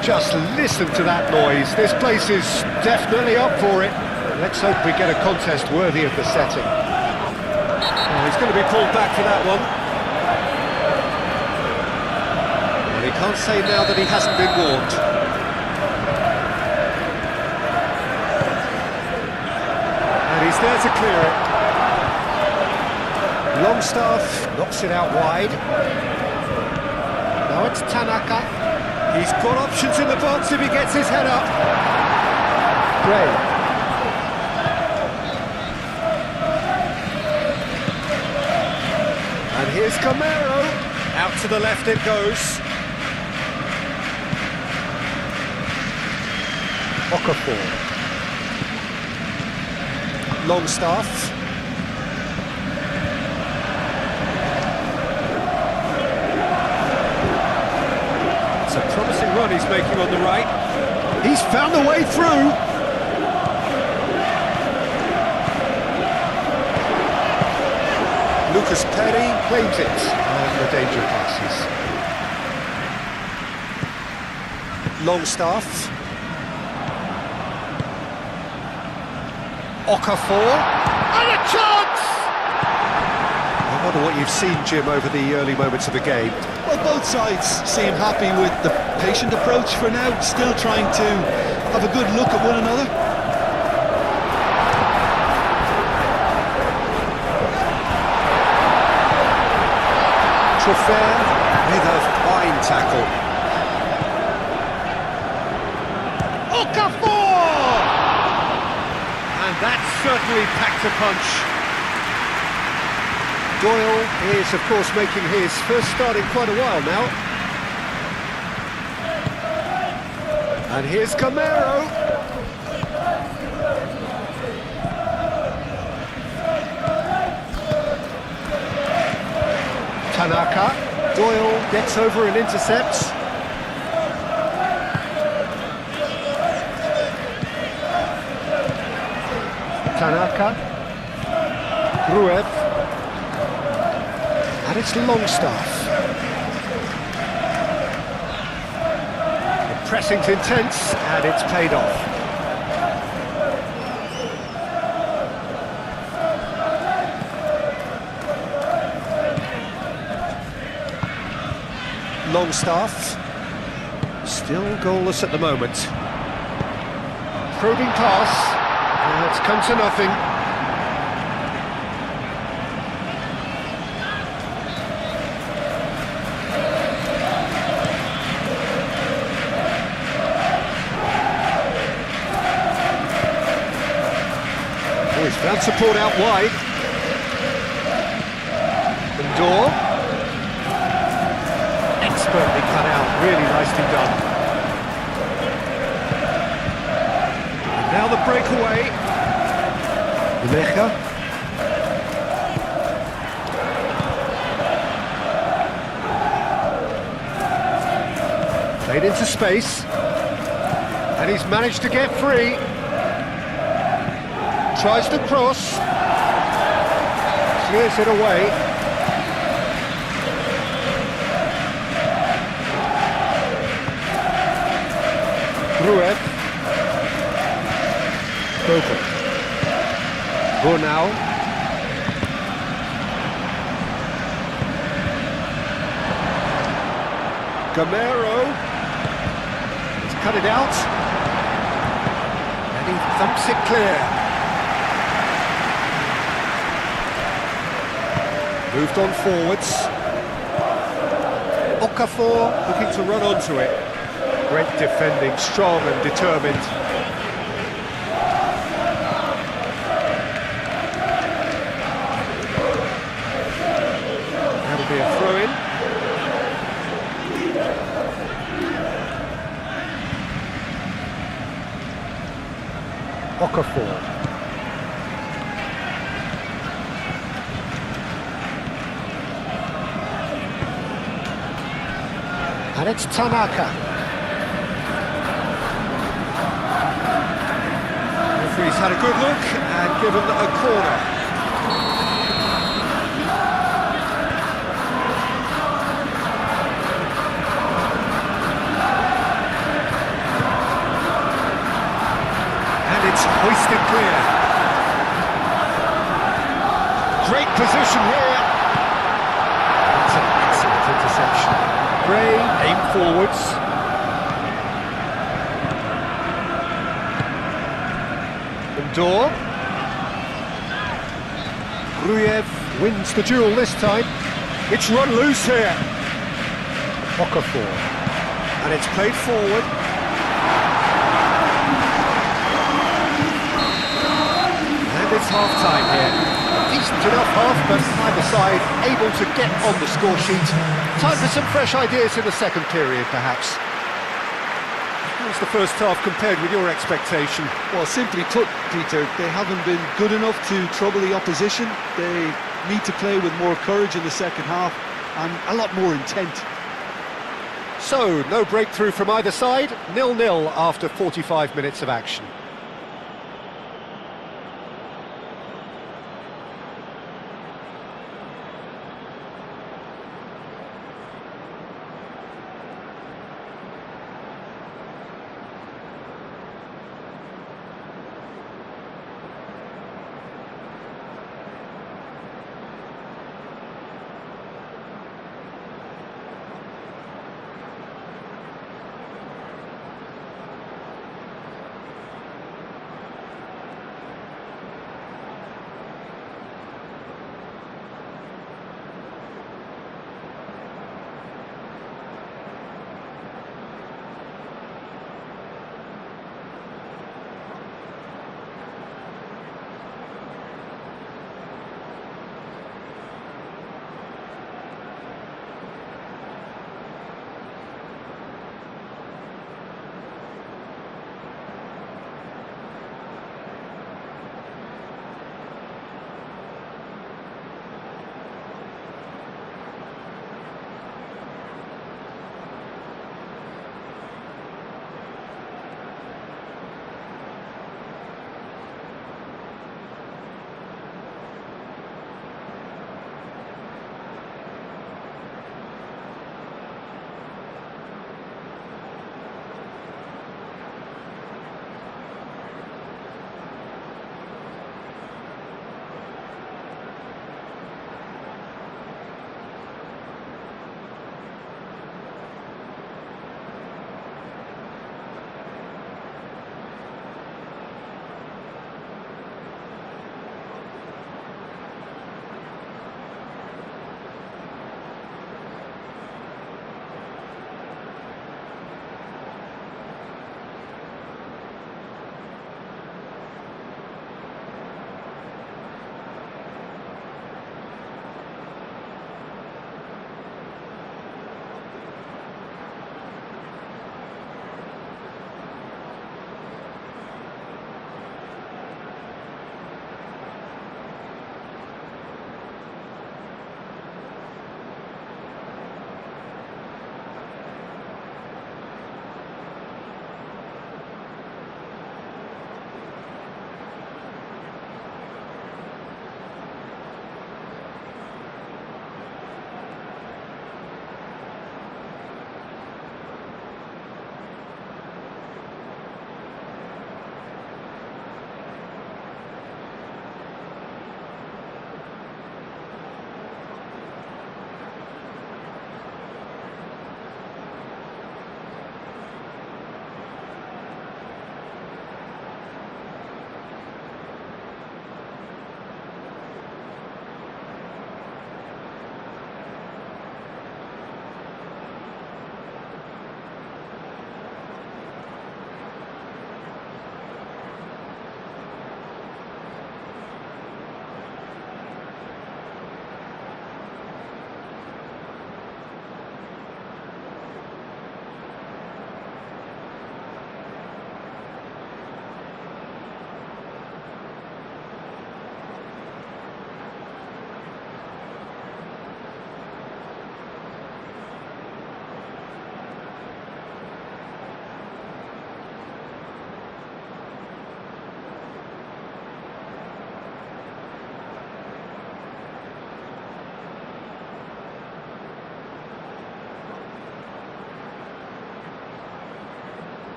Just listen to that noise. This place is definitely up for it. Let's hope we get a contest worthy of the setting. Oh, he's going to be pulled back for that one. He can't say now that he hasn't been warned. And he's there to clear it. Longstaff knocks it out wide. Now it's Tanaka. He's got options in the box if he gets his head up. Gray. And here's Camero. Out to the left it goes. Okafor. Longstaff. It's a promising run he's making on the right. He's found the way through. Lucas Perry claims it, and the danger passes. Longstaff. Okafor. And a chance! I wonder what you've seen, Jim, over the early moments of the game. Well, both sides seem happy with the patient approach for now, still trying to have a good look at one another. Trofair with a fine tackle. Okafor! And that certainly packed a punch. Doyle is, of course, making his first start in quite a while now. And here's Camero. Tanaka. Doyle gets over and intercepts. Tanaka. Gruev. And it's Longstaff. The pressing's intense, and it's paid off. Longstaff, still goalless at the moment. Probing pass, and it's come to nothing. Oh, he's found support out wide. Door. Expertly cut out, really nicely done. And now the breakaway. Lecha. Played into space. And he's managed to get free. Tries to cross. Clears it away. Gruev. Vogel. Gonau. Camero. He's cut it out. And he thumps it clear. Moved on forwards. Okafor looking to run onto it. Great defending, strong and determined. That'll be a throw-in. Okafor. And it's Tanaka. He's had a good look and given a corner. And it's hoisted clear. Great position here. That's an excellent interception. Gray, aim forwards. Door. Gruev wins the duel this time. It's run loose here. Okafor. And it's played forward. And it's half-time here. A decent enough half, but either side able to get on the score sheet. Time for some fresh ideas in the second period, perhaps. How's the first half compared with your expectation? Well, simply put, Peter, they haven't been good enough to trouble the opposition. They need to play with more courage in the second half and a lot more intent. So, no breakthrough from either side, 0-0 after 45 minutes of action.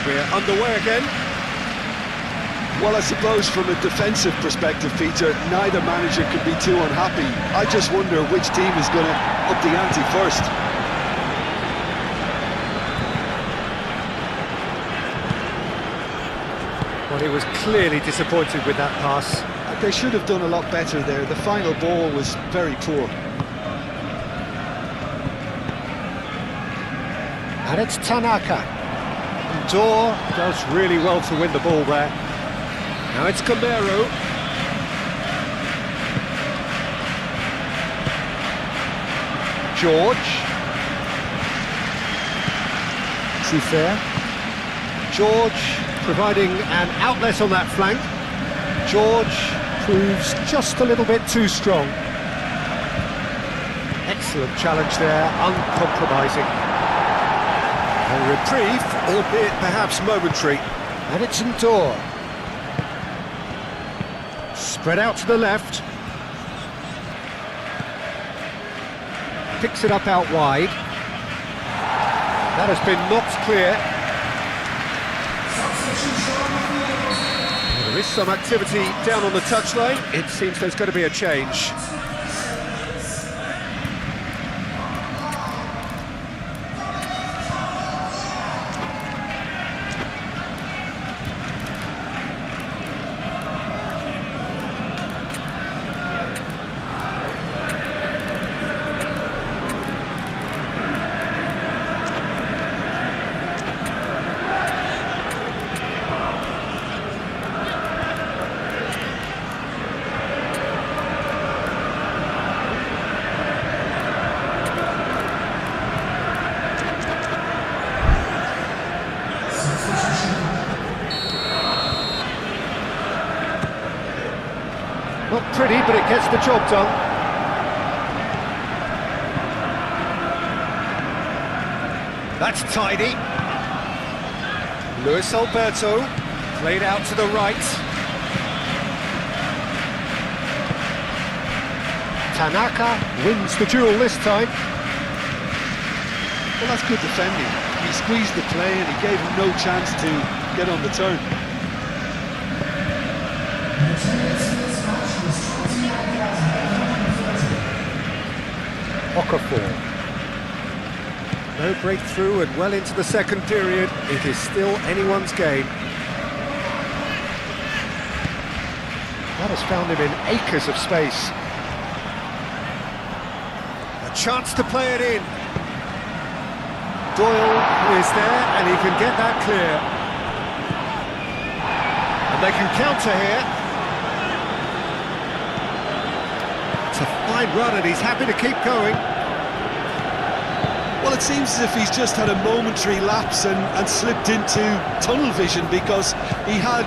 We're underway again. Well, I suppose from a defensive perspective, Peter, neither manager could be too unhappy. I just wonder which team is going to up the ante first. Well, he was clearly disappointed with that pass. They should have done a lot better there. The final ball was very poor. And it's Tanaka. And Dor does really well to win the ball there. Now it's Camero. George. Soufer. George providing an outlet on that flank. George proves just a little bit too strong. Excellent challenge there, uncompromising. A reprieve, albeit perhaps momentary. And it's Dor. Spread out to the left. Picks it up out wide. That has been knocked clear. There is some activity down on the touchline. It seems there's going to be a change. Not pretty, but it gets the job done. That's tidy. Luis Alberto, played out to the right. Tanaka wins the duel this time. Well, that's good defending. He squeezed the play and he gave him no chance to get on the turn. Okafor. No breakthrough and well into the second period. It is still anyone's game. That has found him in acres of space. A chance to play it in. Doyle is there and he can get that clear. And they can counter here. It's a fine run and he's happy to keep going. Well, it seems as if he's just had a momentary lapse and slipped into tunnel vision because he had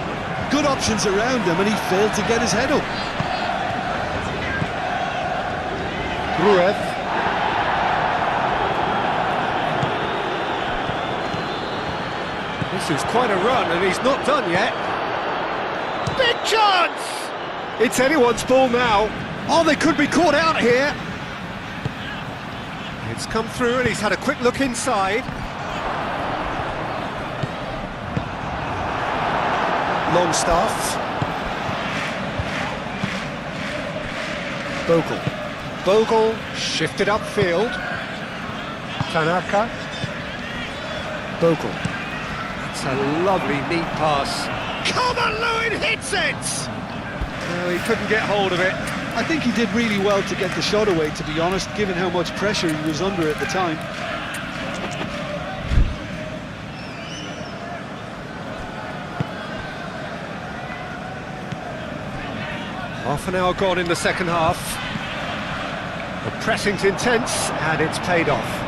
good options around him and he failed to get his head up. Gruev. This is quite a run and he's not done yet. Big chance! It's anyone's ball now. Oh, they could be caught out here. It's come through and he's had a quick look inside. Longstaff. Bogle. Bogle shifted upfield. Tanaka. Bogle. It's a lovely, neat pass. Come on, Lewin hits it! No, he couldn't get hold of it. I think he did really well to get the shot away, to be honest, given how much pressure he was under at the time. Half an hour gone in the second half. The pressing's intense and it's paid off.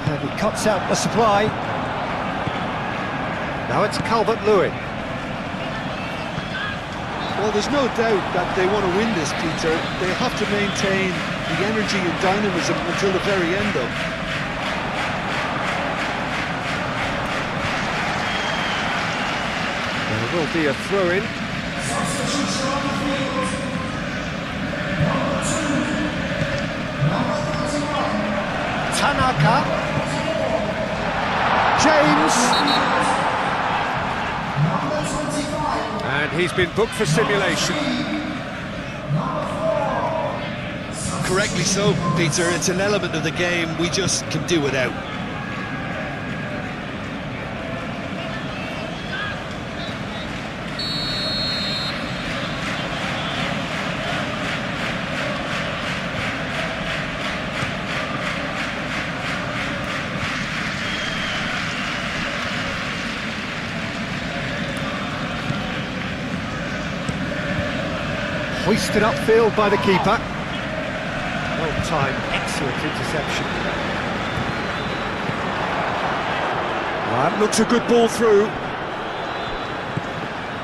And he cuts out the supply. Now it's Calvert-Lewin. Well, there's no doubt that they want to win this, Peter. They have to maintain the energy and dynamism until the very end, though. There will be a throw-in. Tanaka. James. And he's been booked for simulation. Correctly so, Peter. It's an element of the game we just can do without. Hoisted upfield by the keeper. Well timed, excellent interception. That looks a good ball through.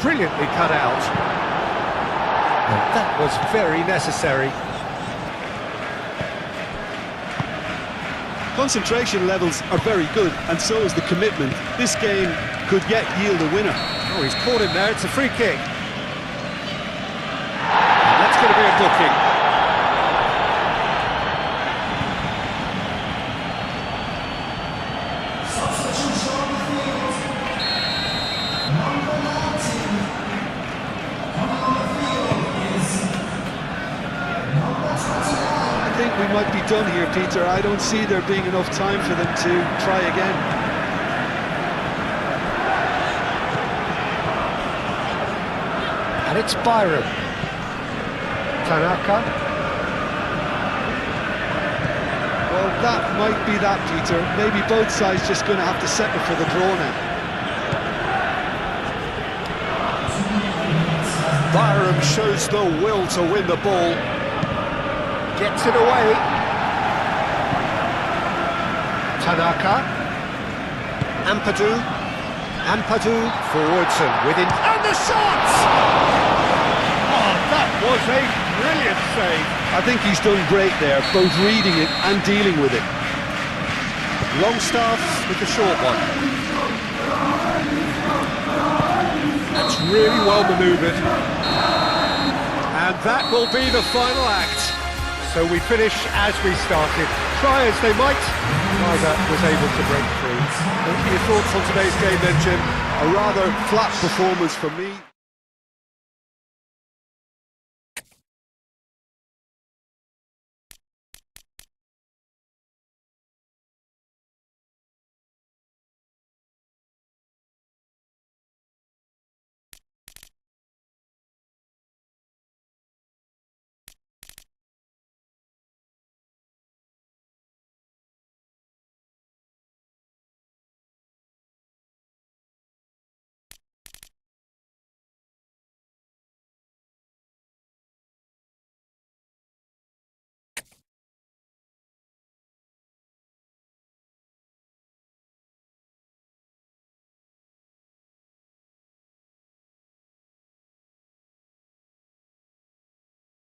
Brilliantly cut out. And that was very necessary. Concentration levels are very good, and so is the commitment. This game could yet yield a winner. Oh, he's caught him there, it's a free kick. And that's going to be a booking. I think we might be done here, Peter. I don't see there being enough time for them to try again. And it's Byram. Tanaka. Well, that might be that, Peter. Maybe both sides just going to have to settle for the draw now. Byram shows the will to win the ball. Gets it away. Tanaka. Ampadu forwards and within. And the shot! Oh, that was a brilliant save. I think he's done great there, both reading it and dealing with it. Longstaff with the short one. That's really well manoeuvred. And that will be the final act. So we finish as we started. Try as they might, neither was able to break free. What are your thoughts on today's game then, Jim? A rather flat performance from me.